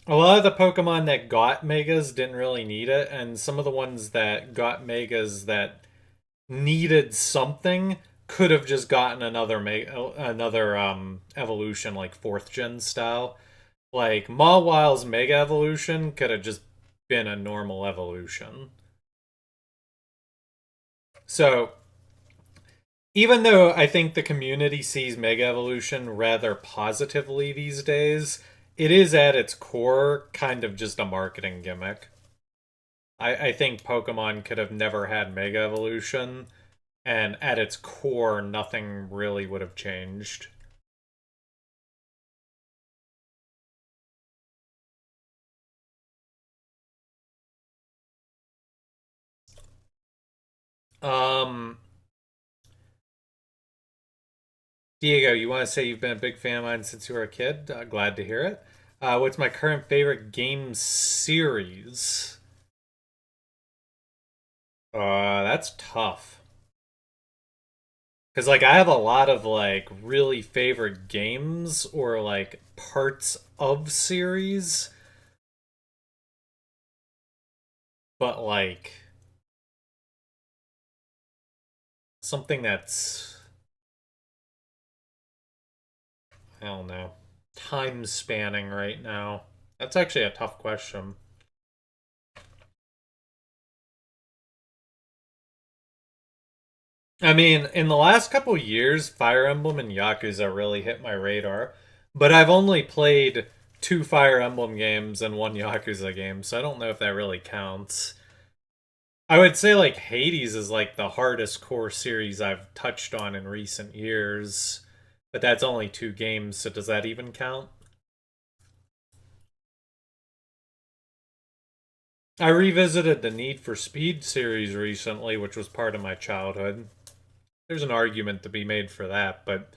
a lot of the Pokemon that got Megas didn't really need it, and some of the ones that got Megas that needed something could have just gotten another evolution, like 4th gen style. Like Mawil's Mega Evolution could have just been a normal evolution. So even though I think the community sees Mega Evolution rather positively these days, it is at its core kind of just a marketing gimmick. I think Pokemon could have never had Mega Evolution, and at its core, nothing really would have changed. Um, Diego, you want to say you've been a big fan of mine since you were a kid? Glad to hear it. What's my current favorite game series? That's tough. Because, like, I have a lot of, like, really favorite games or, like, parts of series. But, like, something that's, I don't know, time spanning right now. That's actually a tough question. I mean, in the last couple years, Fire Emblem and Yakuza really hit my radar, but I've only played two Fire Emblem games and one Yakuza game, so I don't know if that really counts. I would say like Hades is like the hardest core series I've touched on in recent years, but that's only two games, so does that even count? I revisited the Need for Speed series recently, which was part of my childhood. There's an argument to be made for that, but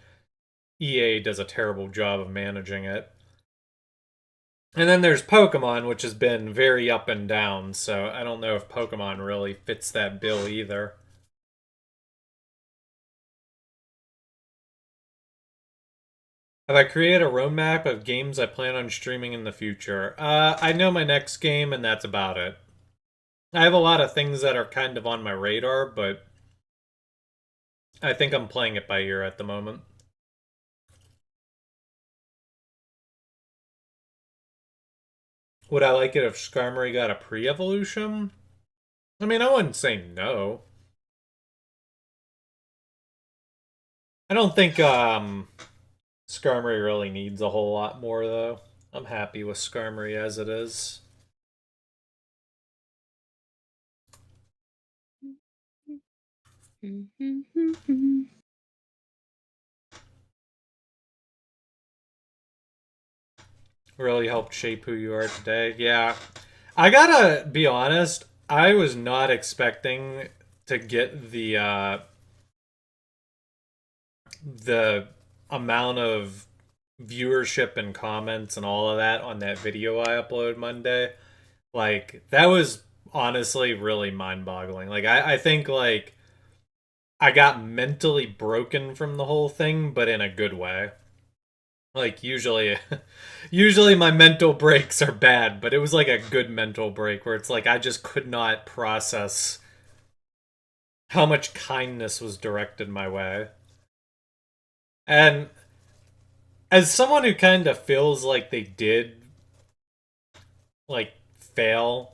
EA does a terrible job of managing it. And then there's Pokemon, which has been very up and down, so I don't know if Pokemon really fits that bill either. Have I created a roadmap of games I plan on streaming in the future? I know my next game, and that's about it. I have a lot of things that are kind of on my radar, but I think I'm playing it by ear at the moment. Would I like it if Skarmory got a pre-evolution? I mean, I wouldn't say no. I don't think Skarmory really needs a whole lot more though. I'm happy with Skarmory as it is. Really helped shape who you are today. Yeah. I gotta be honest, I was not expecting to get the amount of viewership and comments and all of that on that video I uploaded Monday. Like that was honestly really mind-boggling. Like I think like I got mentally broken from the whole thing, but in a good way. Like usually my mental breaks are bad, but it was like a good mental break where it's like I just could not process how much kindness was directed my way. And as someone who kind of feels like they did like fail,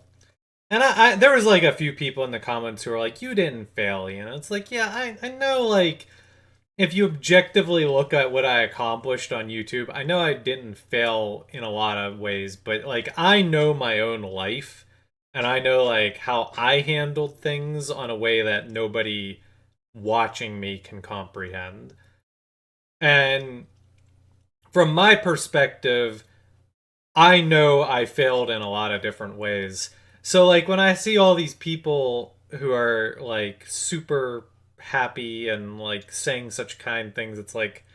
and there was like a few people in the comments who were like, "You didn't fail," you know. It's like, yeah, I know like if you objectively look at what I accomplished on YouTube, I know I didn't fail in a lot of ways, but like I know my own life and I know like how I handled things on a way that nobody watching me can comprehend. And from my perspective, I know I failed in a lot of different ways. So like when I see all these people who are like super happy and like saying such kind things, it's like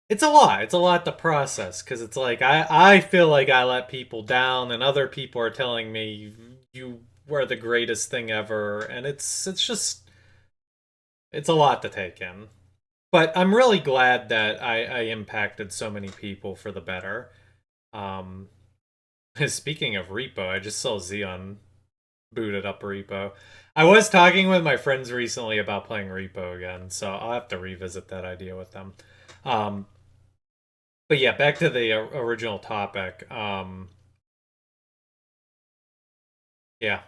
it's a lot. It's a lot to process because it's like I feel like I let people down and other people are telling me you were the greatest thing ever and it's just it's a lot to take in. But I'm really glad that I impacted so many people for the better. Um, Speaking of repo, I just saw Xeon booted up repo. I was talking with my friends recently about playing repo again, so I'll have to revisit that idea with them. Um, but yeah, back to the original topic. Yeah,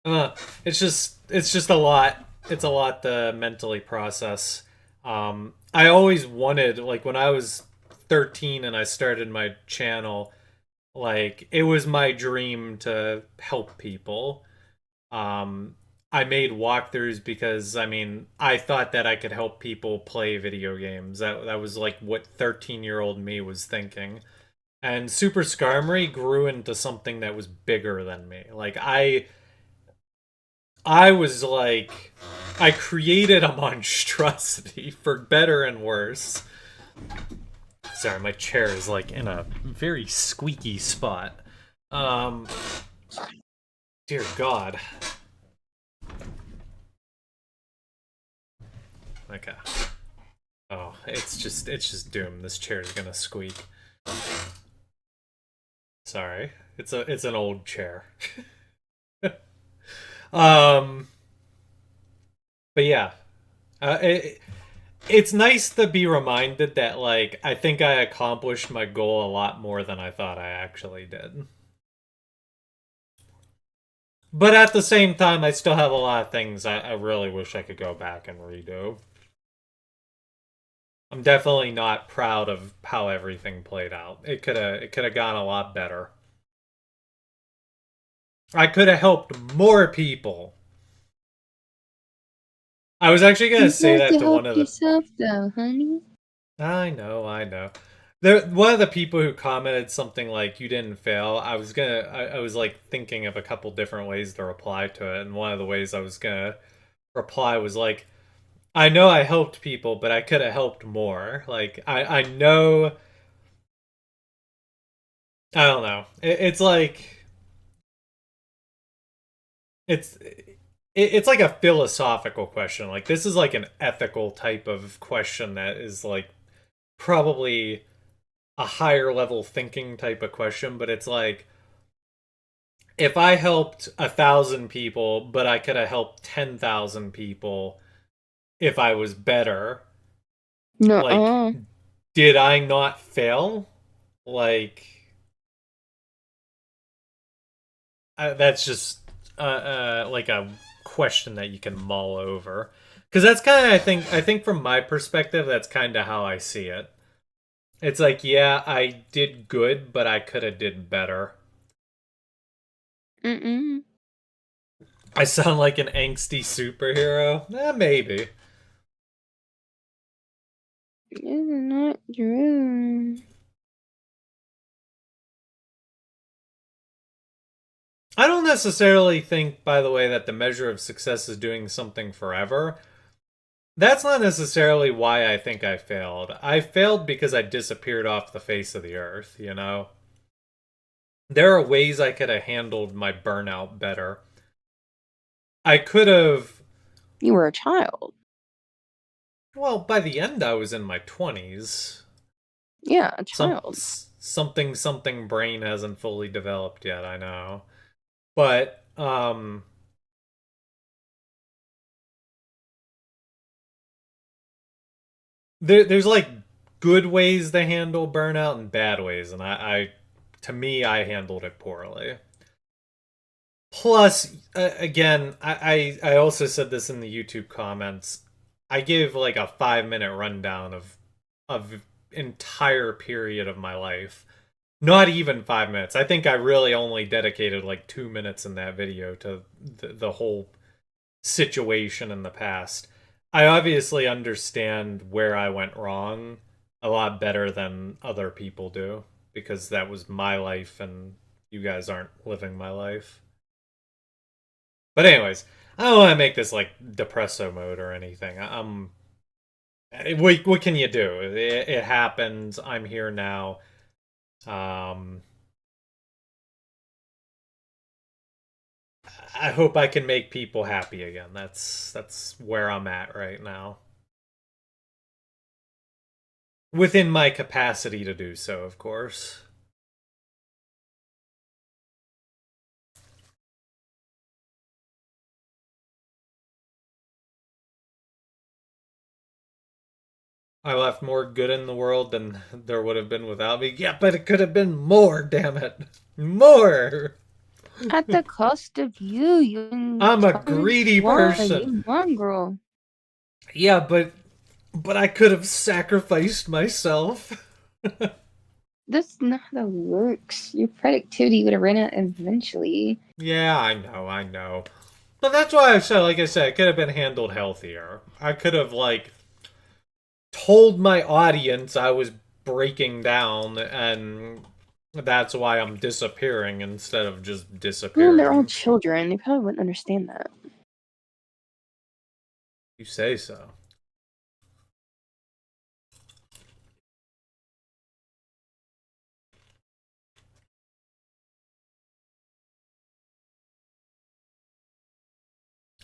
uh, it's just a lot. It's a lot to mentally process. I always wanted like when I was 13 and I started my channel. Like it was my dream to help people. Um, I made walkthroughs because I mean I thought that I could help people play video games. That was like what 13-year-old me was thinking. And Super Skarmory grew into something that was bigger than me. Like I was like, I created a monstrosity for better and worse. Sorry, my chair is like in a very squeaky spot. Um, dear God. Okay. Oh, it's just doomed. This chair is gonna squeak. Sorry, it's an old chair. um, but yeah, it's nice to be reminded that like I think I accomplished my goal a lot more than I thought I actually did. But at the same time, I still have a lot of things I really wish I could go back and redo. I'm definitely not proud of how everything played out. It could have gone a lot better. I could have helped more people. I was actually gonna You say have that to to one help of the. yourself, though, honey. I know, I know. There, one of the people who commented something like "You didn't fail." I was like thinking of a couple different ways to reply to it, and one of the ways I was gonna reply was like, "I know I helped people, but I could have helped more." Like, I know. I don't know. It's like it's like a philosophical question. Like this is like an ethical type of question that is like probably a higher level thinking type of question, but it's like if I helped 1,000 people, but I could have helped 10,000 people if I was better, like, No. did I not fail? Like, that's just like a question that you can mull over. Because that's kind of, I think from my perspective, that's kind of how I see it. It's like, yeah, I did good, but I could have did better. Mm-mm. I sound like an angsty superhero? Maybe. It's not true. I don't necessarily think, by the way, that the measure of success is doing something forever. That's not necessarily why I think I failed. I failed because I disappeared off the face of the earth, you know? There are ways I could have handled my burnout better. I could have. You were a child. Well, by the end, I was in my 20s. Yeah, a Some child. something brain hasn't fully developed yet, I know. But there's like good ways to handle burnout and bad ways, and I to me I handled it poorly. Plus, again, I also said this in the YouTube comments. I gave like a 5 minute rundown of entire period of my life. Not even 5 minutes. I think I really only dedicated like 2 minutes in that video to the whole situation in the past. I obviously understand where I went wrong a lot better than other people do because that was my life and you guys aren't living my life. But anyways, I don't want to make this like depresso mode or anything. What can you do? It happens. I'm here now. Um, I hope I can make people happy again. That's where I'm at right now. Within my capacity to do so, of course. I left more good in the world than there would have been without me. Yeah, but it could have been more, damn it. More. At the cost of you, you I'm a greedy person. you mongrel. Yeah, but I could have sacrificed myself. That's not how that works. Your productivity would have ran out eventually. Yeah, I know. But that's why I said, like I said, it could have been handled healthier. I could have, like, told my audience I was breaking down, and that's why I'm disappearing instead of just Well, they're all disappearing. children. They probably wouldn't understand that. You say so.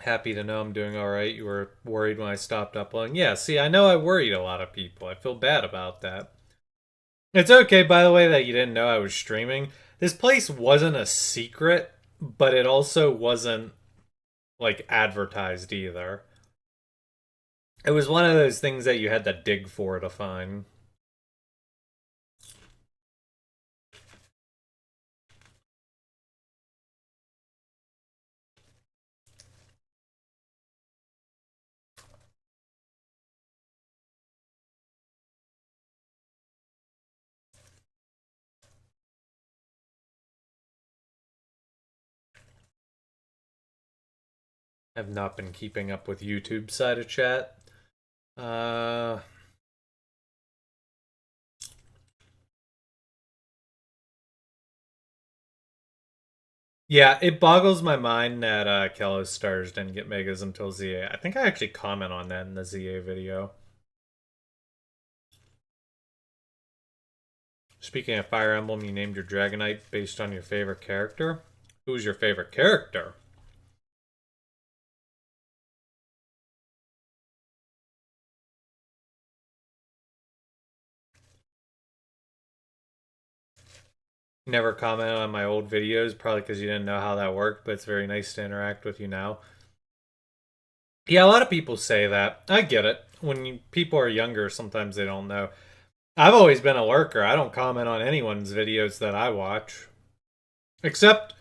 Happy to know I'm doing all right. You were worried when I stopped uploading. Yeah, see, I know I worried a lot of people. I feel bad about that. It's okay, by the way, that you didn't know I was streaming. This place wasn't a secret, but it also wasn't, like, advertised either. It was one of those things that you had to dig for to find. Have not been keeping up with YouTube side of chat. Yeah, it boggles my mind that Kello Stars didn't get megas until ZA. I think I actually comment on that in the ZA video. Speaking of Fire Emblem, you named your Dragonite based on your favorite character. Who's your favorite character? Never commented on my old videos, probably because you didn't know how that worked, but it's very nice to interact with you now. Yeah, a lot of people say that. I get it. When people are younger, sometimes they don't know. I've always been a lurker. I don't comment on anyone's videos that I watch. Except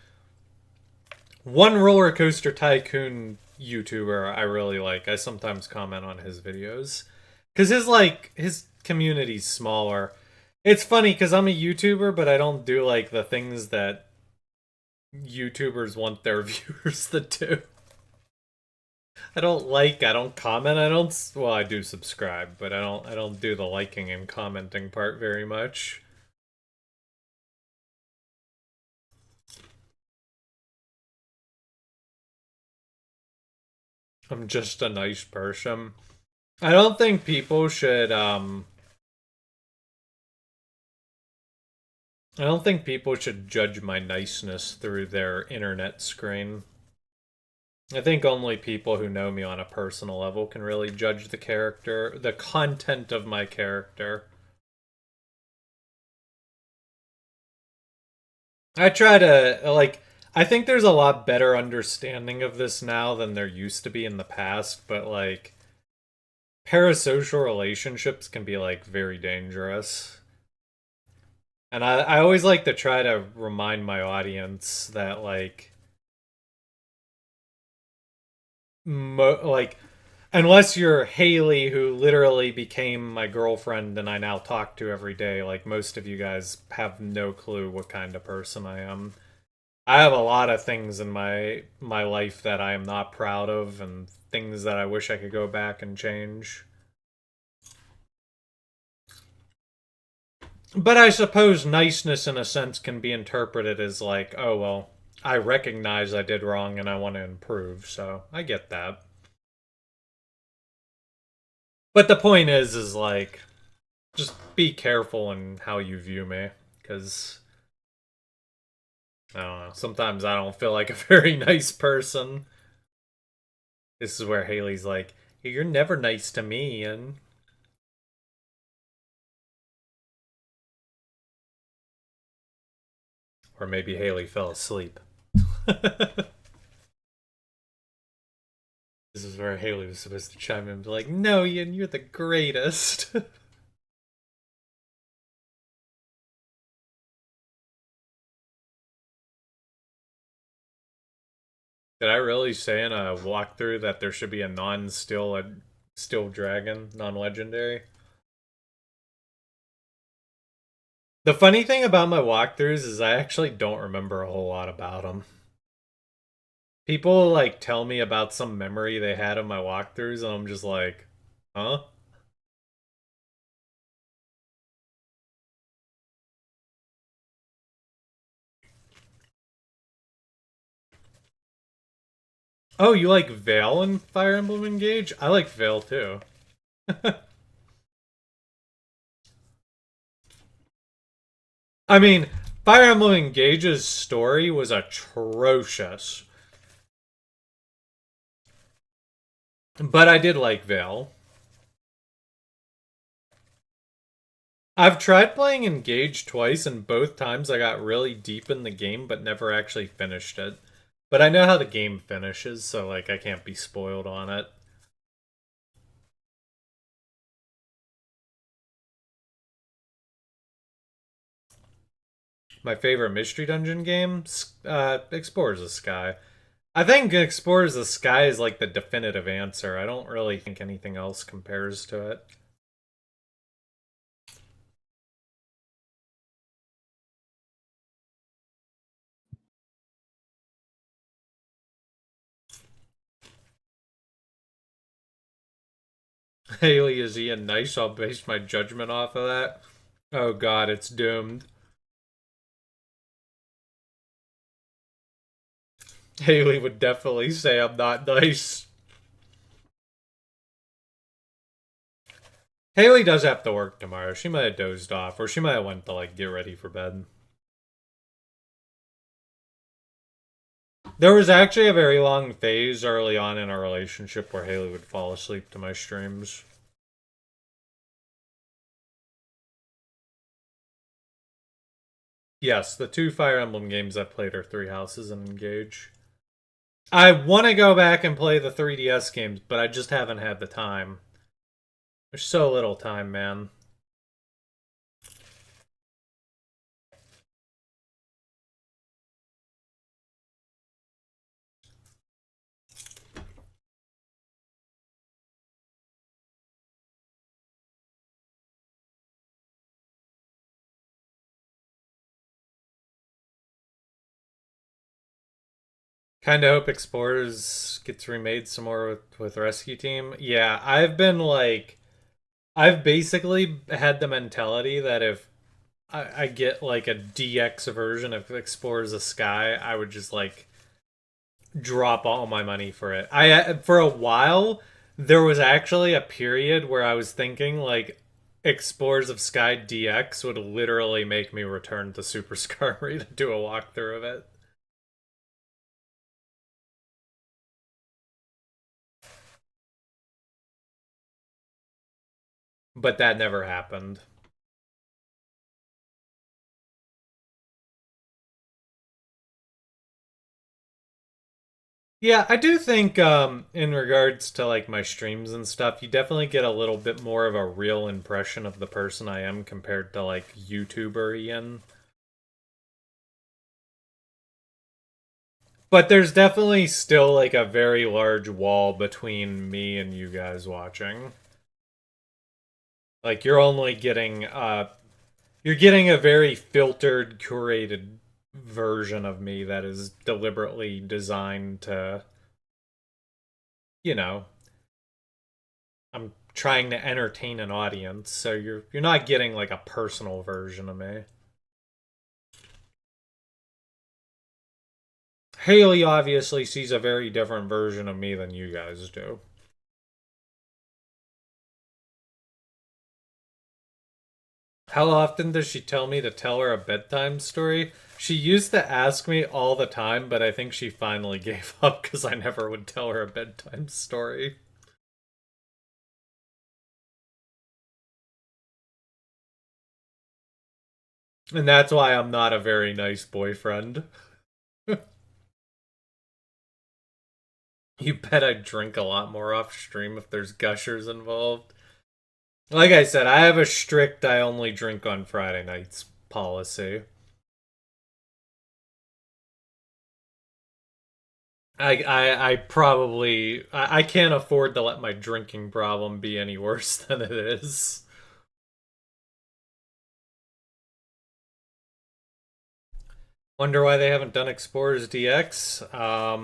one roller coaster tycoon YouTuber I really like. I sometimes comment on his videos. Cause his community's smaller. It's funny because I'm a YouTuber, but I don't do like the things that YouTubers want their viewers to do. I don't comment, well, I do subscribe, but I don't do the liking and commenting part very much. I'm just a nice person. I don't think people should I don't think people should judge my niceness through their internet screen. I think only people who know me on a personal level can really judge the content of my character. I try to, like, I think there's a lot better understanding of this now than there used to be in the past, but, like, parasocial relationships can be, like, very dangerous. And I always like to try to remind my audience that, like, like, unless you're Haley, who literally became my girlfriend and I now talk to every day, like, most of you guys have no clue what kind of person I am. I have a lot of things in my life that I am not proud of and things that I wish I could go back and change. But I suppose niceness in a sense can be interpreted as like, oh well, I recognize I did wrong and I want to improve, so I get that. But the point is like, just be careful in how you view me, because I don't know, sometimes I don't feel like a very nice person. This is where Haley's like, you're never nice to me, and or maybe Haley fell asleep. This is where Haley was supposed to chime in and be like, no, Ian, you're the greatest. Did I really say in a walkthrough that there should be a still dragon, non-legendary? The funny thing about my walkthroughs is I actually don't remember a whole lot about them. People like tell me about some memory they had of my walkthroughs, and I'm just like, huh? Oh, you like Veil and Fire Emblem Engage? I like Veil too. I mean, Fire Emblem Engage's story was atrocious. But I did like Veil. I've tried playing Engage twice, and both times I got really deep in the game, but never actually finished it. But I know how the game finishes, so like I can't be spoiled on it. My favorite Mystery Dungeon game? Explorers of Sky. I think Explorers of Sky is like the definitive answer. I don't really think anything else compares to it. Haley, is Ian nice? I'll base my judgment off of that. Oh god, it's doomed. Haley would definitely say I'm not nice. Haley does have to work tomorrow. She might have dozed off, or she might have went to like get ready for bed. There was actually a very long phase early on in our relationship where Haley would fall asleep to my streams. Yes, the two Fire Emblem games I've played are Three Houses and Engage. I want to go back and play the 3DS games, but I just haven't had the time. There's so little time, man. Kinda hope Explorers gets remade some more with Rescue Team. Yeah, I've basically had the mentality that if I get like a DX version of Explorers of Sky, I would just like drop all my money for it. For a while there was actually a period where I was thinking like Explorers of Sky DX would literally make me return to Super Skarmory to do a walkthrough of it. But that never happened. Yeah, I do think in regards to like my streams and stuff, you definitely get a little bit more of a real impression of the person I am compared to like YouTuber Ian. But there's definitely still like a very large wall between me and you guys watching. Like you're getting a very filtered, curated version of me that is deliberately designed to, you know, I'm trying to entertain an audience, so you're not getting like a personal version of me. Haley obviously sees a very different version of me than you guys do. How often does she tell me to tell her a bedtime story? She used to ask me all the time, but I think she finally gave up because I never would tell her a bedtime story. And that's why I'm not a very nice boyfriend. You bet I'd drink a lot more off stream if there's gushers involved. Like I said, I have a strict I only drink on Friday nights policy. I probably I can't afford to let my drinking problem be any worse than it is. Wonder why they haven't done Explorers DX. I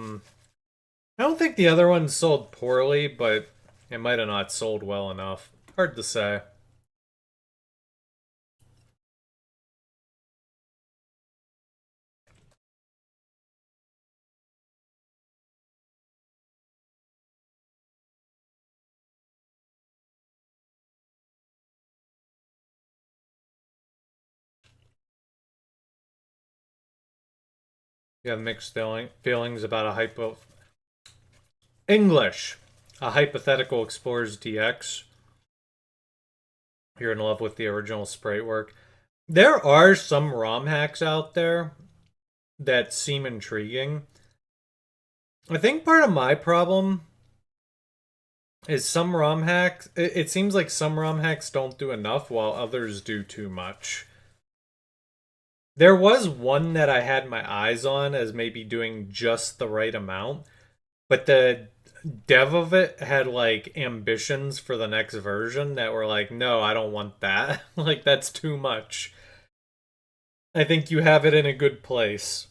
don't think the other one sold poorly, but it might have not sold well enough. Hard to say. You have mixed feelings about English. A hypothetical explores DX. You're in love with the original sprite work. There are some ROM hacks out there that seem intriguing. I think part of my problem is some ROM hacks. It seems like some ROM hacks don't do enough while others do too much. There was one that I had my eyes on as maybe doing just the right amount, but the dev of it had like ambitions for the next version that were like, no, I don't want that. Like, that's too much. I think you have it in a good place.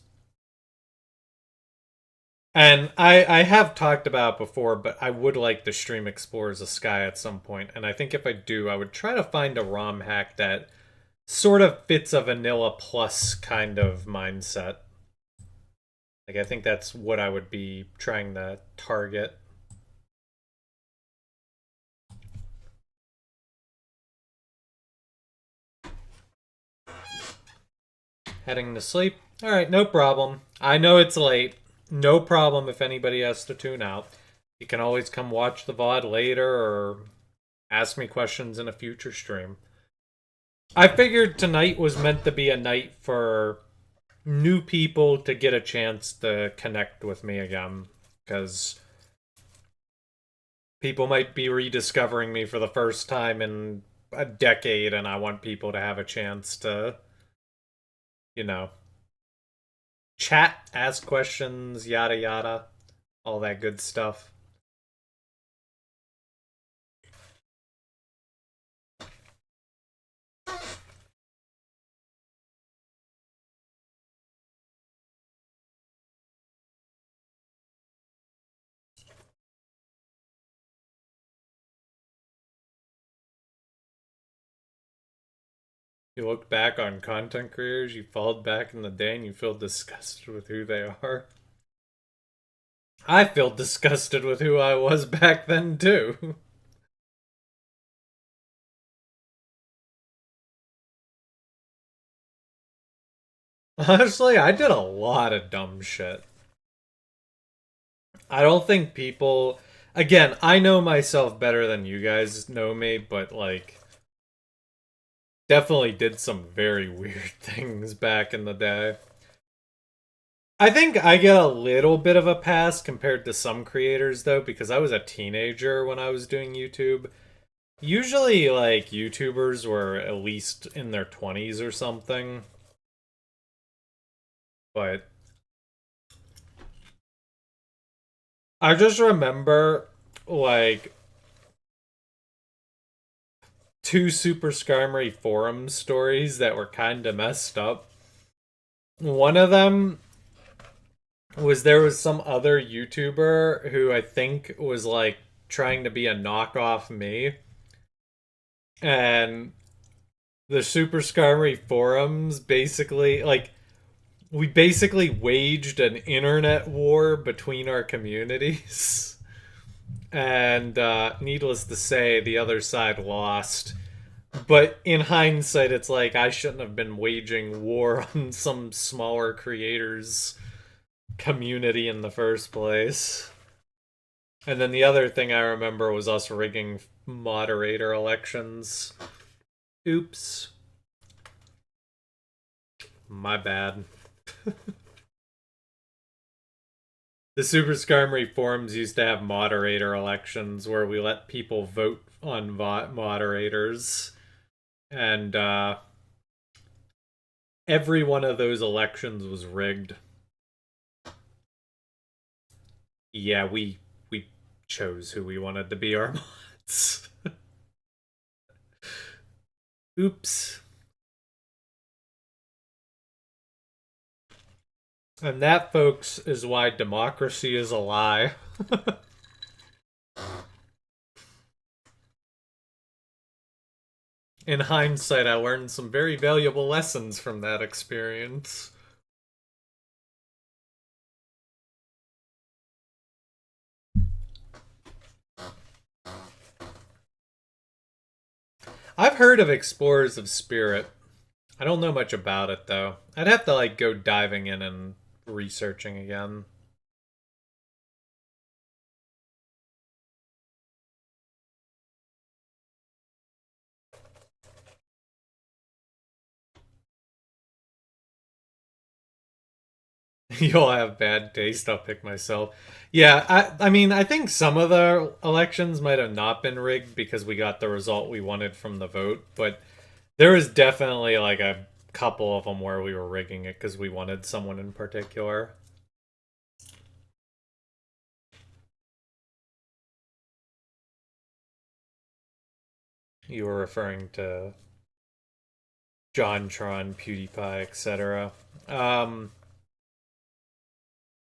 And I have talked about it before, but I would like to stream Explorers of Sky at some point. And I think if I do, I would try to find a ROM hack that sort of fits a vanilla plus kind of mindset. Like, I think that's what I would be trying to target. Heading to sleep? Alright, no problem. I know it's late. No problem if anybody has to tune out. You can always come watch the VOD later or ask me questions in a future stream. I figured tonight was meant to be a night for new people to get a chance to connect with me again. Because people might be rediscovering me for the first time in a decade, and I want people to have a chance to, you know, chat, ask questions, yada yada, all that good stuff. You look back on content creators you followed back in the day and you feel disgusted with who they are. I feel disgusted with who I was back then too. Honestly, I did a lot of dumb shit. I don't think people... Again, I know myself better than you guys know me, but like... Definitely did some very weird things back in the day. I think I get a little bit of a pass compared to some creators, though, because I was a teenager when I was doing YouTube. Usually, like, YouTubers were at least in their 20s or something. But I just remember, like, two Super Skarmory forum stories that were kind of messed up. One of them was there was some other YouTuber who I think was like trying to be a knockoff me. And the Super Skarmory forums basically, like, we basically waged an internet war between our communities. And needless to say, the other side lost. But in hindsight, it's like I shouldn't have been waging war on some smaller creators' community in the first place. And then the other thing I remember was us rigging moderator elections. Oops. My bad. The Super Skarmory forums used to have moderator elections where we let people vote on moderators. And every one of those elections was rigged. Yeah, we chose who we wanted to be our mods. Oops. And that, folks, is why democracy is a lie. In hindsight, I learned some very valuable lessons from that experience. I've heard of Explorers of Spirit. I don't know much about it, though. I'd have to, like, go diving in and researching again. You'll have bad taste, I'll pick myself. Yeah, I mean, I think some of the elections might have not been rigged because we got the result we wanted from the vote, but there was definitely like a couple of them where we were rigging it because we wanted someone in particular. You were referring to JonTron, PewDiePie, etc.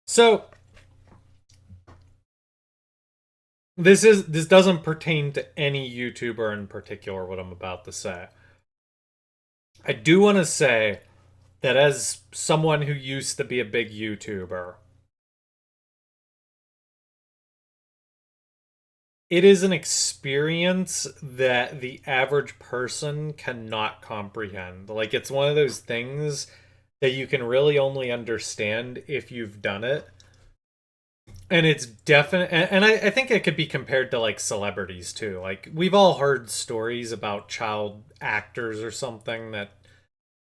So this doesn't pertain to any YouTuber in particular, what I'm about to say. I do want to say that as someone who used to be a big YouTuber, it is an experience that the average person cannot comprehend. Like, it's one of those things that you can really only understand if you've done it. And it's definite, and I think it could be compared to like celebrities too. Like, we've all heard stories about child actors or something that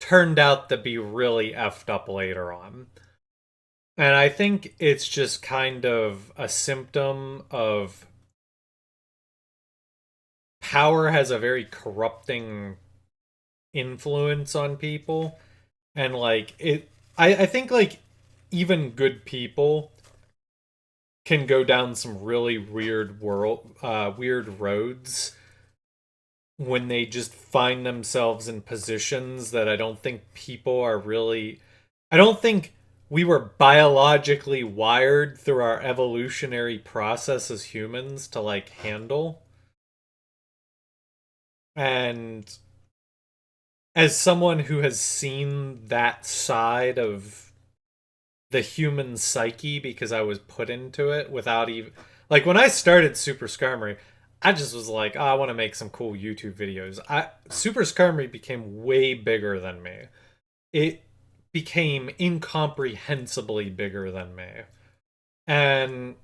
turned out to be really effed up later on. And I think it's just kind of a symptom of power has a very corrupting influence on people. And like I think like even good people can go down some really weird roads when they just find themselves in positions that I don't think people are really. I don't think we were biologically wired through our evolutionary process as humans to like handle. And as someone who has seen that side of the human psyche because I was put into it without even like when I started Super Skarmory, I just was like, oh, I want to make some cool YouTube videos. Super Skarmory became way bigger than me. It became incomprehensibly bigger than me. And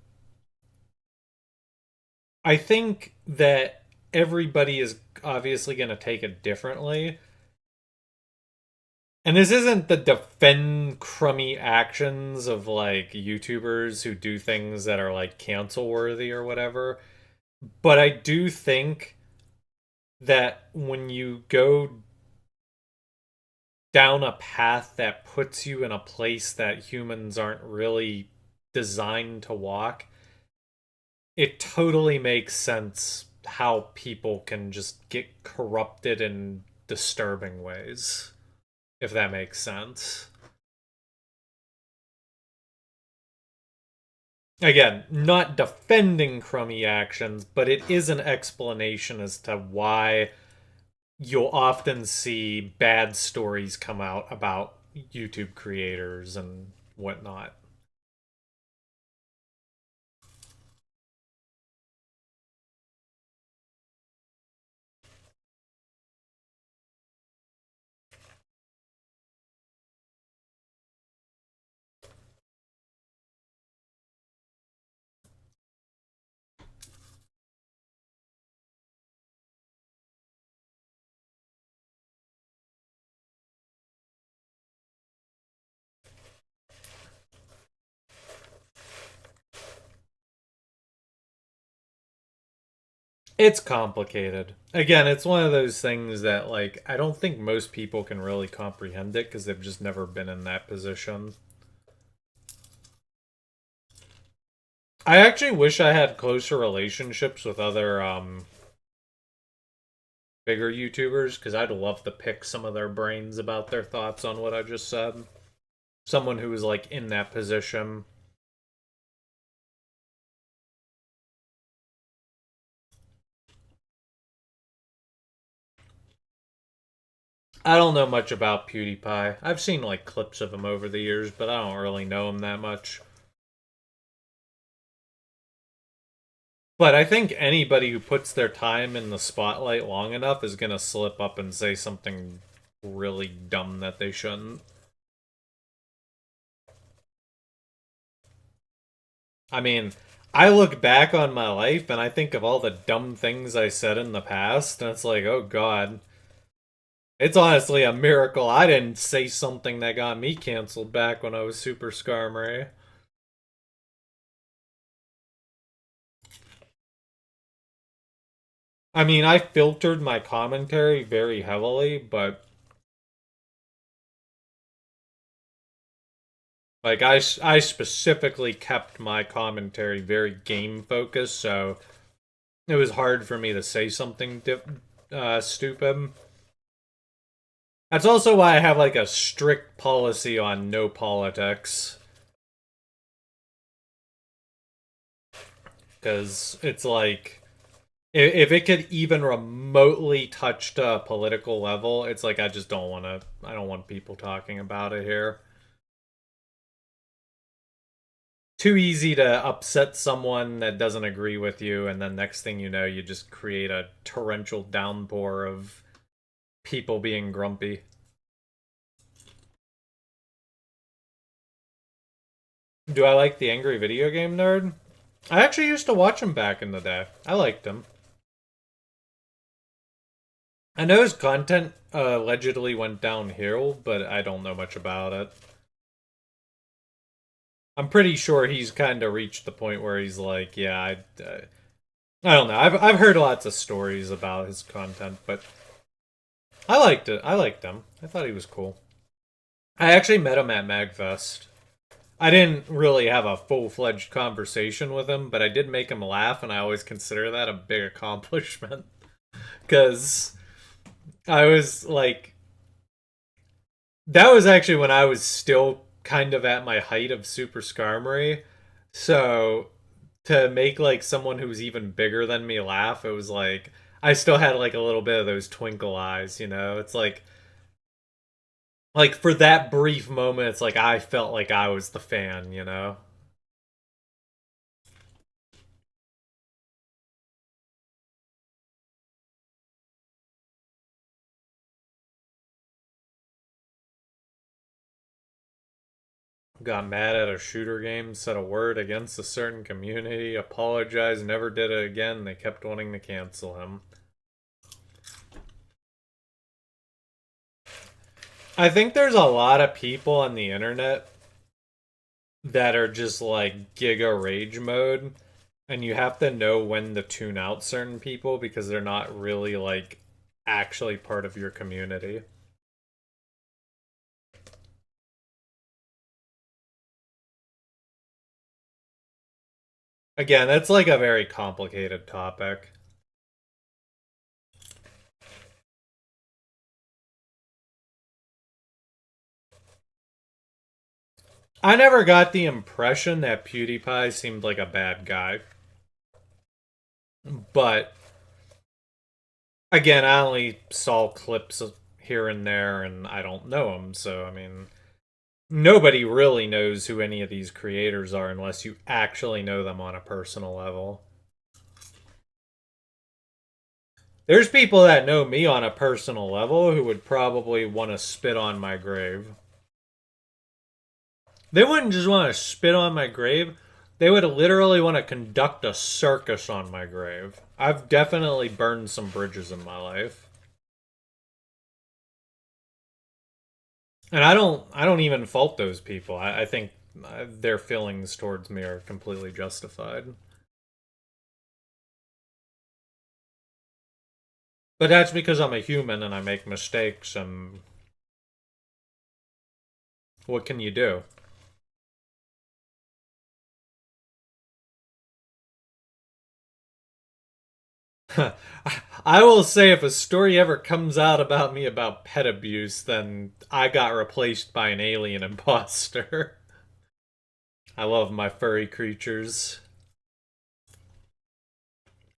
I think that everybody is obviously going to take it differently. And this isn't the defend crummy actions of like YouTubers who do things that are like cancel worthy or whatever. But I do think that when you go down a path that puts you in a place that humans aren't really designed to walk, it totally makes sense how people can just get corrupted in disturbing ways, if that makes sense. Again, not defending crummy actions, but it is an explanation as to why you'll often see bad stories come out about YouTube creators and whatnot. It's complicated. Again, it's one of those things that, like, I don't think most people can really comprehend it because they've just never been in that position. I actually wish I had closer relationships with other, bigger YouTubers because I'd love to pick some of their brains about their thoughts on what I just said. Someone who was, like, in that position. I don't know much about PewDiePie. I've seen like clips of him over the years, but I don't really know him that much. But I think anybody who puts their time in the spotlight long enough is gonna slip up and say something really dumb that they shouldn't. I mean, I look back on my life and I think of all the dumb things I said in the past, and it's like, oh god. It's honestly a miracle I didn't say something that got me canceled back when I was Super Skarmory. I mean, I filtered my commentary very heavily, but like I specifically kept my commentary very game focused, so it was hard for me to say something stupid. That's also why I have like a strict policy on no politics. Because it's like, if it could even remotely touch a political level, it's like I just don't want to. I don't want people talking about it here. Too easy to upset someone that doesn't agree with you, and then next thing you know, you just create a torrential downpour of people being grumpy. Do I like the Angry Video Game Nerd? I actually used to watch him back in the day. I liked him. I know his content allegedly went downhill, but I don't know much about it. I'm pretty sure he's kind of reached the point where he's like, yeah, I don't know. I've heard lots of stories about his content, but I liked it. I liked him. I thought he was cool. I actually met him at MagFest. I didn't really have a full-fledged conversation with him, but I did make him laugh, and I always consider that a big accomplishment. Because I was like, that was actually when I was still kind of at my height of Super Skarmory. So to make like someone who's even bigger than me laugh, it was like I still had like a little bit of those twinkle eyes, you know? It's like for that brief moment, it's like I felt like I was the fan, you know? Got mad at a shooter game, said a word against a certain community, apologized, never did it again. They kept wanting to cancel him. I think there's a lot of people on the internet that are just like giga rage mode, and you have to know when to tune out certain people because they're not really like actually part of your community. Again, that's like a very complicated topic. I never got the impression that PewDiePie seemed like a bad guy. But again, I only saw clips here and there, and I don't know him, so I mean, nobody really knows who any of these creators are unless you actually know them on a personal level. There's people that know me on a personal level who would probably want to spit on my grave. They wouldn't just want to spit on my grave, they would literally want to conduct a circus on my grave. I've definitely burned some bridges in my life. And I don't even fault those people. I think their feelings towards me are completely justified. But that's because I'm a human and I make mistakes, and what can you do? I will say if a story ever comes out about me about pet abuse, then I got replaced by an alien imposter. I love my furry creatures.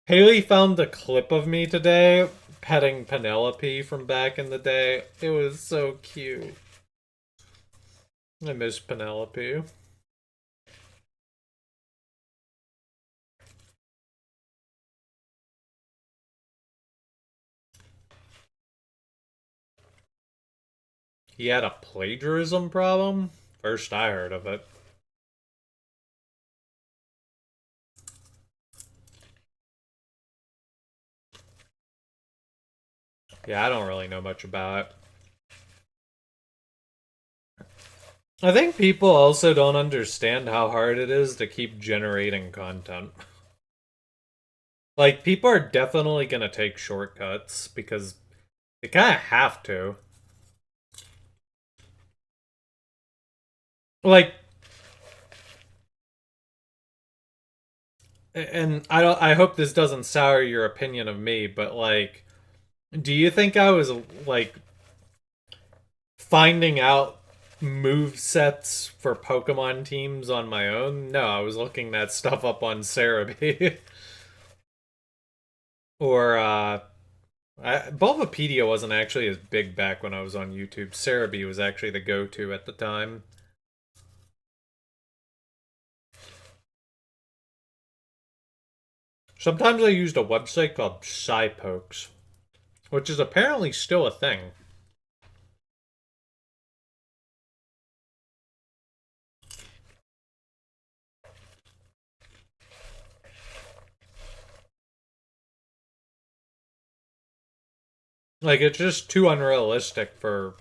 Haley found a clip of me today petting Penelope from back in the day. It was so cute. I miss Penelope. He had a plagiarism problem? First I heard of it. Yeah, I don't really know much about it. I think people also don't understand how hard it is to keep generating content. Like, people are definitely gonna take shortcuts because they kind of have to. Like, and I hope this doesn't sour your opinion of me, but like, do you think I was like finding out move sets for Pokemon teams on my own? No, I was looking that stuff up on Cerebi. Or Bulbapedia wasn't actually as big back when I was on YouTube. Cerebi was actually the go-to at the time. Sometimes I used a website called SciPokes, which is apparently still a thing. Like, it's just too unrealistic for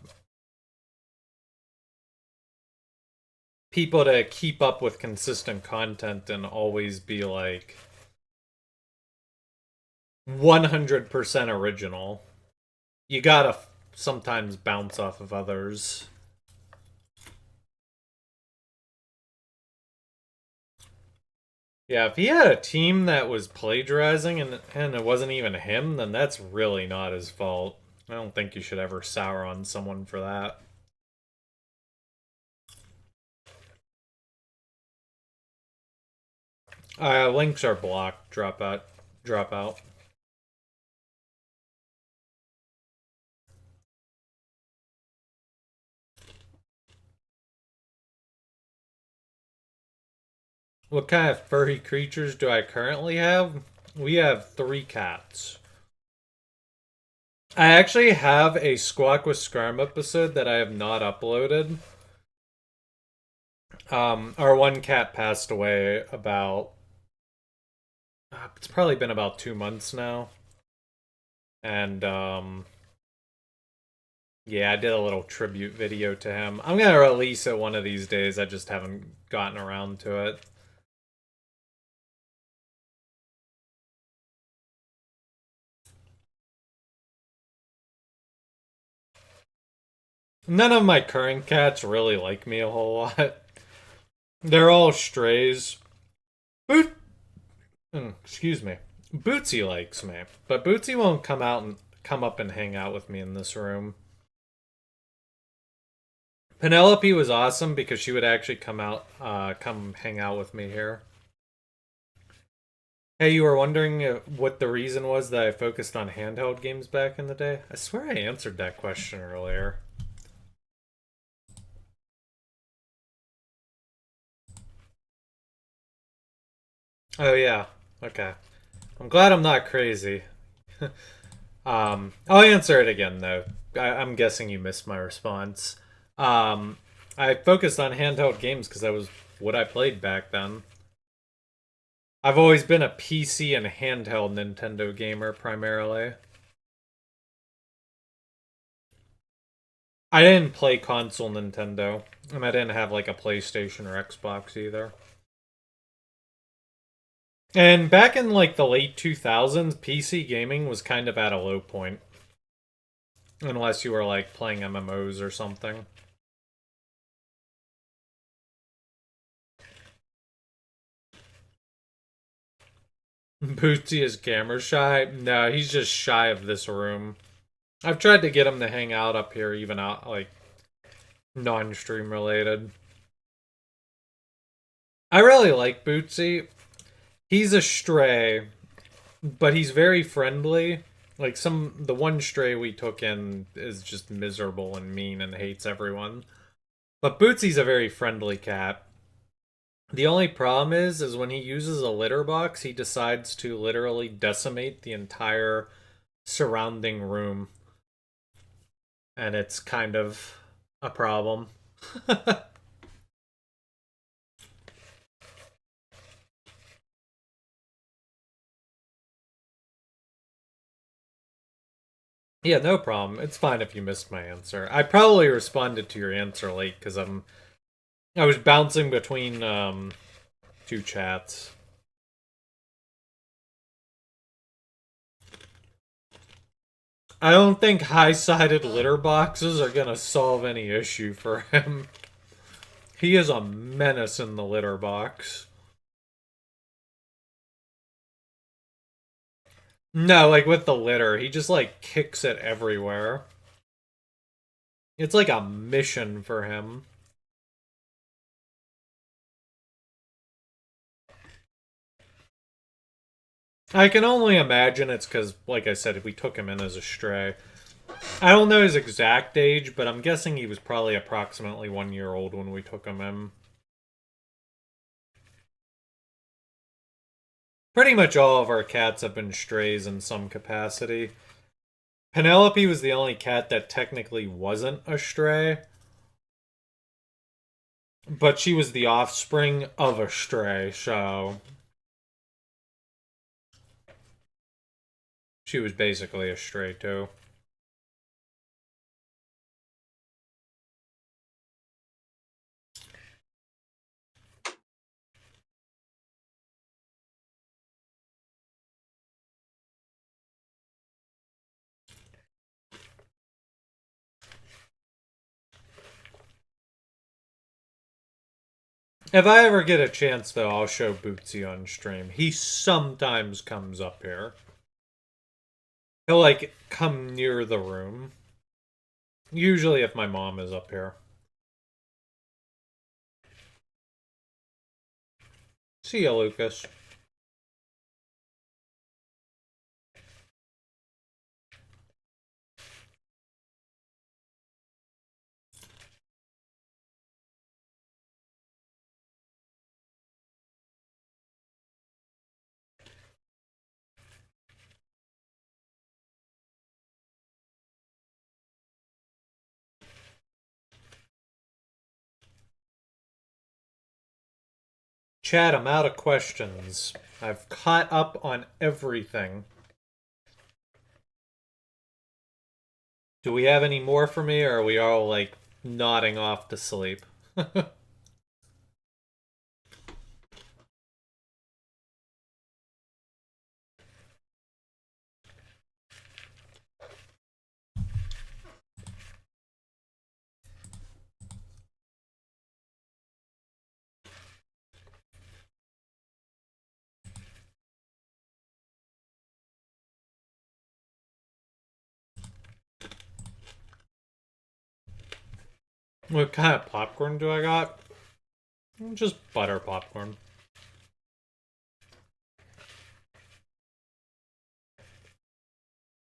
people to keep up with consistent content and always be like 100% original. You gotta sometimes bounce off of others. Yeah, if he had a team that was plagiarizing and it wasn't even him, then that's really not his fault. I don't think you should ever sour on someone for that. Links are blocked. Drop out. Drop out. What kind of furry creatures do I currently have? We have 3 cats. I actually have a Squawk with Scarm episode that I have not uploaded. Our one cat passed away about... it's probably been about 2 months now. And, yeah, I did a little tribute video to him. I'm gonna release it one of these days, I just haven't gotten around to it. None of my current cats really like me a whole lot. They're all strays. Excuse me. Bootsy likes me, but Bootsy won't come up and hang out with me in this room. Penelope was awesome because she would actually come hang out with me here. Hey, you were wondering what the reason was that I focused on handheld games back in the day? I swear I answered that question earlier. Oh yeah, okay. I'm glad I'm not crazy. I'll answer it again though. I'm guessing you missed my response. I focused on handheld games because that was what I played back then. I've always been a PC and handheld Nintendo gamer primarily. I didn't play console Nintendo, and I didn't have like a PlayStation or Xbox either. And back in like the late 2000s, PC gaming was kind of at a low point. Unless you were like playing MMOs or something. Bootsy is camera shy? No, he's just shy of this room. I've tried to get him to hang out up here, even out like non-stream related. I really like Bootsy. He's a stray, but he's very friendly. Like the one stray we took in is just miserable and mean and hates everyone. But Bootsy's a very friendly cat. The only problem is when he uses a litter box, he decides to literally decimate the entire surrounding room. And it's kind of a problem. Yeah, no problem. It's fine if you missed my answer. I probably responded to your answer late because I was bouncing between two chats. I don't think high-sided litter boxes are gonna solve any issue for him. He is a menace in the litter box. No, like with the litter, he just like kicks it everywhere. It's like a mission for him. I can only imagine it's because, like I said, we took him in as a stray. I don't know his exact age, but I'm guessing he was probably approximately 1 year old when we took him in. Pretty much all of our cats have been strays in some capacity. Penelope was the only cat that technically wasn't a stray, but she was the offspring of a stray, so she was basically a stray too. If I ever get a chance, though, I'll show Bootsy on stream. He sometimes comes up here. He'll, like, come near the room. Usually if my mom is up here. See ya, Lucas. Chad, I'm out of questions. I've caught up on everything. Do we have any more for me, or are we all, like, nodding off to sleep? What kind of popcorn do I got? Just butter popcorn.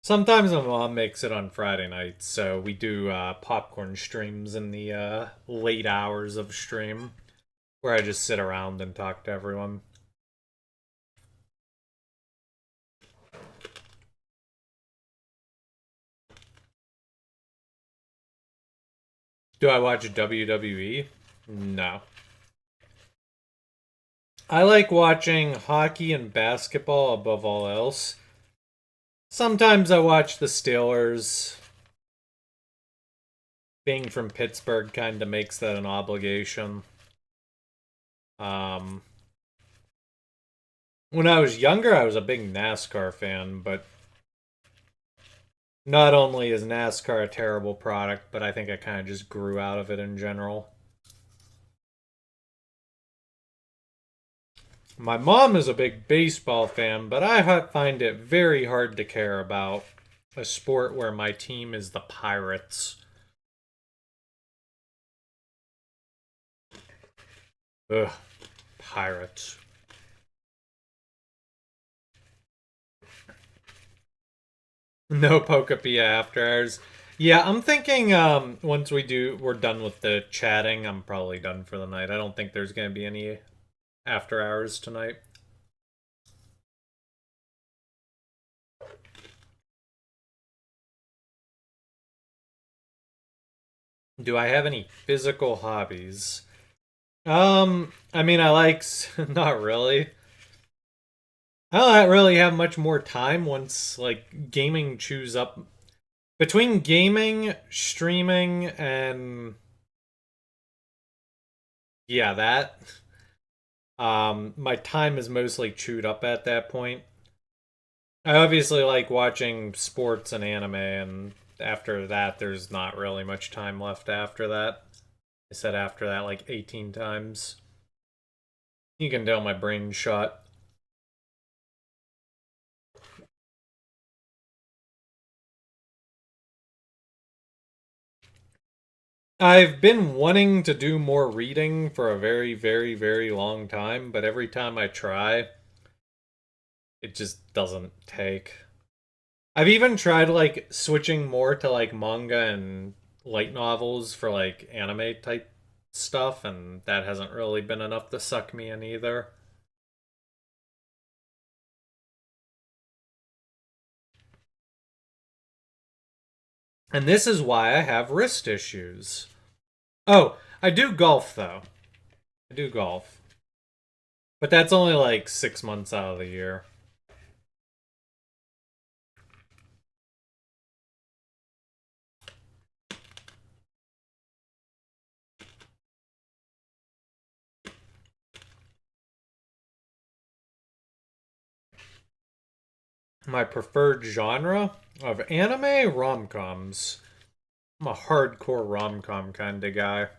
Sometimes my mom makes it on Friday nights, so we do popcorn streams in the late hours of stream, where I just sit around and talk to everyone. Do I watch WWE? No. I like watching hockey and basketball above all else. Sometimes I watch the Steelers. Being from Pittsburgh kind of makes that an obligation. When I was younger, I was a big NASCAR fan, but not only is NASCAR a terrible product, but I think I kind of just grew out of it in general. My mom is a big baseball fan, but I find it very hard to care about a sport where my team is the Pirates. Ugh, Pirates. No Pokepia after hours. Yeah, I'm thinking once we're done with the chatting, I'm probably done for the night. I don't think there's going to be any after hours tonight. Do I have any physical hobbies? I mean, I like not really. I don't really have much more time once like gaming chews up Between gaming, streaming, and yeah, that my time is mostly chewed up at that point. I obviously like watching sports and anime, and after that, there's not really much time left after that. I said after that like 18 times. You can tell my brain's shot. I've been wanting to do more reading for a very, very, very long time, but every time I try, it just doesn't take. I've even tried like switching more to like manga and light novels for like anime type stuff, and that hasn't really been enough to suck me in either. And this is why I have wrist issues. Oh, I do golf though. I do golf. But that's only like 6 months out of the year. My preferred genre of anime, rom-coms. I'm a hardcore rom-com kind of guy.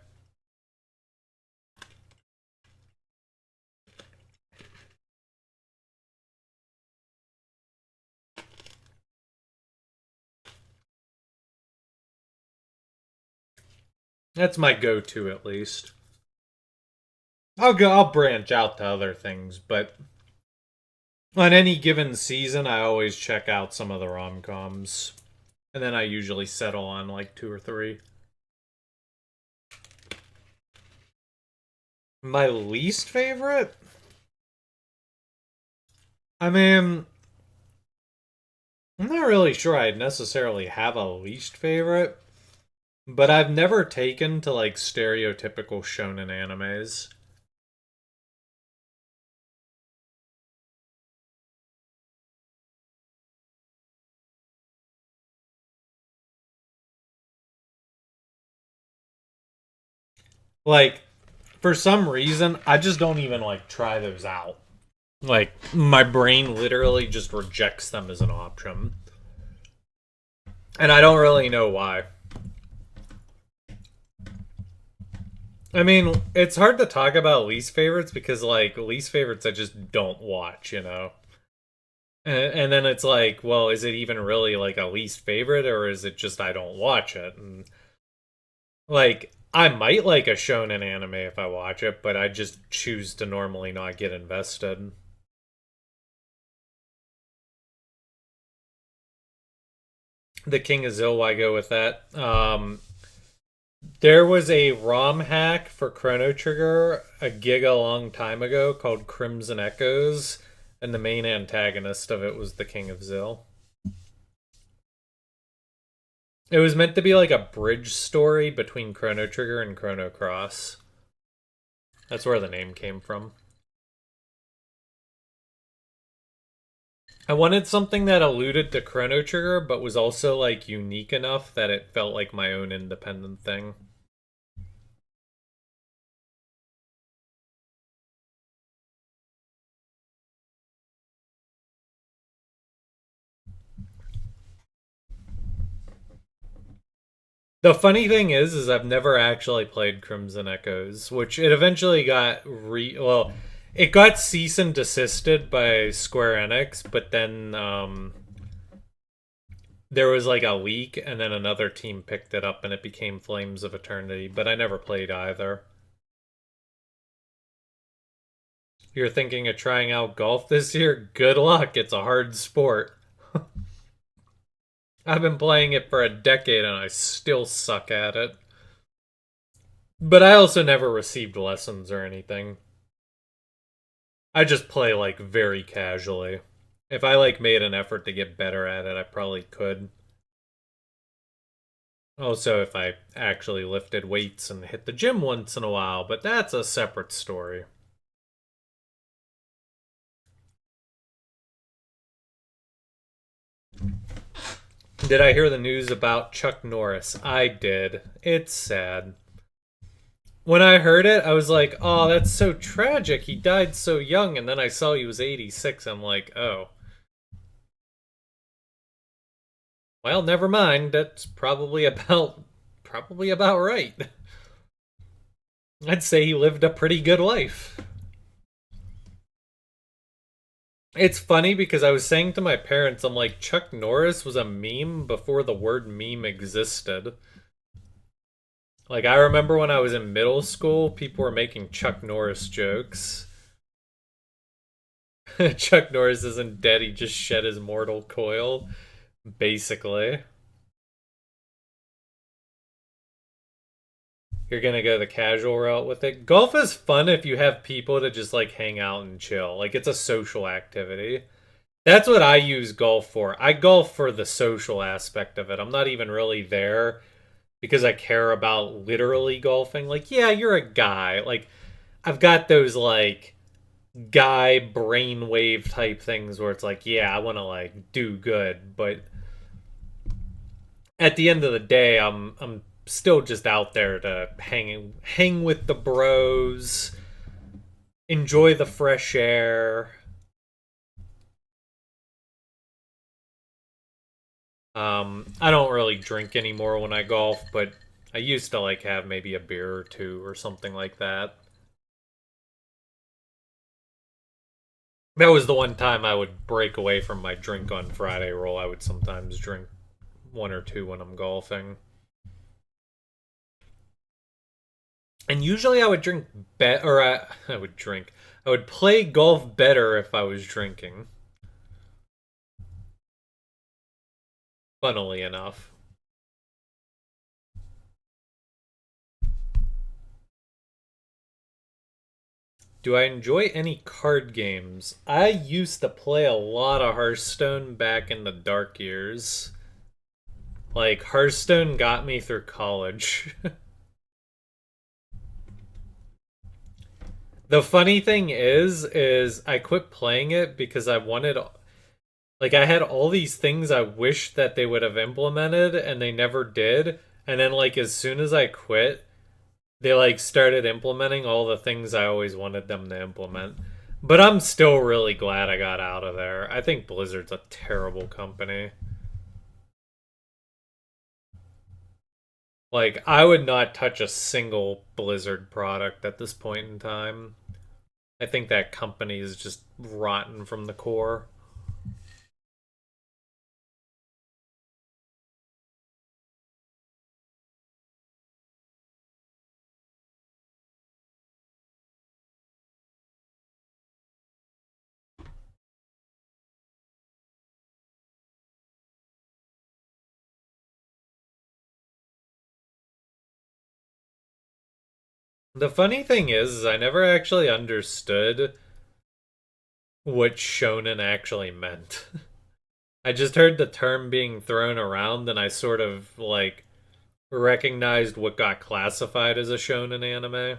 That's my go-to at least. I'll branch out to other things, but on any given season I always check out some of the rom-coms. And then I usually settle on like 2 or 3. My least favorite? I mean, I'm not really sure I necessarily have a least favorite, but I've never taken to like stereotypical shonen animes. Like, for some reason, I just don't even like try those out. Like, my brain literally just rejects them as an option. And I don't really know why. I mean, it's hard to talk about least favorites because, like, least favorites I just don't watch, you know? And then it's like, well, is it even really, like, a least favorite, or is it just I don't watch it? And, like, I might like a shonen anime if I watch it, but I just choose to normally not get invested. The King of Zil, I go with that. There was a ROM hack for Chrono Trigger a gig a long time ago called Crimson Echoes, and the main antagonist of it was the King of Zil. It was meant to be like a bridge story between Chrono Trigger and Chrono Cross. That's where the name came from. I wanted something that alluded to Chrono Trigger, but was also like unique enough that it felt like my own independent thing. The funny thing is I've never actually played Crimson Echoes, which it eventually got it got cease and desisted by Square Enix, but then there was like a leak, and then another team picked it up, and it became Flames of Eternity. But I never played either. You're thinking of trying out golf this year? Good luck. It's a hard sport. I've been playing it for a decade and I still suck at it. But I also never received lessons or anything. I just play like very casually. If I like made an effort to get better at it, I probably could. Also, if I actually lifted weights and hit the gym once in a while, but that's a separate story. Did I hear the news about Chuck Norris? I did. It's sad. When I heard it, I was like, oh, that's so tragic. He died so young. And then I saw he was 86. I'm like, oh. Well, never mind. That's probably about right. I'd say he lived a pretty good life. It's funny because I was saying to my parents, I'm like, Chuck Norris was a meme before the word meme existed. Like, I remember when I was in middle school, people were making Chuck Norris jokes. Chuck Norris isn't dead, he just shed his mortal coil. Basically. You're gonna go the casual route with it. Golf is fun if you have people to just, like, hang out and chill. Like, it's a social activity. That's what I use golf for. I golf for the social aspect of it. I'm not even really there because I care about literally golfing. Like, yeah, you're a guy. Like, I've got those, like, guy brainwave type things where it's like, yeah, I want to, like, do good. But at the end of the day, I'm still just out there to hang with the bros, enjoy the fresh air. I don't really drink anymore when I golf, but I used to like have maybe a beer or two or something like that. That was the one time I would break away from my drink on Friday rule. I would sometimes drink one or two when I'm golfing. And usually I would drink I would drink. I would play golf better if I was drinking. Funnily enough. Do I enjoy any card games? I used to play a lot of Hearthstone back in the dark years. Like, Hearthstone got me through college. The funny thing is I quit playing it because I wanted, like, I had all these things I wish that they would have implemented and they never did. And then, like, as soon as I quit, they, like, started implementing all the things I always wanted them to implement. But I'm still really glad I got out of there. I think Blizzard's a terrible company. Like, I would not touch a single Blizzard product at this point in time. I think that company is just rotten from the core. The funny thing is I never actually understood what shonen actually meant. I just heard the term being thrown around and I sort of, like, recognized what got classified as a shonen anime.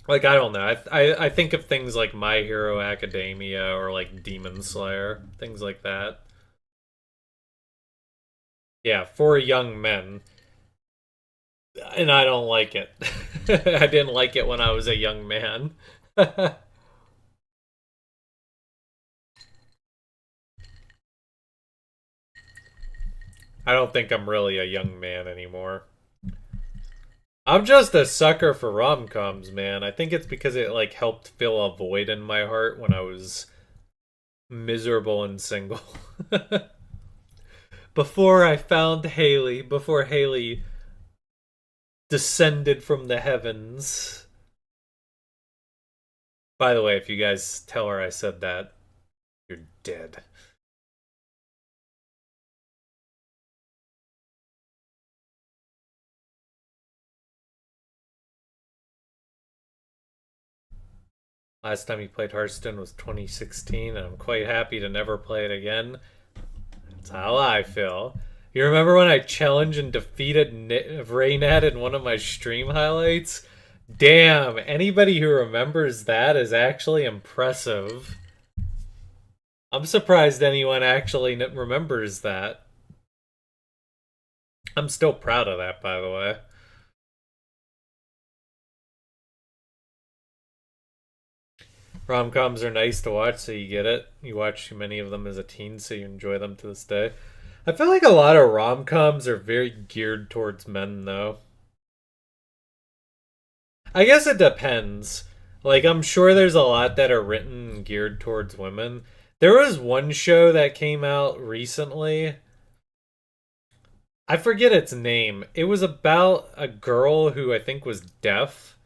Like, I don't know. I think of things like My Hero Academia or, like, Demon Slayer, things like that. Yeah, for young men. And I don't like it. I didn't like it when I was a young man. I don't think I'm really a young man anymore. I'm just a sucker for rom-coms, man. I think it's because it, like, helped fill a void in my heart when I was miserable and single. Before I found Haley, before Haley descended from the heavens. By the way, if you guys tell her I said that, you're dead. Last time he played Hearthstone was 2016, and I'm quite happy to never play it again. That's how I feel. You remember when I challenged and defeated Raynad in one of my stream highlights? Damn, anybody who remembers that is actually impressive. I'm surprised anyone actually remembers that. I'm still proud of that, by the way. Rom-coms are nice to watch, so you get it. You watch too many of them as a teen, so you enjoy them to this day. I feel like a lot of rom-coms are very geared towards men, though. I guess it depends. Like, I'm sure there's a lot that are written and geared towards women. There was one show that came out recently. I forget its name. It was about a girl who I think was deaf.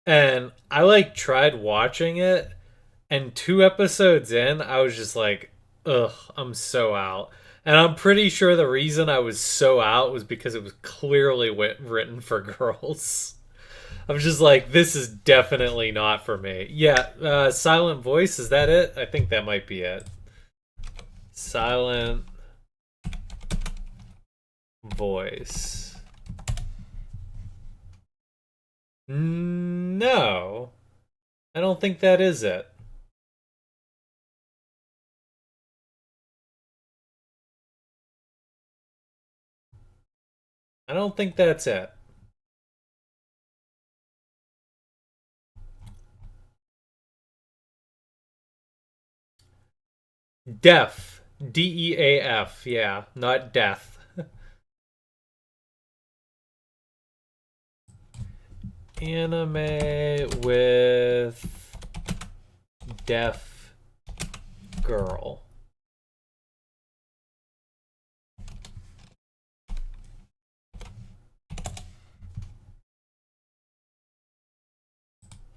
And I like tried watching it, and 2 episodes in, I was just like, ugh, I'm so out. And I'm pretty sure the reason I was so out was because it was clearly written for girls. I'm just like, this is definitely not for me. Yeah, Silent Voice, is that it? I think that might be it. Silent Voice. No, I don't think that is it. I don't think that's it. Deaf. Deaf. Yeah, not death. Anime with deaf girl.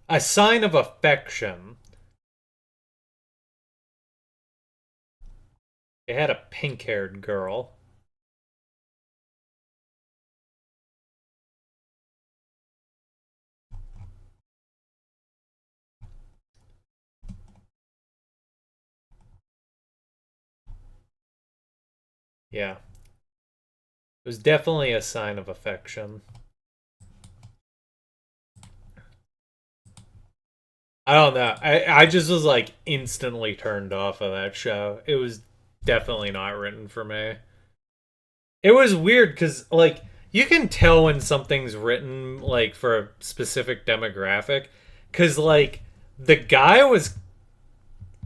A sign of affection. It had a pink-haired girl. Yeah. It was definitely a sign of affection. I don't know. I just was like instantly turned off of that show. It was definitely not written for me. It was weird because like you can tell when something's written like for a specific demographic because like the guy was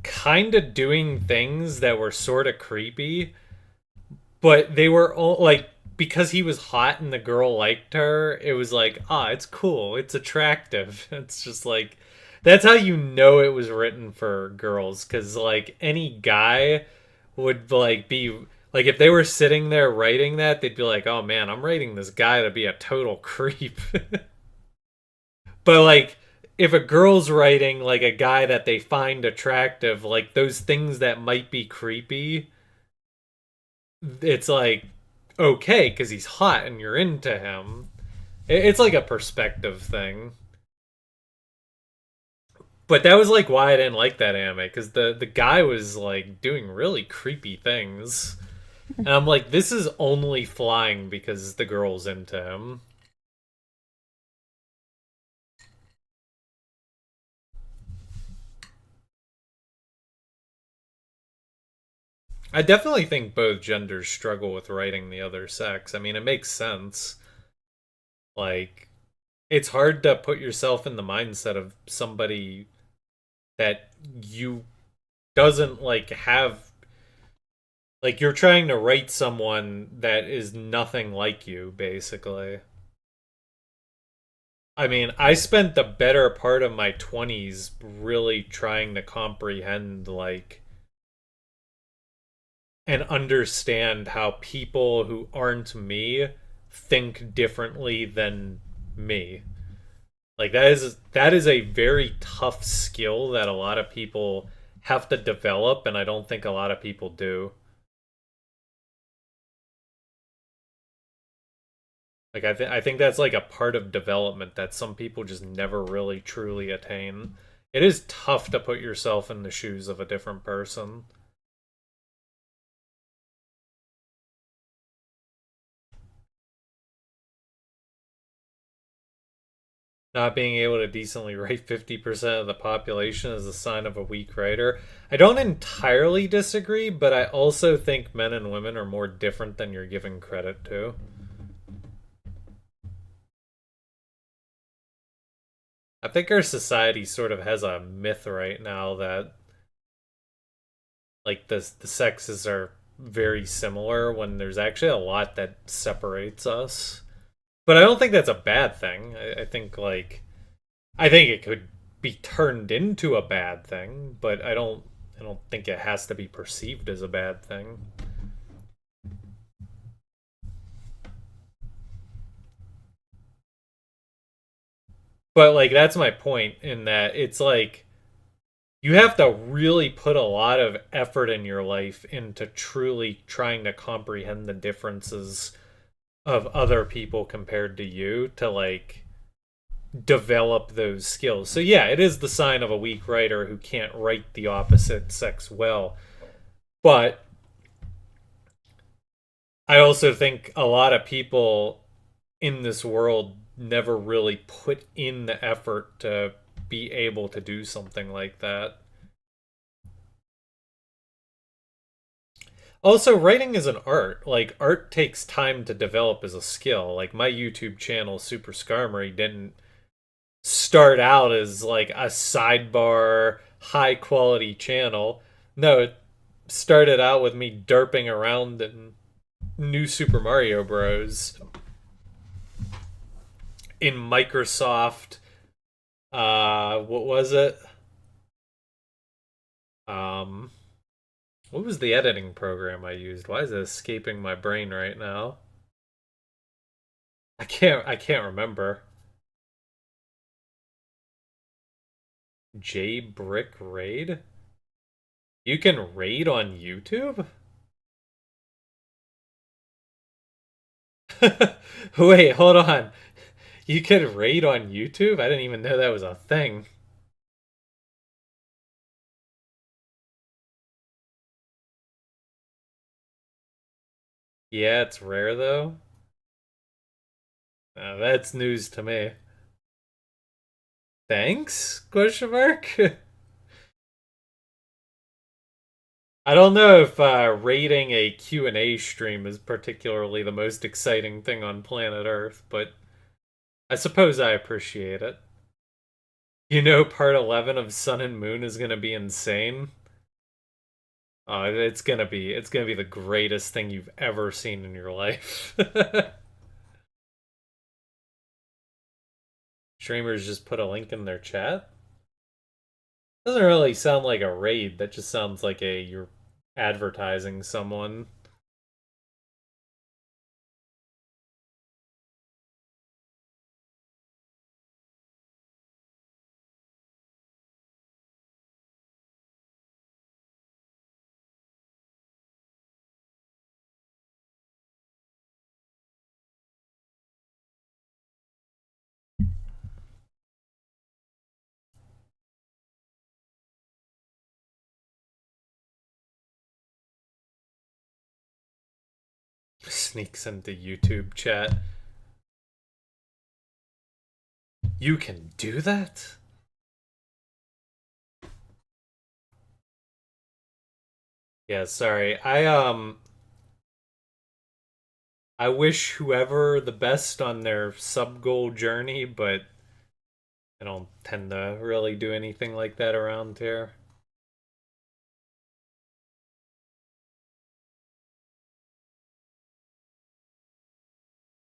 kind of doing things that were sort of creepy, but they were all like because he was hot and the girl liked her, it was like, ah, it's cool, it's attractive. It's just like that's how you know it was written for girls because like any guy would like be like if they were sitting there writing that, they'd be like, oh man, I'm writing this guy to be a total creep. But like if a girl's writing like a guy that they find attractive, like those things that might be creepy, it's like okay because he's hot and you're into him. It's like a perspective thing. But that was like why I didn't like that anime because the guy was like doing really creepy things, and I'm like, this is only flying because the girl's into him. I definitely think both genders struggle with writing the other sex. I mean, it makes sense. Like, it's hard to put yourself in the mindset of somebody that you doesn't like have like you're trying to write someone that is nothing like you basically. I mean, I spent the better part of my 20s really trying to comprehend like and understand how people who aren't me think differently than me. Like that is a very tough skill that a lot of people have to develop and I don't think a lot of people do. Like I think that's like a part of development that some people just never really truly attain. It is tough to put yourself in the shoes of a different person. Not being able to decently write 50% of the population is a sign of a weak writer. I don't entirely disagree, but I also think men and women are more different than you're giving credit to. I think our society sort of has a myth right now that like the sexes are very similar when there's actually a lot that separates us. But I don't think that's a bad thing. I think it could be turned into a bad thing, but I don't think it has to be perceived as a bad thing. But like that's my point in that it's like you have to really put a lot of effort in your life into truly trying to comprehend the differences of other people compared to you to like develop those skills. So yeah, it is the sign of a weak writer who can't write the opposite sex well. But I also think a lot of people in this world never really put in the effort to be able to do something like that. Also, writing is an art. Like, art takes time to develop as a skill. Like, my YouTube channel, Super Skarmory, didn't start out as like a sidebar, high quality channel. No, it started out with me derping around in New Super Mario Bros. In Microsoft. What was it? Um, what was the editing program I used? Why is it escaping my brain right now? I can't remember. J Brick Raid? You can raid on YouTube? Wait, hold on. You can raid on YouTube? I didn't even know that was a thing. Yeah, it's rare though. That's news to me. Thanks? Question mark? I don't know if raiding a Q&A stream is particularly the most exciting thing on planet Earth, but I suppose I appreciate it. You know, part 11 of Sun and Moon is gonna be insane. It's gonna be the greatest thing you've ever seen in your life. Streamers just put a link in their chat. Doesn't really sound like a raid. That just sounds like a you're advertising someone. Sneaks into YouTube chat. You can do that? Yeah, sorry. I wish whoever the best on their sub goal journey, but I don't tend to really do anything like that around here.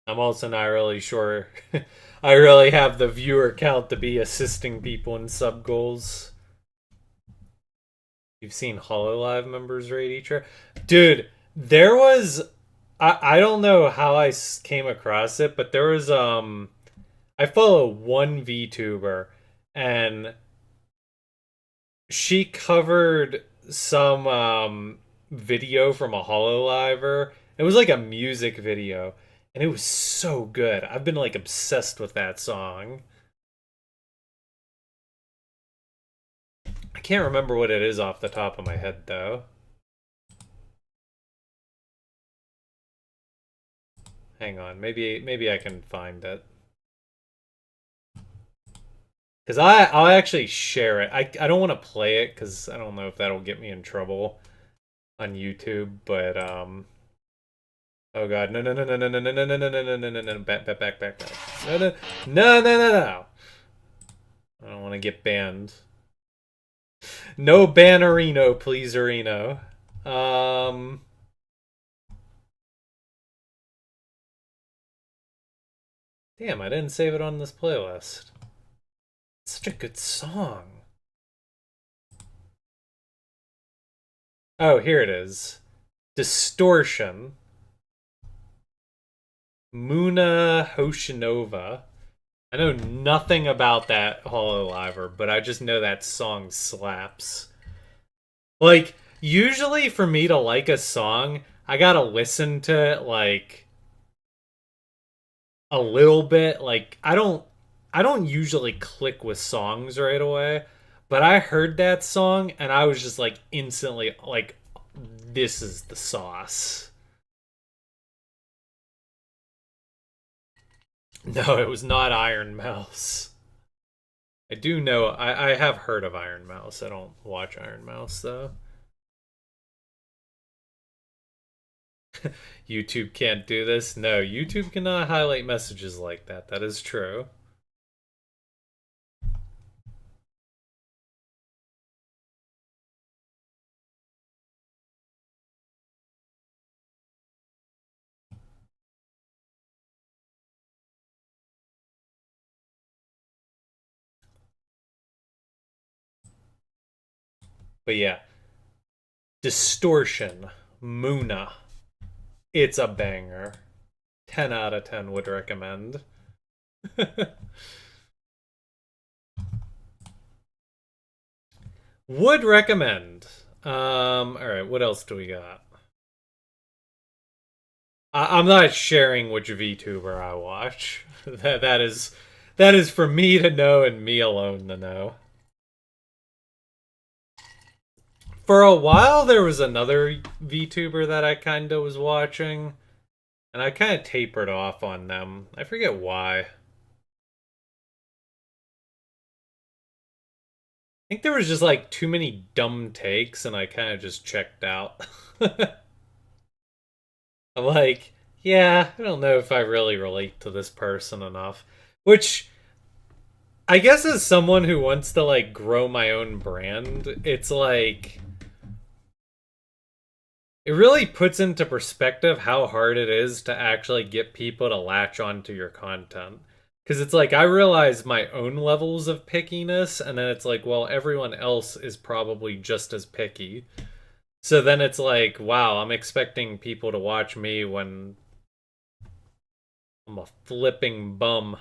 I'm also not really sure I really have the viewer count to be assisting people in sub goals. You've seen Hololive members raid each other? Dude, there was I don't know how came across it, but there was I follow one VTuber and she covered some video from a Hololiver. It was like a music video and it was so good. I've been like obsessed with that song. I can't remember what it is off the top of my head though. Hang on, maybe I can find it. Because I'll actually share it. I don't want to play it because I don't know if that'll get me in trouble on YouTube. But oh god, no no no no no no no no no no no no no no back no no no no no no. I don't want to get banned. No bannerino, please, Reno. Damn, I didn't save it on this playlist. It's such a good song. Oh, here it is. Distortion. Muna Hoshinova. I know nothing about that Hololiver, but I just know that song slaps. Like, usually for me to like a song, I gotta listen to it, like, a little bit. Like, I don't usually click with songs right away, but I heard that song and I was just like instantly like, this is the sauce. No, it was not Iron Mouse. I do know, I have heard of Iron Mouse. I don't watch Iron Mouse though. YouTube can't do this. No, YouTube cannot highlight messages like that. That is true. But yeah, Distortion, Muna. It's a banger. 10 out of 10 would recommend. Would recommend. Alright, what else do we got? I'm not sharing which VTuber I watch. That is for me to know and me alone to know. For a while there was another VTuber that I kinda was watching, and I kinda tapered off on them. I forget why. I think there was just like too many dumb takes and I kinda just checked out. I'm like, yeah, I don't know if I really relate to this person enough. Which, I guess as someone who wants to, like, grow my own brand, it's like... It really puts into perspective how hard it is to actually get people to latch onto your content. Because it's like, I realize my own levels of pickiness, and then it's like, well, everyone else is probably just as picky. So then it's like, wow, I'm expecting people to watch me when I'm a flipping bum.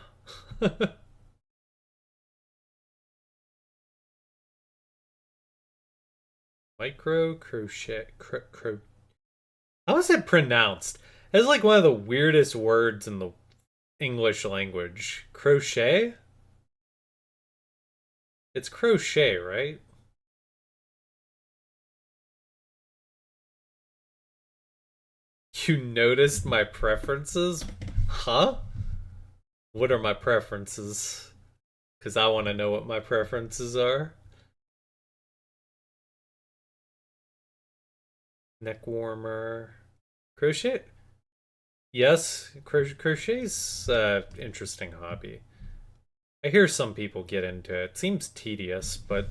Micro crochet. How is it pronounced? It's like one of the weirdest words in the English language. Crochet? It's crochet, right? You noticed my preferences? Huh? What are my preferences? Because I want to know what my preferences are. Neck warmer. Crochet? Yes, crochet's interesting hobby. I hear some people get into it. It seems tedious, but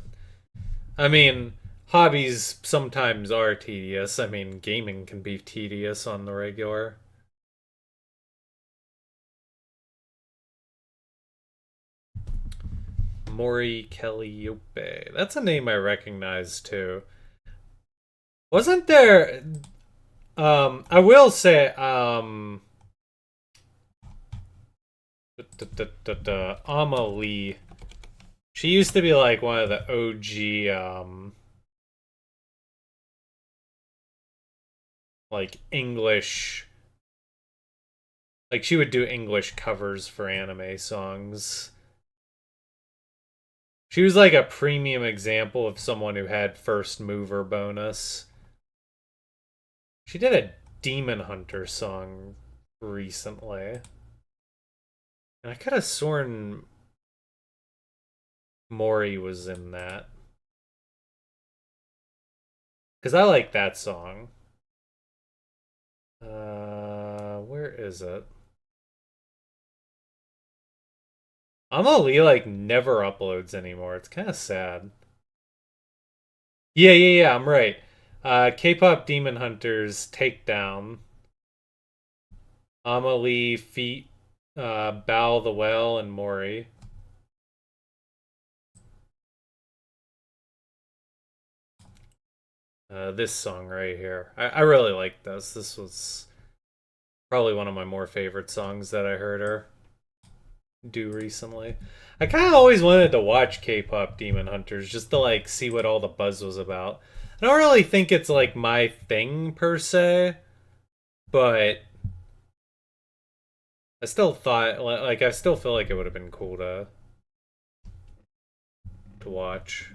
I mean, hobbies sometimes are tedious. I mean, gaming can be tedious on the regular. Mori Calliope. That's a name I recognize too. Wasn't there I will say Amelie. She used to be like one of the OG like English, like she would do English covers for anime songs. She was like a premium example of someone who had first mover bonus. She did a Demon Hunter song recently. And I could have sworn Mori was in that. Because I like that song. Where is it? Amelie like never uploads anymore. It's kind of sad. Yeah, I'm right. K-pop Demon Hunters Takedown. Amelie, Feet, Bow the Well, and Mori. This song right here. I really like this. This was probably one of my more favorite songs that I heard her do recently. I kind of always wanted to watch K-pop Demon Hunters just to like see what all the buzz was about. I don't really think it's like my thing per se, but I still thought like I still feel like it would have been cool to watch.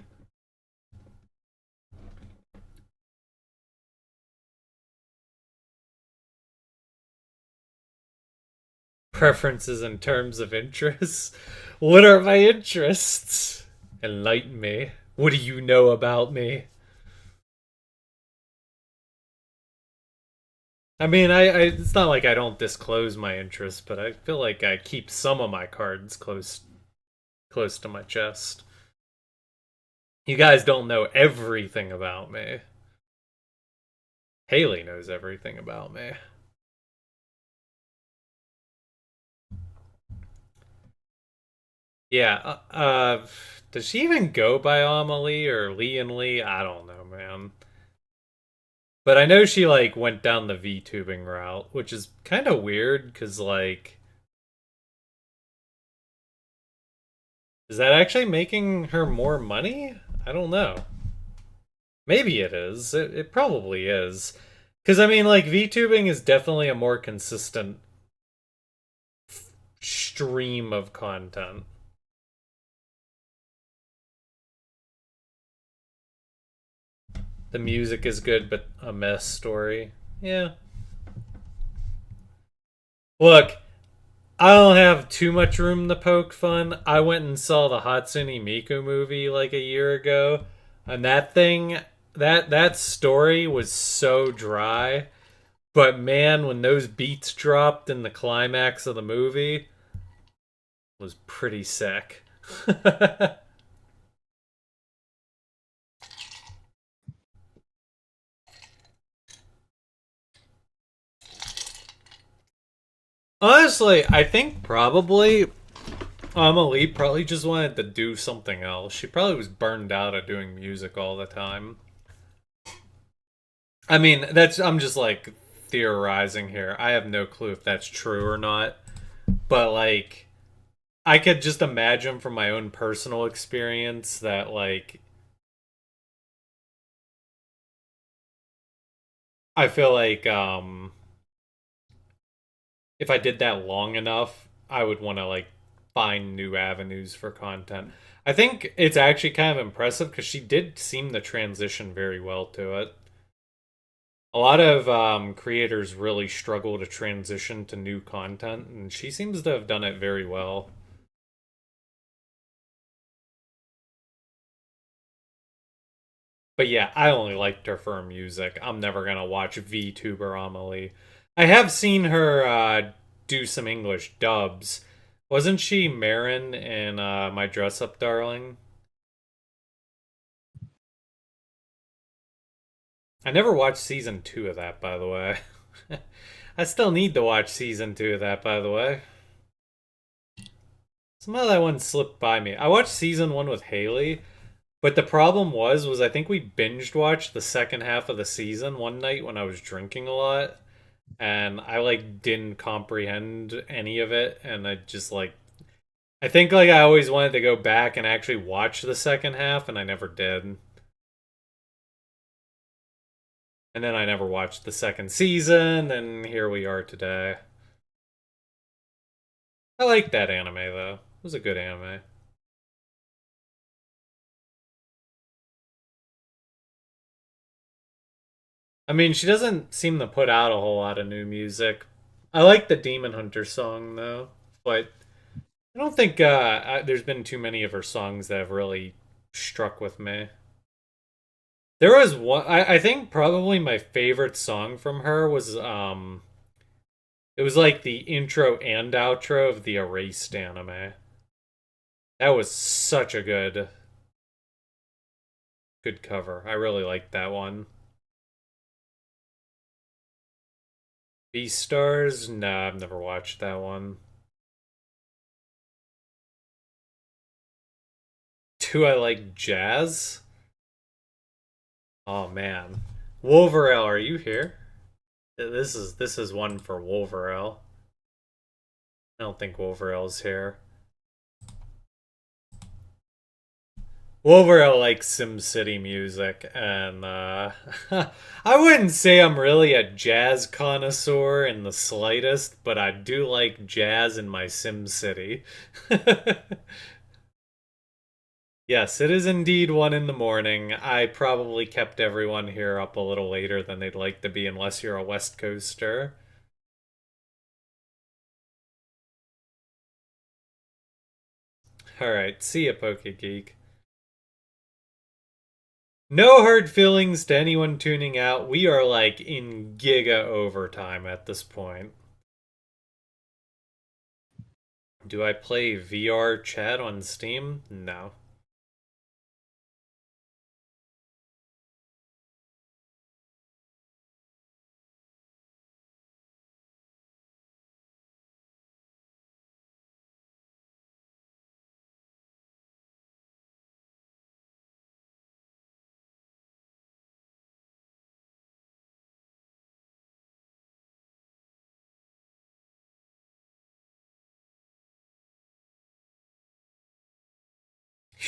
Preferences in terms of interests. What are my interests? Enlighten me. What do you know about me? I mean, it's not like I don't disclose my interests, but I feel like I keep some of my cards close to my chest. You guys don't know everything about me. Haley knows everything about me. Yeah, does she even go by Amelie or Lee and Lee? I don't know, man. But I know she like went down the VTubing route, which is kind of weird because like is that actually making her more money? I don't know. Maybe it is. It probably is. Because I mean like VTubing is definitely a more consistent stream of content. The music is good, but a mess story. Yeah. Look, I don't have too much room to poke fun. I went and saw the Hatsune Miku movie like a year ago, and that thing, that story was so dry. But man, when those beats dropped in the climax of the movie, it was pretty sick. Honestly, I think probably Amelie probably just wanted to do something else. She probably was burned out at doing music all the time. I mean, I'm just like theorizing here. I have no clue if that's true or not. But like I could just imagine from my own personal experience that like I feel like if I did that long enough, I would want to like find new avenues for content. I think it's actually kind of impressive because she did seem to transition very well to it. A lot of creators really struggle to transition to new content, and she seems to have done it very well. But yeah, I only liked her for her music. I'm never gonna watch VTuber Amelie. I have seen her do some English dubs. Wasn't she Marin in My Dress Up Darling? I never watched season 2 of that, by the way. I still need to watch season 2 of that, by the way. Somehow that one slipped by me. I watched season 1 with Haley, but the problem was I think we binged watched the second half of the season one night when I was drinking a lot, and I like didn't comprehend any of it, and I just like I think like I always wanted to go back and actually watch the second half, and I never did. And then I never watched the second season, and here we are today. I like that anime though. It was a good anime. I mean, she doesn't seem to put out a whole lot of new music. I like the Demon Hunter song though, but I don't think there's been too many of her songs that have really struck with me. There was one. I think probably my favorite song from her was it was like the intro and outro of the Erased anime. That was such a good cover. I really liked that one. Beastars? Nah, I've never watched that one. Do I like jazz? Oh man. Wolverell, are you here? This is one for Wolverell. I don't think Wolverell's here. Wolverell likes SimCity music, and I wouldn't say I'm really a jazz connoisseur in the slightest, but I do like jazz in my SimCity. Yes, it is indeed 1 in the morning. I probably kept everyone here up a little later than they'd like to be, unless you're a West Coaster. Alright, see ya, PokeGeek. No hard feelings to anyone tuning out. We are like in giga overtime at this point. Do I play VR chat on Steam? No.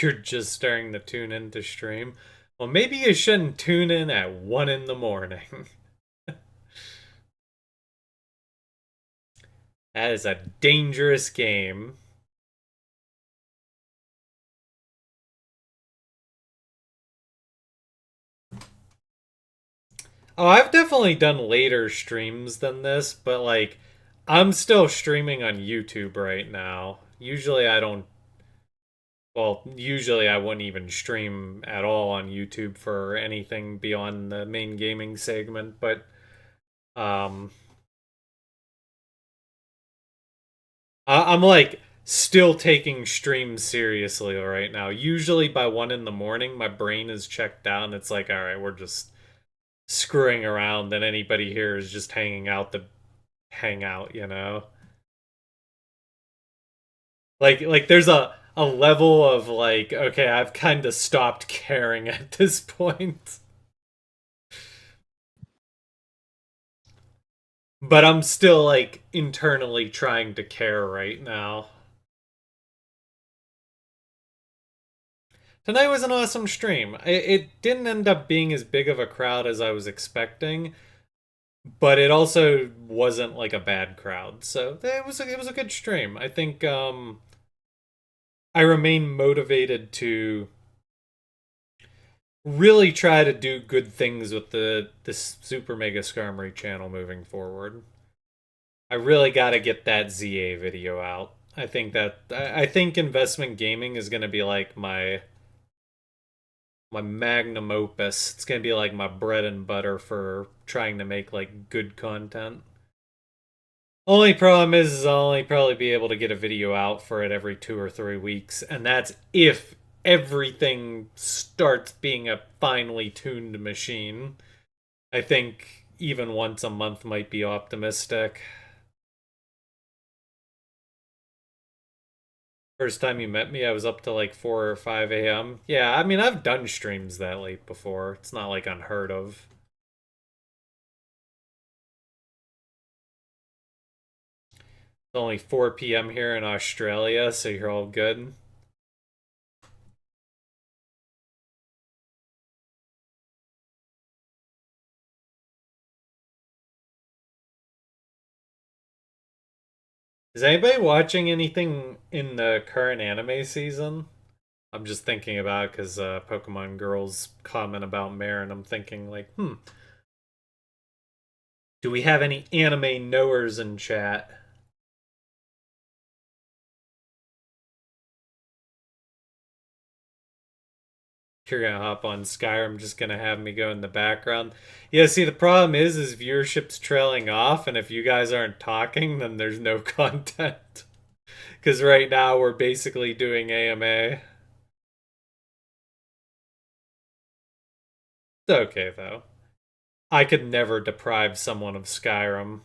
You're just starting to tune in to stream. Well, maybe you shouldn't tune in at 1 in the morning. That is a dangerous game. Oh, I've definitely done later streams than this, but like, I'm still streaming on YouTube right now. Usually I don't, well, usually I wouldn't even stream at all on YouTube for anything beyond the main gaming segment, but um, I'm like still taking streams seriously right now. Usually by 1 in the morning, my brain is checked out and it's like, all right, we're just screwing around, and anybody here is just hanging out to hang out, you know? Like there's a level of like, okay, I've kind of stopped caring at this point. But I'm still like internally trying to care right now. Tonight was an awesome stream. It didn't end up being as big of a crowd as I was expecting, but it also wasn't like a bad crowd. So it was a good stream. I think I remain motivated to really try to do good things with this Super Mega Skarmory channel moving forward. I really got to get that ZA video out. I think investment gaming is going to be like my magnum opus. It's going to be like my bread and butter for trying to make like good content. Only problem is I'll only probably be able to get a video out for it every 2 or 3 weeks, and that's if everything starts being a finely tuned machine. I think even once a month might be optimistic. First time you met me, I was up to like 4 or 5 a.m. Yeah, I mean, I've done streams that late before. It's not like unheard of. It's only 4 p.m. here in Australia, so you're all good. Is anybody watching anything in the current anime season? I'm just thinking about it because Pokemon Girls comment about Mare, and I'm thinking like, do we have any anime knowers in chat? You're gonna hop on Skyrim, just gonna have me go in the background. Yeah, see, the problem is viewership's trailing off, and if you guys aren't talking, then there's no content. Because right now we're basically doing AMA. It's okay, though. I could never deprive someone of Skyrim.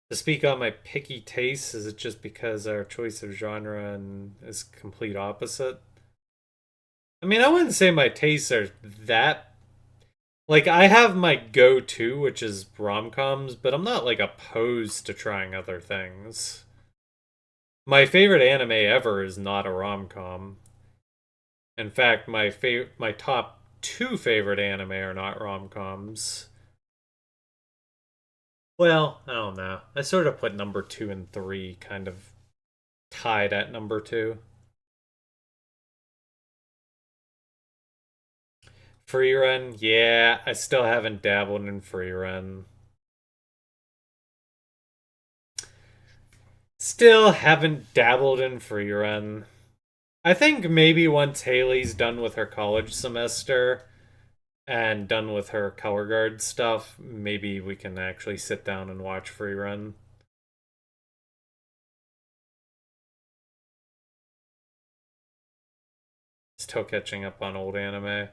To speak on my picky tastes, is it just because our choice of genre and is complete opposite? I mean, I wouldn't say my tastes are that. Like, I have my go-to, which is rom-coms, but I'm not, like, opposed to trying other things. My favorite anime ever is not a rom-com. In fact, my top two favorite anime are not rom-coms. Well, I don't know. I sort of put number 2 and 3 kind of tied at number 2. Free run, yeah, I still haven't dabbled in free run. Still haven't dabbled in free run. I think maybe once Haley's done with her college semester and done with her color guard stuff, maybe we can actually sit down and watch free run. Still catching up on old anime.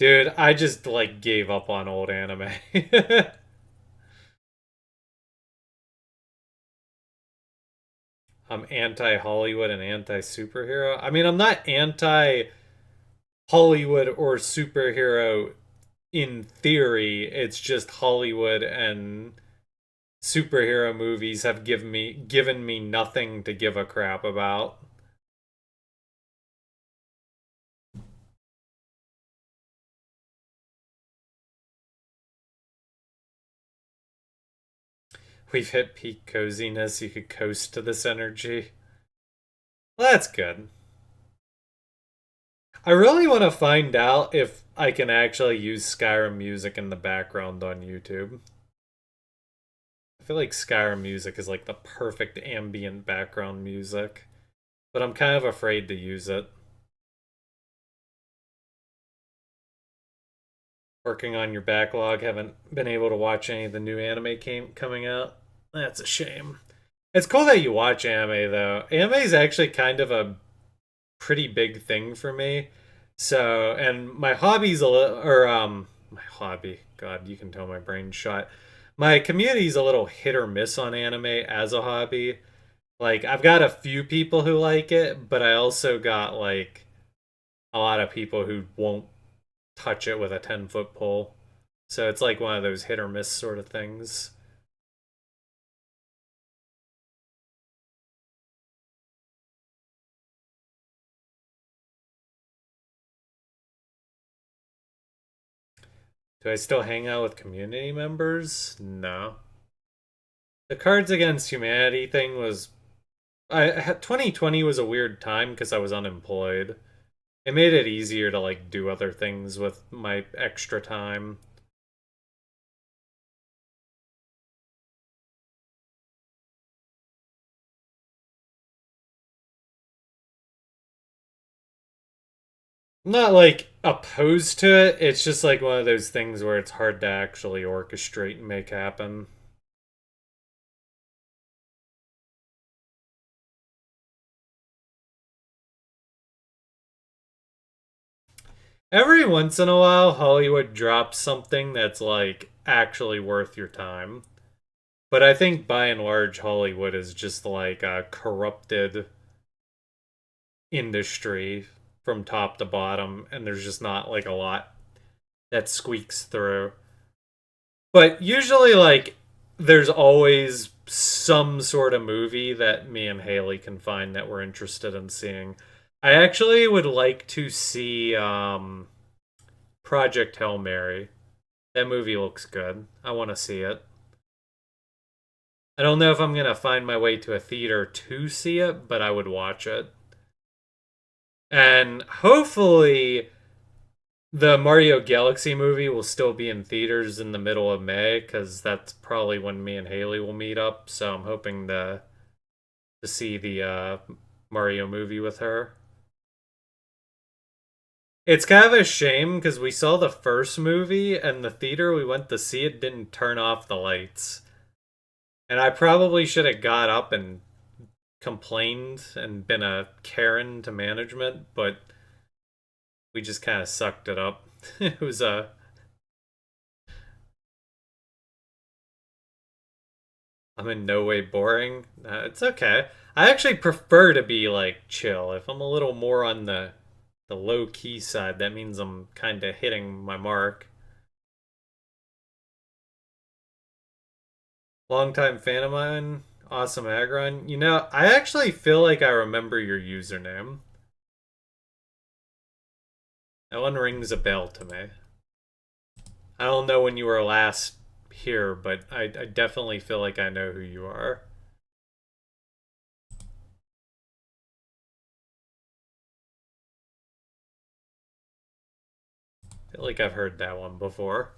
Dude, I just like gave up on old anime. I'm anti Hollywood and anti superhero. I mean, I'm not anti Hollywood or superhero in theory. It's just Hollywood and superhero movies have given me nothing to give a crap about. We've hit peak coziness. You could coast to this energy. Well, that's good. I really want to find out if I can actually use Skyrim music in the background on YouTube. I feel like Skyrim music is like the perfect ambient background music, but I'm kind of afraid to use it. Working on your backlog, haven't been able to watch any of the new anime coming out. That's a shame. It's cool that you watch anime though. Anime is actually kind of a pretty big thing for me. So, and my hobby's a little, or my hobby. God, you can tell my brain's shot. My community's a little hit or miss on anime as a hobby. Like, I've got a few people who like it, but I also got like a lot of people who won't touch it with a 10-foot pole. So it's like one of those hit or miss sort of things. Do I still hang out with community members? No. The Cards Against Humanity thing was 2020 was a weird time because I was unemployed. It made it easier to like do other things with my extra time. I'm not like opposed to it. It's just like one of those things where it's hard to actually orchestrate and make happen. Every once in a while, Hollywood drops something that's like actually worth your time. But I think by and large, Hollywood is just like a corrupted industry from top to bottom, and there's just not like a lot that squeaks through. But usually, like, there's always some sort of movie that me and Haley can find that we're interested in seeing. I actually would like to see Project Hail Mary. That movie looks good. I want to see it. I don't know if I'm going to find my way to a theater to see it, but I would watch it. And hopefully the Mario Galaxy movie will still be in theaters in the middle of May, because that's probably when me and Haley will meet up. So I'm hoping to see the Mario movie with her. It's kind of a shame because we saw the first movie and the theater we went to see it didn't turn off the lights. And I probably should have got up and complained and been a Karen to management, but we just kind of sucked it up. It was a I'm in no way boring. It's okay. I actually prefer to be like chill. If I'm a little more on the low key side, that means I'm kind of hitting my mark. Longtime fan of mine, awesome Agron. You know, I actually feel like I remember your username. That one rings a bell to me. I don't know when you were last here, but I definitely feel like I know who you are. I feel like I've heard that one before.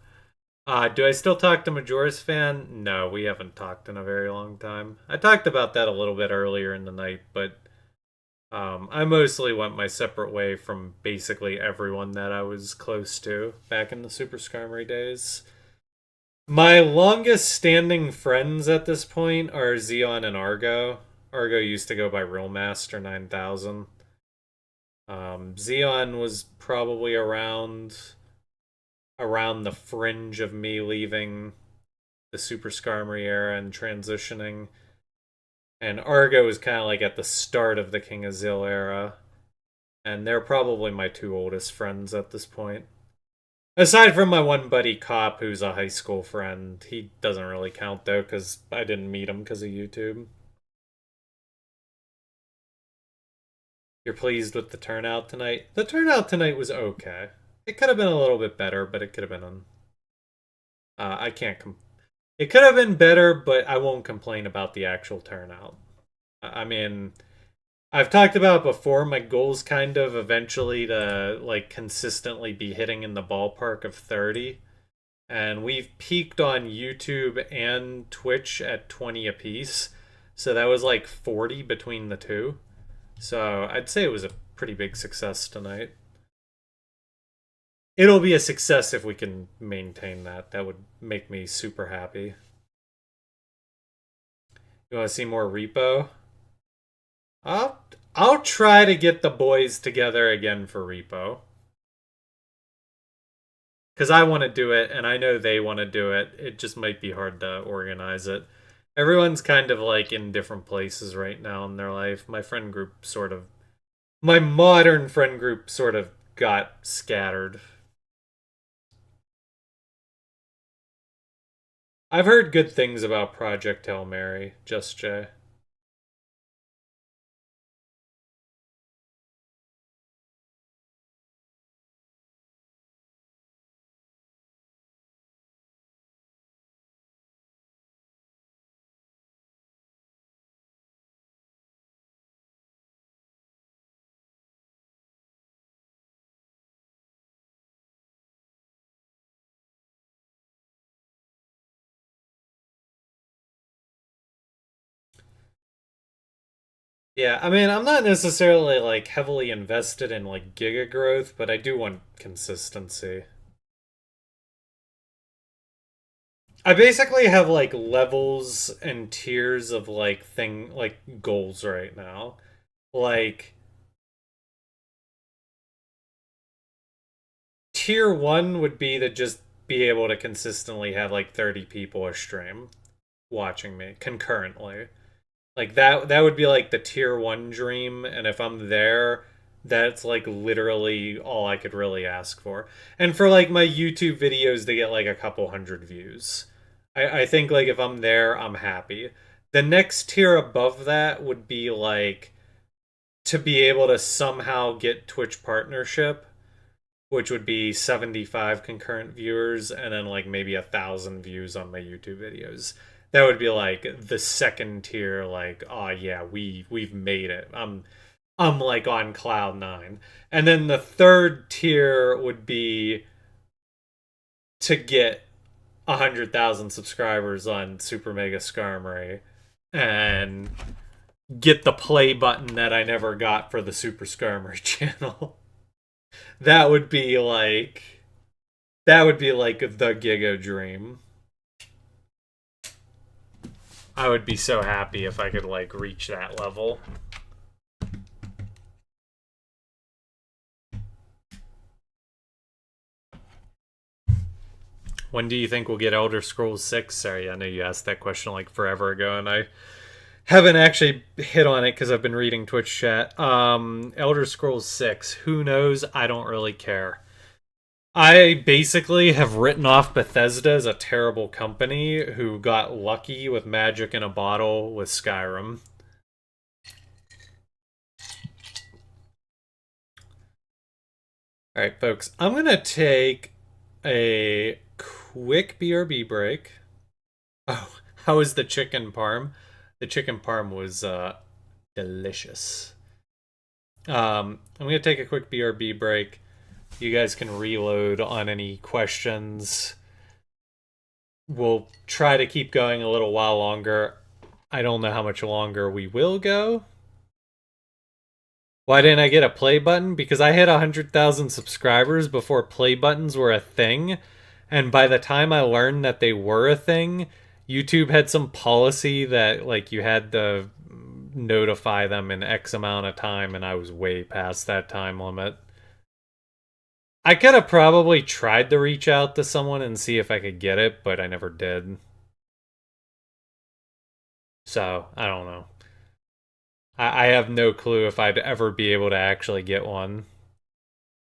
Do I still talk to Majora's Fan? No, we haven't talked in a very long time. I talked about that a little bit earlier in the night, but I mostly went my separate way from basically everyone that I was close to back in the Super Skarmory days. My longest standing friends at this point are Xeon and Argo. Argo used to go by Real Master 9000. Xeon was probably around the fringe of me leaving the Super Skarmory era and transitioning. And Argo was kind of like at the start of the King of Zil era. And they're probably my two oldest friends at this point. Aside from my one buddy Cop, who's a high school friend. He doesn't really count though, because I didn't meet him because of YouTube. You're pleased with the turnout tonight? The turnout tonight was okay. It could have been a little bit better, but it could have been I can't it could have been better, but I won't complain about the actual turnout. I mean, I've talked about before, my goal's kind of eventually to like consistently be hitting in the ballpark of 30. And we've peaked on YouTube and Twitch at 20 apiece. So that was like 40 between the two. So I'd say it was a pretty big success tonight. It'll be a success if we can maintain that. That would make me super happy. You want to see more Repo? I'll try to get the boys together again for Repo. Because I want to do it, and I know they want to do it. It just might be hard to organize it. Everyone's kind of like in different places right now in their life. My friend group sort of... My modern friend group sort of got scattered. I've heard good things about Project Hail Mary, Just Jay. Yeah, I mean, I'm not necessarily like heavily invested in like giga growth, but I do want consistency. I basically have like levels and tiers of like goals right now. Like tier 1 would be to just be able to consistently have like 30 people a stream watching me concurrently. Like that would be like the tier 1 dream, and if I'm there, that's like literally all I could really ask for. And for like my YouTube videos to get like a couple hundred views. I think like if I'm there, I'm happy. The next tier above that would be like to be able to somehow get Twitch partnership, which would be 75 concurrent viewers and then like maybe 1,000 views on my YouTube videos. That would be like the second tier, like, oh yeah, we've made it. I'm like on cloud 9. And then the third tier would be to get 100,000 subscribers on Super Mega Skarmory and get the play button that I never got for the Super Skarmory channel. That would be like that would be like the Giga dream. I would be so happy if I could like reach that level. When do you think we'll get Elder Scrolls 6? Sorry, I know you asked that question like forever ago and I haven't actually hit on it because I've been reading Twitch chat. Elder Scrolls 6, who knows? I don't really care. I basically have written off Bethesda as a terrible company who got lucky with magic in a bottle with Skyrim. Alright, folks, I'm going to take a quick BRB break. Oh, how was the chicken parm? The chicken parm was delicious. I'm going to take a quick BRB break. You guys can reload on any questions. We'll try to keep going a little while longer. I don't know how much longer we will go. Why didn't I get a play button? Because I hit 100,000 subscribers before play buttons were a thing. And by the time I learned that they were a thing, YouTube had some policy that like you had to notify them in X amount of time, and I was way past that time limit. I could have probably tried to reach out to someone and see if I could get it, but I never did. So, I don't know. I have no clue if I'd ever be able to actually get one.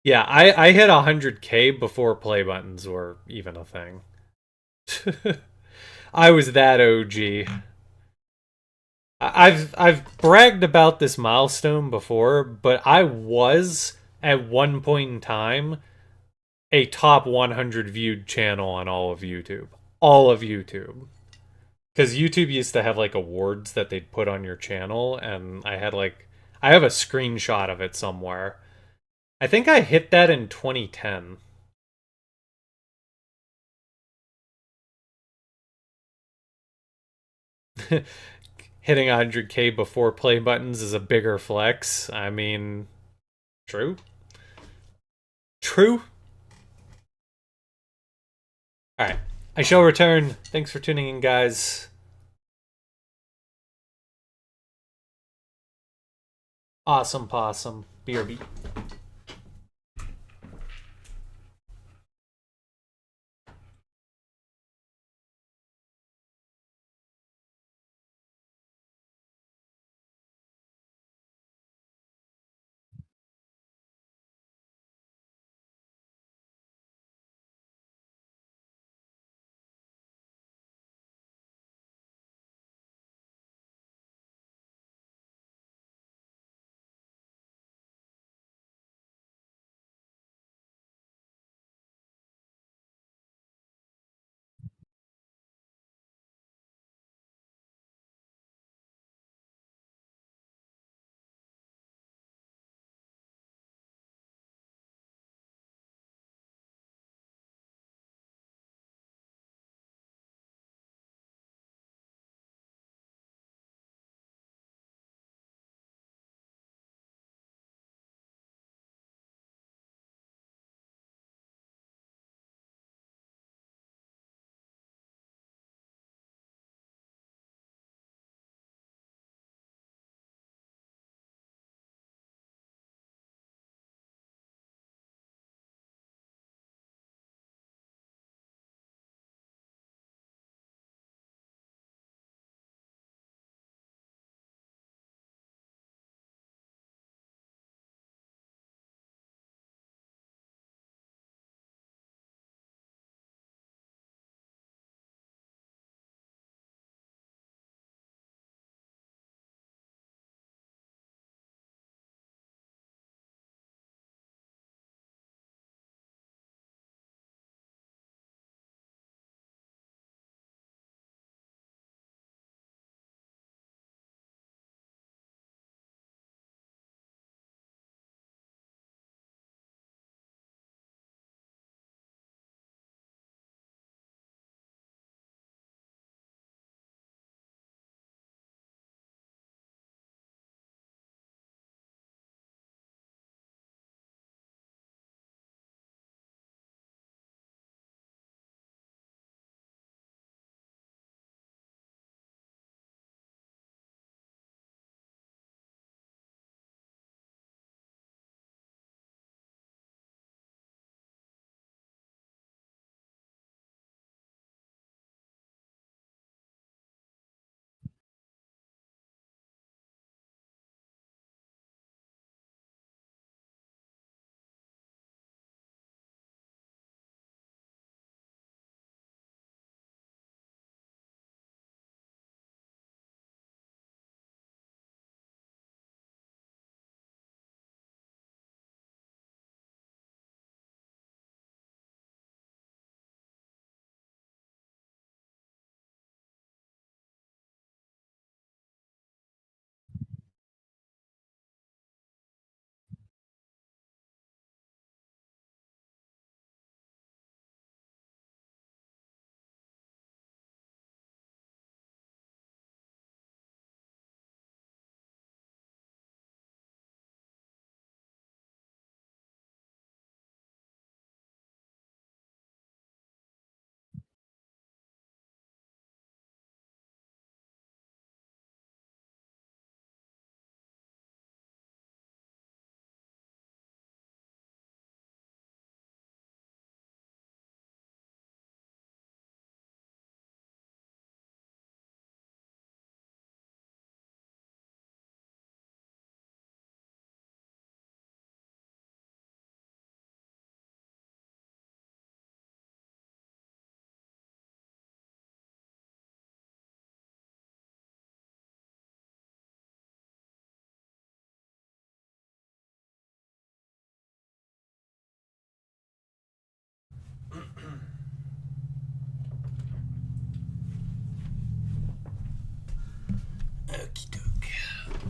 Yeah, I hit 100K before play buttons were even a thing. I was that OG. I've bragged about this milestone before, but I was at one point in time a top 100 viewed channel on all of YouTube. All of YouTube. Because YouTube used to have like awards that they'd put on your channel, and I have a screenshot of it somewhere. I think I hit that in 2010. Hitting 100K before play buttons is a bigger flex. I mean, true. True. Alright. I shall return. Thanks for tuning in, guys. Awesome possum. BRB.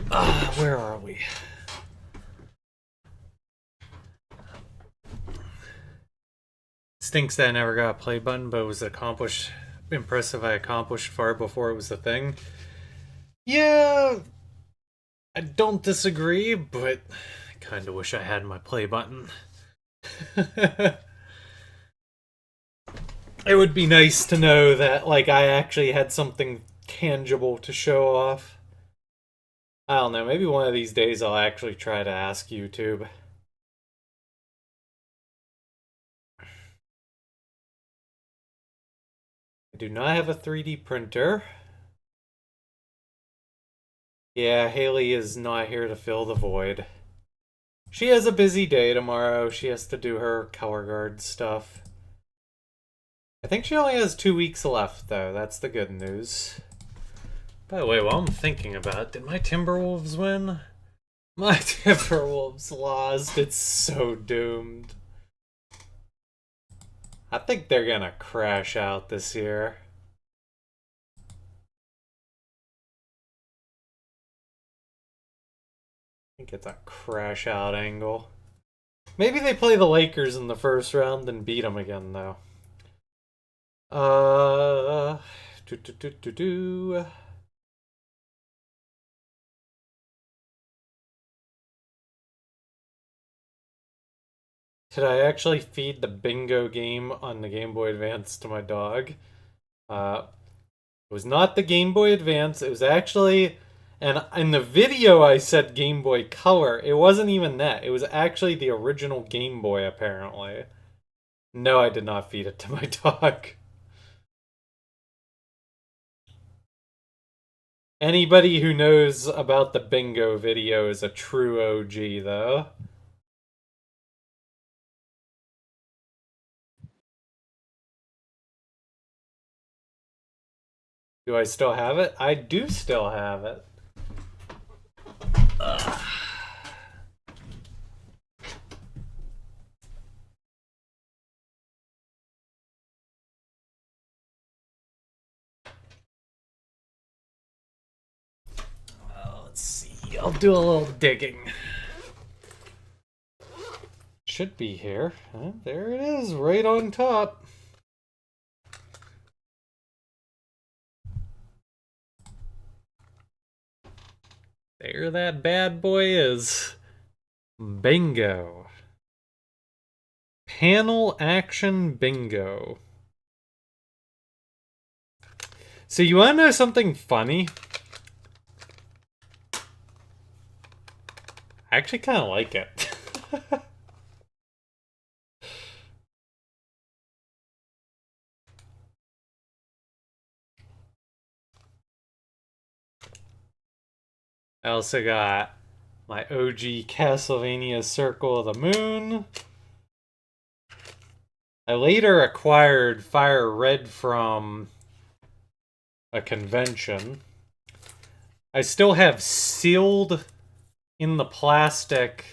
Where are we? Stinks that I never got a play button, but it was accomplished. Impressive I accomplished far before it was a thing. Yeah, I don't disagree, but I kind of wish I had my play button. It would be nice to know that, like, I actually had something tangible to show off. I don't know, maybe one of these days I'll actually try to ask YouTube. I do not have a 3D printer. Yeah, Haley is not here to fill the void. She has a busy day tomorrow. She has to do her color guard stuff. I think she only has 2 weeks left, though. That's the good news. By the way, while I'm thinking about it, did my Timberwolves win? My Timberwolves lost. It's so doomed. I think they're gonna crash out this year. I think it's a crash out angle. Maybe they play the Lakers in the first round and beat them again, though. Do do do do do. Did I actually feed the bingo game on the Game Boy Advance to my dog? It was not the Game Boy Advance. It was actually, and in the video I said Game Boy Color. It wasn't even that. It was actually the original Game Boy, apparently. No, I did not feed it to my dog. Anybody who knows about the bingo video is a true OG, though. Do I still have it? I do still have it. Ugh. Let's see. I'll do a little digging. Should be here. There it is, right on top. There that bad boy is. Bingo. Panel action bingo. So you want to know something funny? I actually kind of like it. I also got my OG Castlevania Circle of the Moon. I later acquired Fire Red from a convention. I still have sealed in the plastic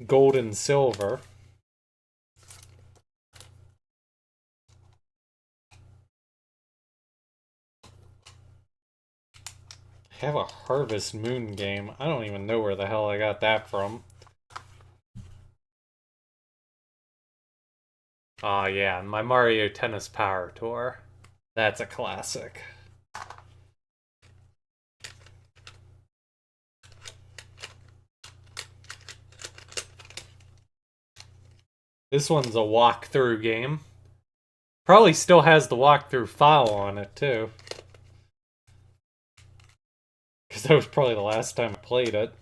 gold and silver. I have a Harvest Moon game. I don't even know where the hell I got that from. Oh yeah, my Mario Tennis Power Tour. That's a classic. This one's a walkthrough game. Probably still has the walkthrough file on it, too. Because that was probably the last time I played it.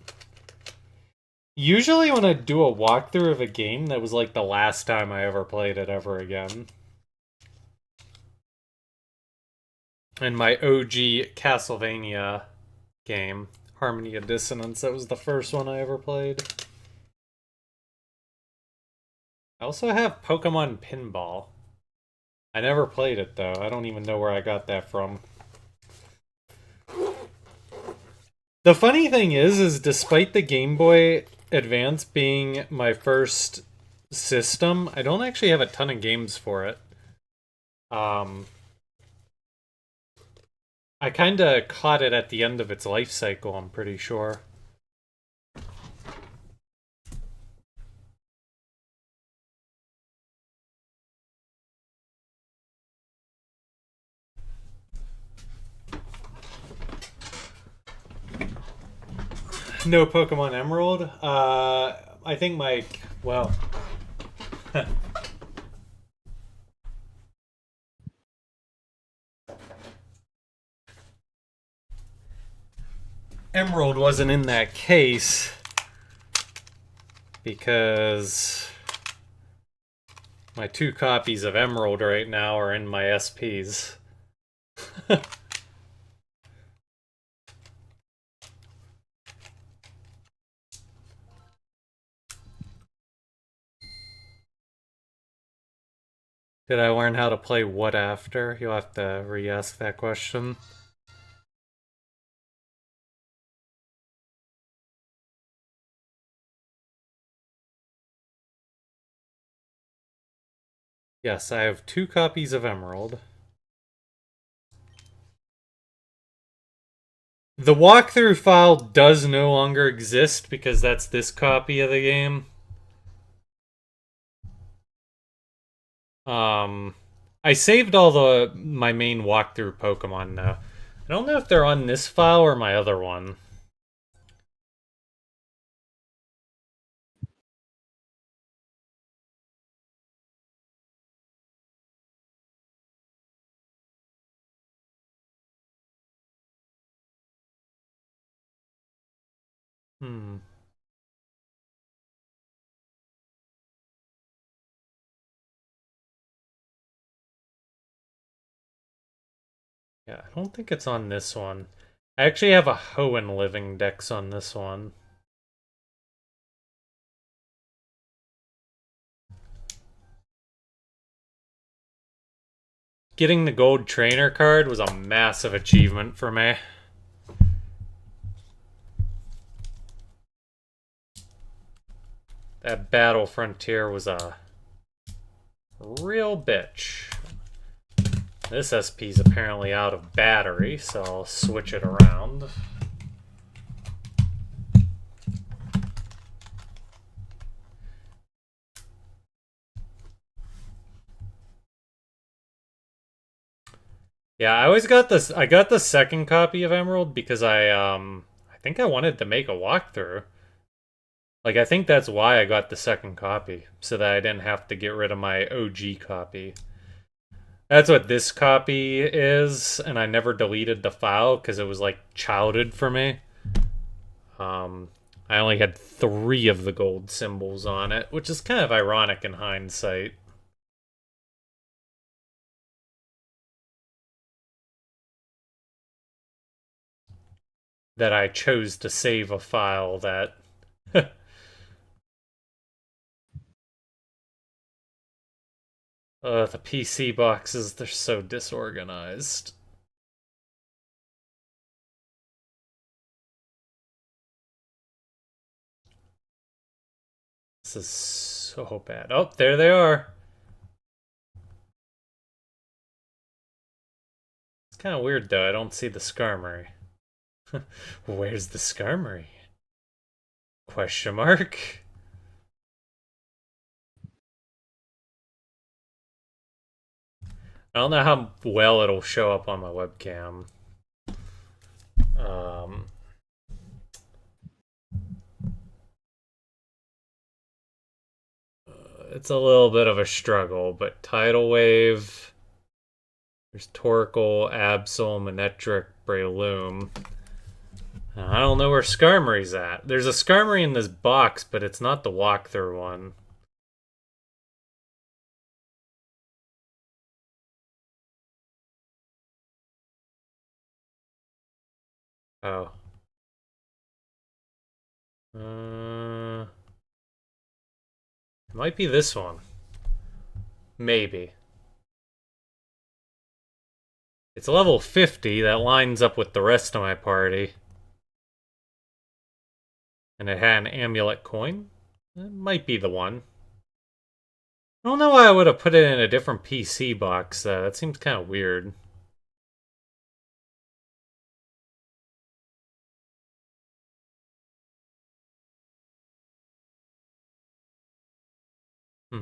Usually when I do a walkthrough of a game, that was like the last time I ever played it ever again. And my OG Castlevania game, Harmony of Dissonance, that was the first one I ever played. I also have Pokemon Pinball. I never played it, though. I don't even know where I got that from. The funny thing is despite the Game Boy Advance being my first system, I don't actually have a ton of games for it. I kinda caught it at the end of its life cycle, I'm pretty sure. No Pokemon Emerald? I think well... Emerald wasn't in that case because my 2 copies of Emerald right now are in my SPs. Did I learn how to play what after? You'll have to re-ask that question. Yes, I have 2 copies of Emerald. The walkthrough file does no longer exist because that's this copy of the game. I saved all my main walkthrough Pokemon though. I don't know if they're on this file or my other one. Hmm. Yeah, I don't think it's on this one. I actually have a Hoenn Living Dex on this one. Getting the gold trainer card was a massive achievement for me. That Battle Frontier was a real bitch. This SP's apparently out of battery, so I'll switch it around. Yeah, I always got this. I got the second copy of Emerald because I think I wanted to make a walkthrough. Like, I think that's why I got the second copy, so that I didn't have to get rid of my OG copy. That's what this copy is, and I never deleted the file because it was like childhood for me. I only had 3 of the gold symbols on it, which is kind of ironic in hindsight. That I chose to save a file that... the PC boxes, they're so disorganized. This is so bad. Oh, there they are. It's kind of weird, though. I don't see the Skarmory. Where's the Skarmory? Question mark? I don't know how well it'll show up on my webcam. It's a little bit of a struggle, but Tidal Wave... There's Torkoal, Absol, Manectric, Breloom. I don't know where Skarmory's at. There's a Skarmory in this box, but it's not the walkthrough one. Oh. It might be this one. Maybe. It's level 50. That lines up with the rest of my party. And it had an amulet coin. It might be the one. I don't know why I would have put it in a different PC box, though. That seems kind of weird. Hmm.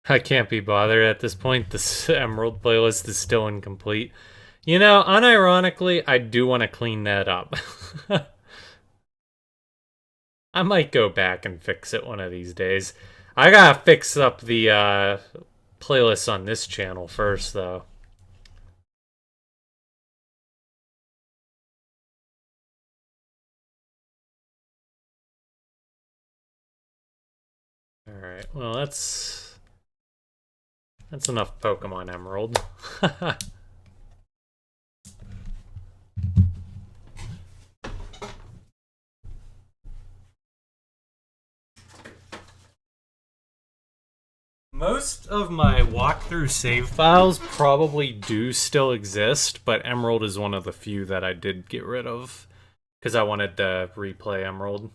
I can't be bothered at this point. This Emerald playlist is still incomplete. You know, unironically, I do want to clean that up. I might go back and fix it one of these days. I gotta fix up the playlist on this channel first, though. Alright, well, that's enough Pokemon Emerald. Most of my walkthrough save files probably do still exist, but Emerald is one of the few that I did get rid of because I wanted to replay Emerald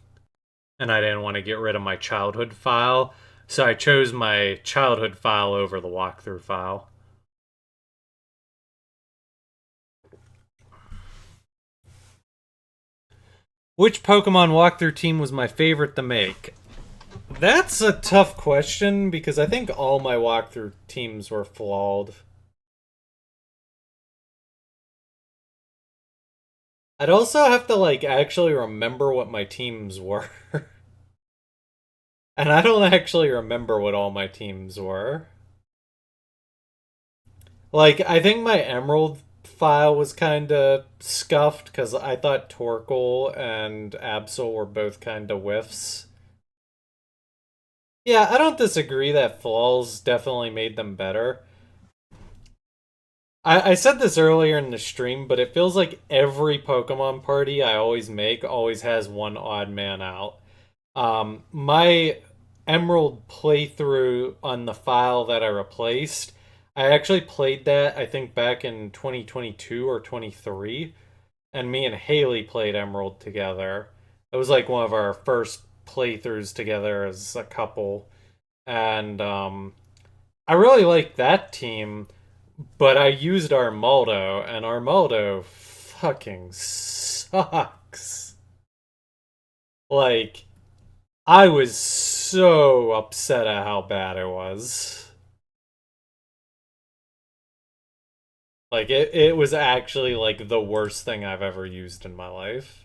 and I didn't want to get rid of my childhood file, so I chose my childhood file over the walkthrough file. Which Pokemon walkthrough team was my favorite to make? That's a tough question because I think all my walkthrough teams were flawed. I'd also have to like actually remember what my teams were. And I don't actually remember what all my teams were. Like, I think my Emerald file was kind of scuffed because I thought Torkoal and Absol were both kind of whiffs. Yeah, I don't disagree that flaws definitely made them better. I said this earlier in the stream, but it feels like every Pokemon party I always make always has one odd man out. My Emerald playthrough on the file that I replaced, I actually played that, I think, back in 2022 or 23, and me and Haley played Emerald together. It was like one of our first playthroughs together as a couple, and I really liked that team, but I used Armaldo, and Armaldo fucking sucks. Like, I was so upset at how bad it was. Like, it was actually, like, the worst thing I've ever used in my life.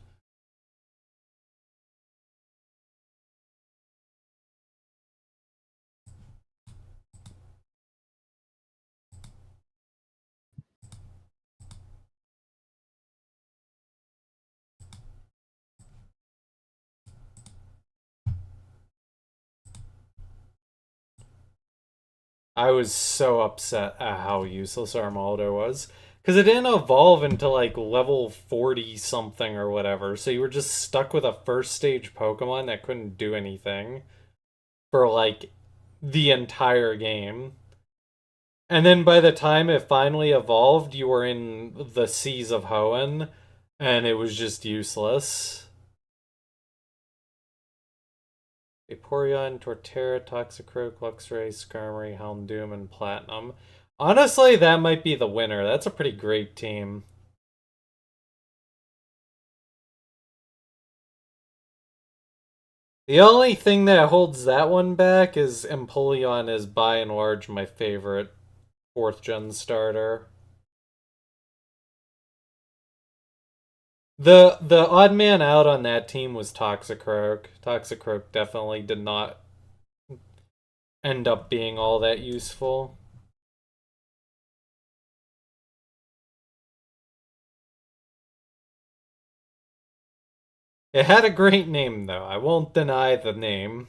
I was so upset at how useless Armaldo was. Because it didn't evolve until, like, level 40 something or whatever. So you were just stuck with a first stage Pokemon that couldn't do anything for, like, the entire game. And then by the time it finally evolved, you were in the seas of Hoenn, and it was just useless. Vaporeon, Torterra, Toxicroak, Luxray, Skarmory, Houndoom, and Platinum. Honestly, that might be the winner. That's a pretty great team. The only thing that holds that one back is Empoleon is by and large my favorite 4th gen starter. The odd man out on that team was Toxicroak. Toxicroak definitely did not end up being all that useful. It had a great name though. I won't deny the name.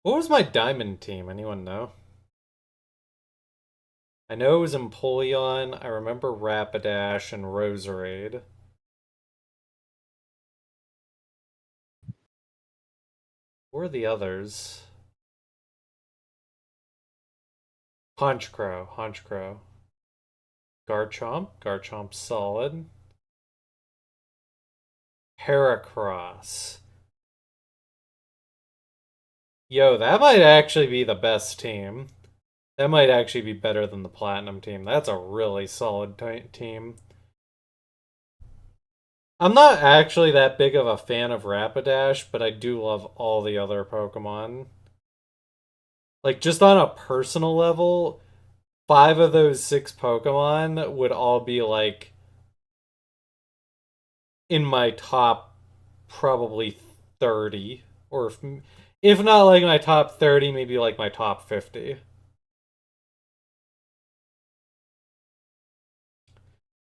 What was my diamond team? Anyone know? I know it was Empoleon. I remember Rapidash and Roserade. Who are the others? Honchkrow. Honchkrow. Garchomp. Garchomp's solid. Heracross. Yo, that might actually be the best team. That might actually be better than the Platinum team. That's a really solid team. I'm not actually that big of a fan of Rapidash, but I do love all the other Pokemon. Like, just on a personal level, 5 of those 6 Pokemon would all be, like, in my top probably 30. Or if not, like, my top 30, maybe, like, my top 50.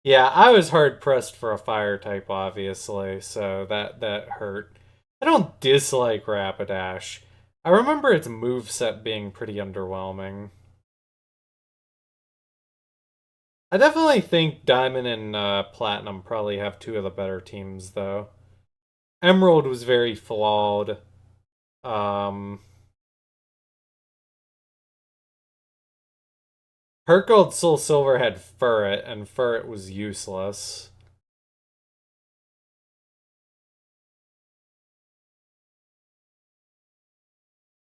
Yeah, I was hard pressed for a fire type, obviously, so that hurt. I don't dislike Rapidash. I remember its moveset being pretty underwhelming. I definitely think Diamond and Platinum probably have 2 of the better teams, though. Emerald was very flawed. Heart Gold Soul Silver had Furret, and Furret was useless.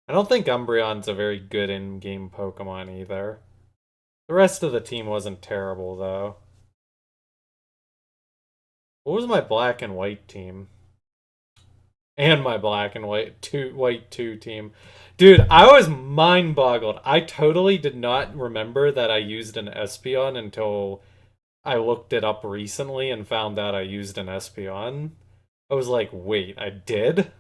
I don't think Umbreon's a very good in-game Pokemon either. The rest of the team wasn't terrible, though. What was my black and white team? And my black and white 2 team. Dude, I was mind-boggled. I totally did not remember that I used an Espeon until I looked it up recently and found out I used an Espeon. I was like, wait, I did?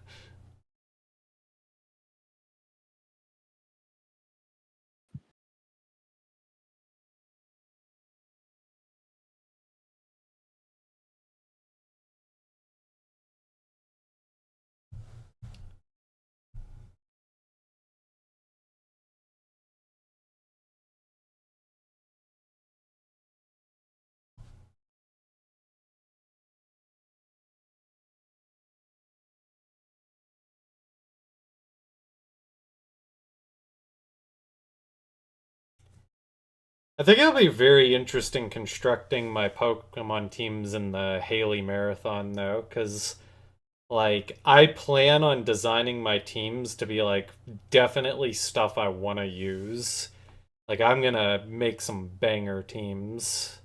I think it'll be very interesting constructing my Pokemon teams in the Haley Marathon, though, because, like, I plan on designing my teams to be, like, definitely stuff I want to use. Like, I'm gonna make some banger teams.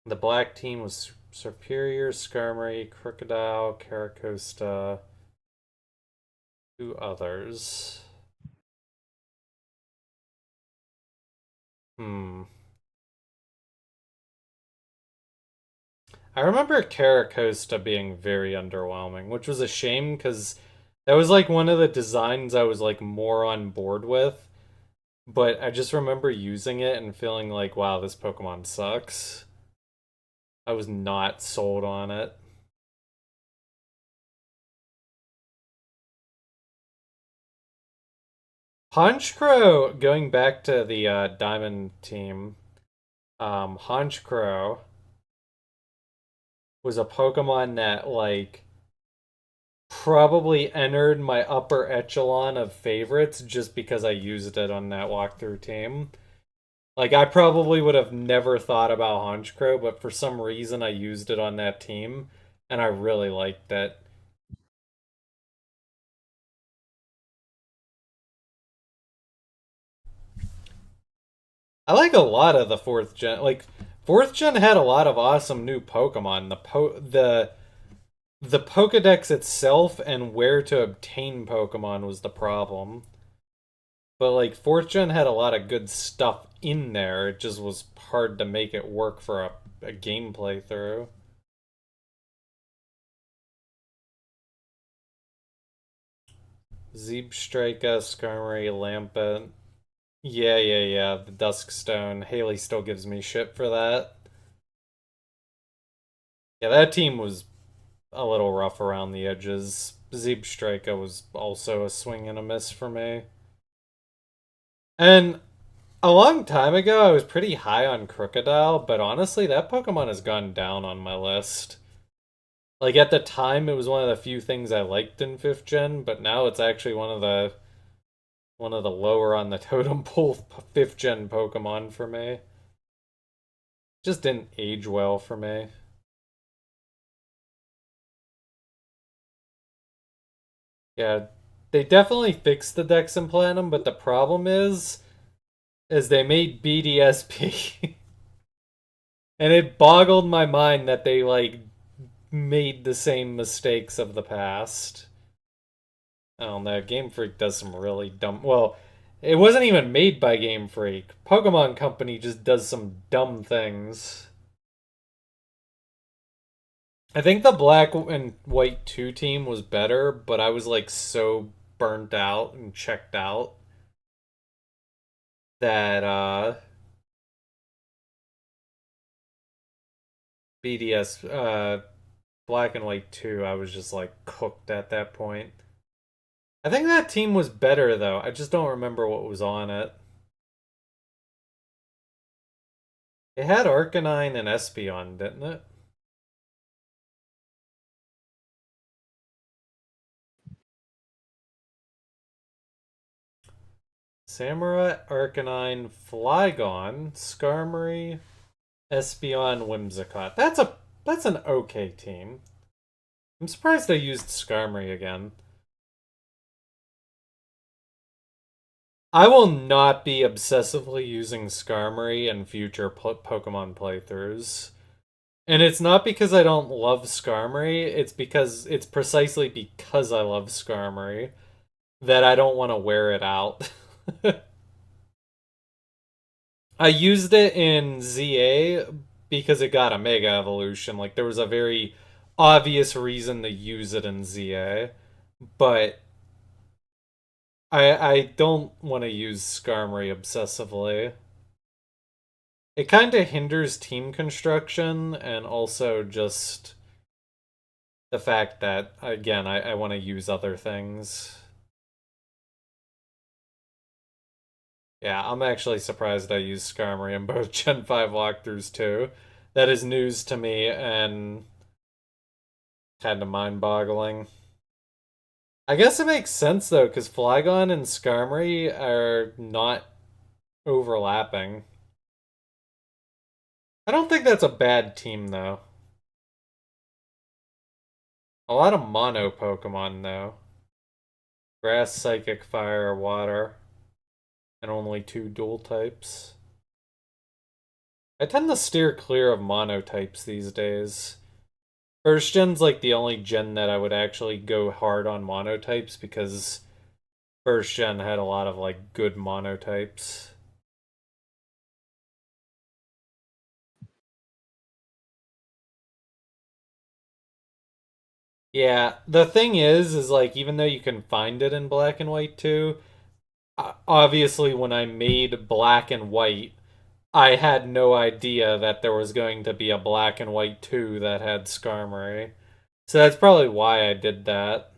The black team was Superior, Skarmory, Crocodile, Caracosta, 2 others. I remember Caracosta being very underwhelming, which was a shame because that was like one of the designs I was like more on board with. But I just remember using it and feeling like, wow, this Pokemon sucks. I was not sold on it. Honchkrow, going back to the Diamond team, Honchkrow was a Pokemon that, like, probably entered my upper echelon of favorites just because I used it on that walkthrough team. Like, I probably would have never thought about Honchkrow, but for some reason I used it on that team, and I really liked it. I like a lot of the 4th gen. Like, 4th gen had a lot of awesome new Pokemon. The Pokedex itself and where to obtain Pokemon was the problem. But, like, 4th gen had a lot of good stuff in there. It just was hard to make it work for a gameplay through. Zeebstrika, Skarmory, Lampent. Yeah. The Duskstone. Haley still gives me shit for that. Yeah, that team was a little rough around the edges. Zeebstrika was also a swing and a miss for me. And a long time ago, I was pretty high on Crocodile, but honestly, that Pokemon has gone down on my list. Like, at the time, it was one of the few things I liked in 5th gen, but now it's actually one of the One of the lower on the totem pole 5th gen Pokemon for me. Just didn't age well for me. Yeah, they definitely fixed the Dex and Platinum, but the problem is they made BDSP. And it boggled my mind that they like made the same mistakes of the past. I don't know. Game Freak does some really dumb. Well, it wasn't even made by Game Freak. Pokemon Company just does some dumb things. I think the Black and White 2 team was better, but I was like so burnt out and checked out that BDS Black and White 2, I was just like cooked at that point. I think that team was better though. I just don't remember what was on it. It had Arcanine and Espeon, didn't it? Samurai, Arcanine, Flygon, Skarmory, Espeon, Whimsicott. That's an okay team. I'm surprised they used Skarmory again. I will not be obsessively using Skarmory in future Pokemon playthroughs. And it's not because I don't love Skarmory, it's precisely because I love Skarmory that I don't want to wear it out. I used it in ZA because it got a Mega Evolution. Like, there was a very obvious reason to use it in ZA. But I don't want to use Skarmory obsessively. It kind of hinders team construction and also just the fact that, again, I want to use other things. Yeah, I'm actually surprised I used Skarmory in both Gen 5 walkthroughs too. That is news to me and kind of mind-boggling. I guess it makes sense though, because Flygon and Skarmory are not overlapping. I don't think that's a bad team though. A lot of mono Pokemon though. Grass, Psychic, Fire, Water. And only 2 dual types. I tend to steer clear of monotypes these days. First gen's like the only gen that I would actually go hard on monotypes because first gen had a lot of like good monotypes. Yeah, the thing is like even though you can find it in black and white too, obviously when I made black and white, I had no idea that there was going to be a black and white 2 that had Skarmory. So that's probably why I did that.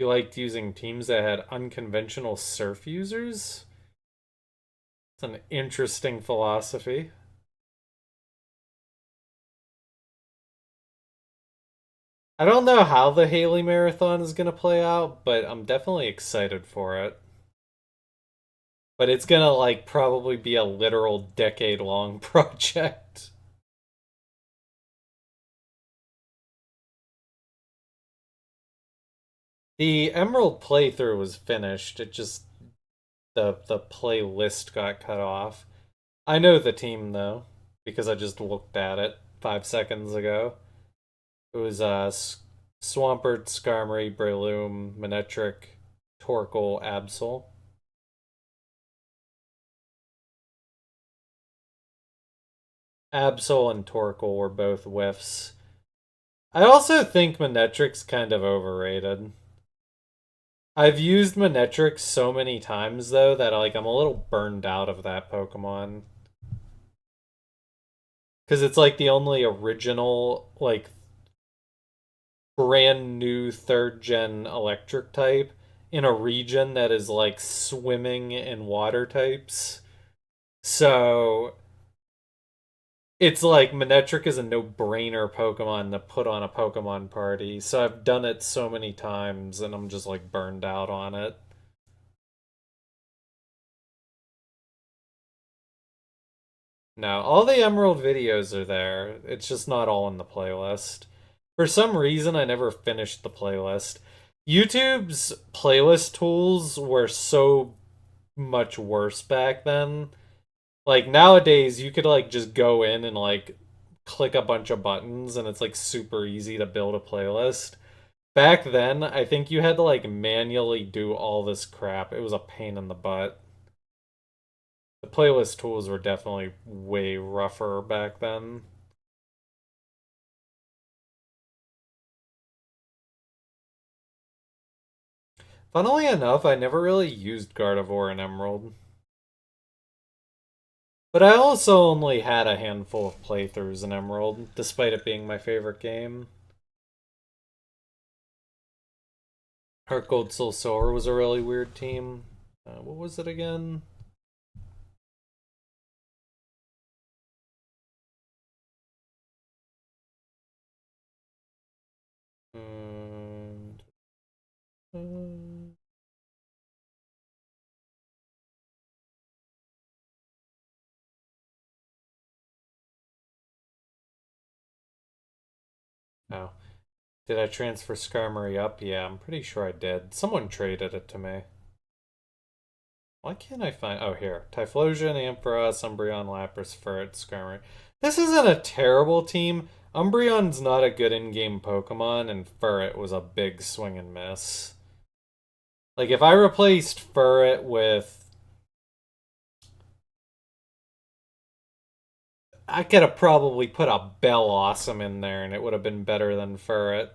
You liked using teams that had unconventional surf users? It's an interesting philosophy. I don't know how the Haley Marathon is going to play out, but I'm definitely excited for it. But it's going to like probably be a literal decade-long project. The Emerald playthrough was finished. It just the playlist got cut off. I know the team though because I just looked at it 5 seconds ago. It was Swampert, Skarmory, Breloom, Manectric, Torkoal, Absol. Absol and Torkoal were both whiffs. I also think Manectric's kind of overrated. I've used Manectric so many times though that like I'm a little burned out of that Pokemon. Cause it's like the only original, like brand new 3rd gen electric type in a region that is like swimming in water types. So it's like Manectric is a no-brainer Pokemon to put on a Pokemon party. So I've done it so many times and I'm just like burned out on it. No, all the Emerald videos are there. It's just not all in the playlist. For some reason, I never finished the playlist. YouTube's playlist tools were so much worse back then. Like nowadays, you could like just go in and like click a bunch of buttons and it's like super easy to build a playlist. Back then, I think you had to like manually do all this crap. It was a pain in the butt. The playlist tools were definitely way rougher back then. Funnily enough, I never really used Gardevoir and Emerald. But I also only had a handful of playthroughs in Emerald, despite it being my favorite game. Heart Gold Soul Silver was a really weird team. What was it again? Uh, oh. Did I transfer Skarmory up? Yeah, I'm pretty sure I did. Someone traded it to me. Why can't I find... Oh, here. Typhlosion, Ampharos, Umbreon, Lapras, Ferret, Skarmory. This isn't a terrible team. Umbreon's not a good in-game Pokemon, and Ferret was a big swing and miss. Like, if I replaced Ferret with... I could have probably put a Bell Awesome in there, and it would have been better than Ferret.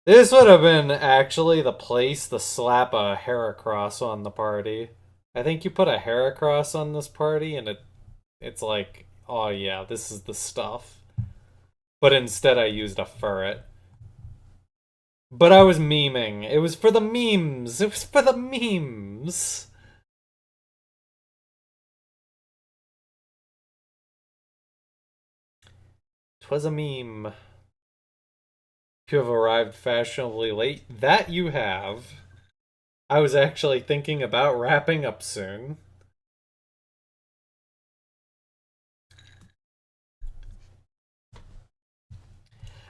This would have been actually the place to slap a Heracross on the party. I think you put a Heracross on this party and it's like, oh yeah, this is the stuff. But instead I used a Ferret. But I was memeing. It was for the memes. It was for the memes. Twas a meme. You have arrived fashionably late. That you have. I was actually thinking about wrapping up soon.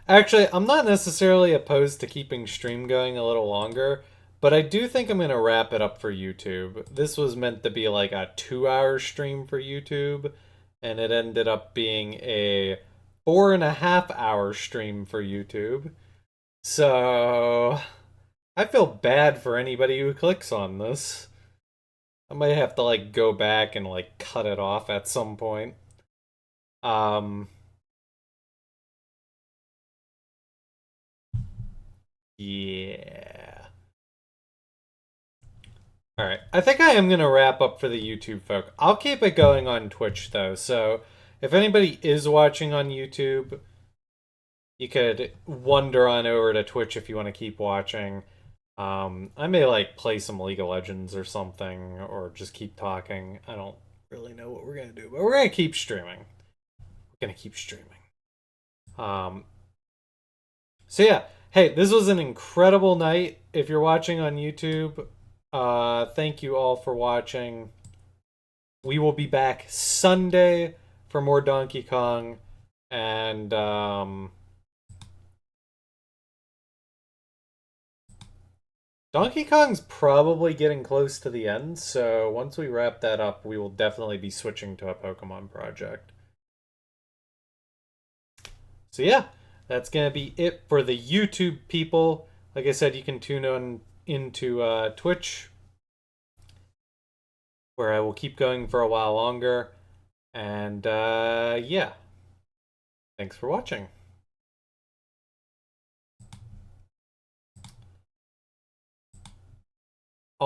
Actually, I'm not necessarily opposed to keeping stream going a little longer, but I do think I'm going to wrap it up for YouTube. This was meant to be like a 2-hour stream for YouTube, and it ended up being a 4.5-hour stream for YouTube. So, I feel bad for anybody who clicks on this. I might have to like go back and like cut it off at some point. Yeah. Alright, I think I am going to wrap up for the YouTube folk. I'll keep it going on Twitch though, so if anybody is watching on YouTube, you could wander on over to Twitch if you want to keep watching. I may like play some League of Legends or something, or just keep talking. I don't really know what we're going to do, but we're going to keep streaming. We're going to keep streaming. So yeah, hey, this was an incredible night. If you're watching on YouTube, thank you all for watching. We will be back Sunday for more Donkey Kong, and Donkey Kong's probably getting close to the end, so once we wrap that up, we will definitely be switching to a Pokemon project. So yeah, that's going to be it for the YouTube people. Like I said, you can tune in into Twitch, where I will keep going for a while longer. And yeah, thanks for watching.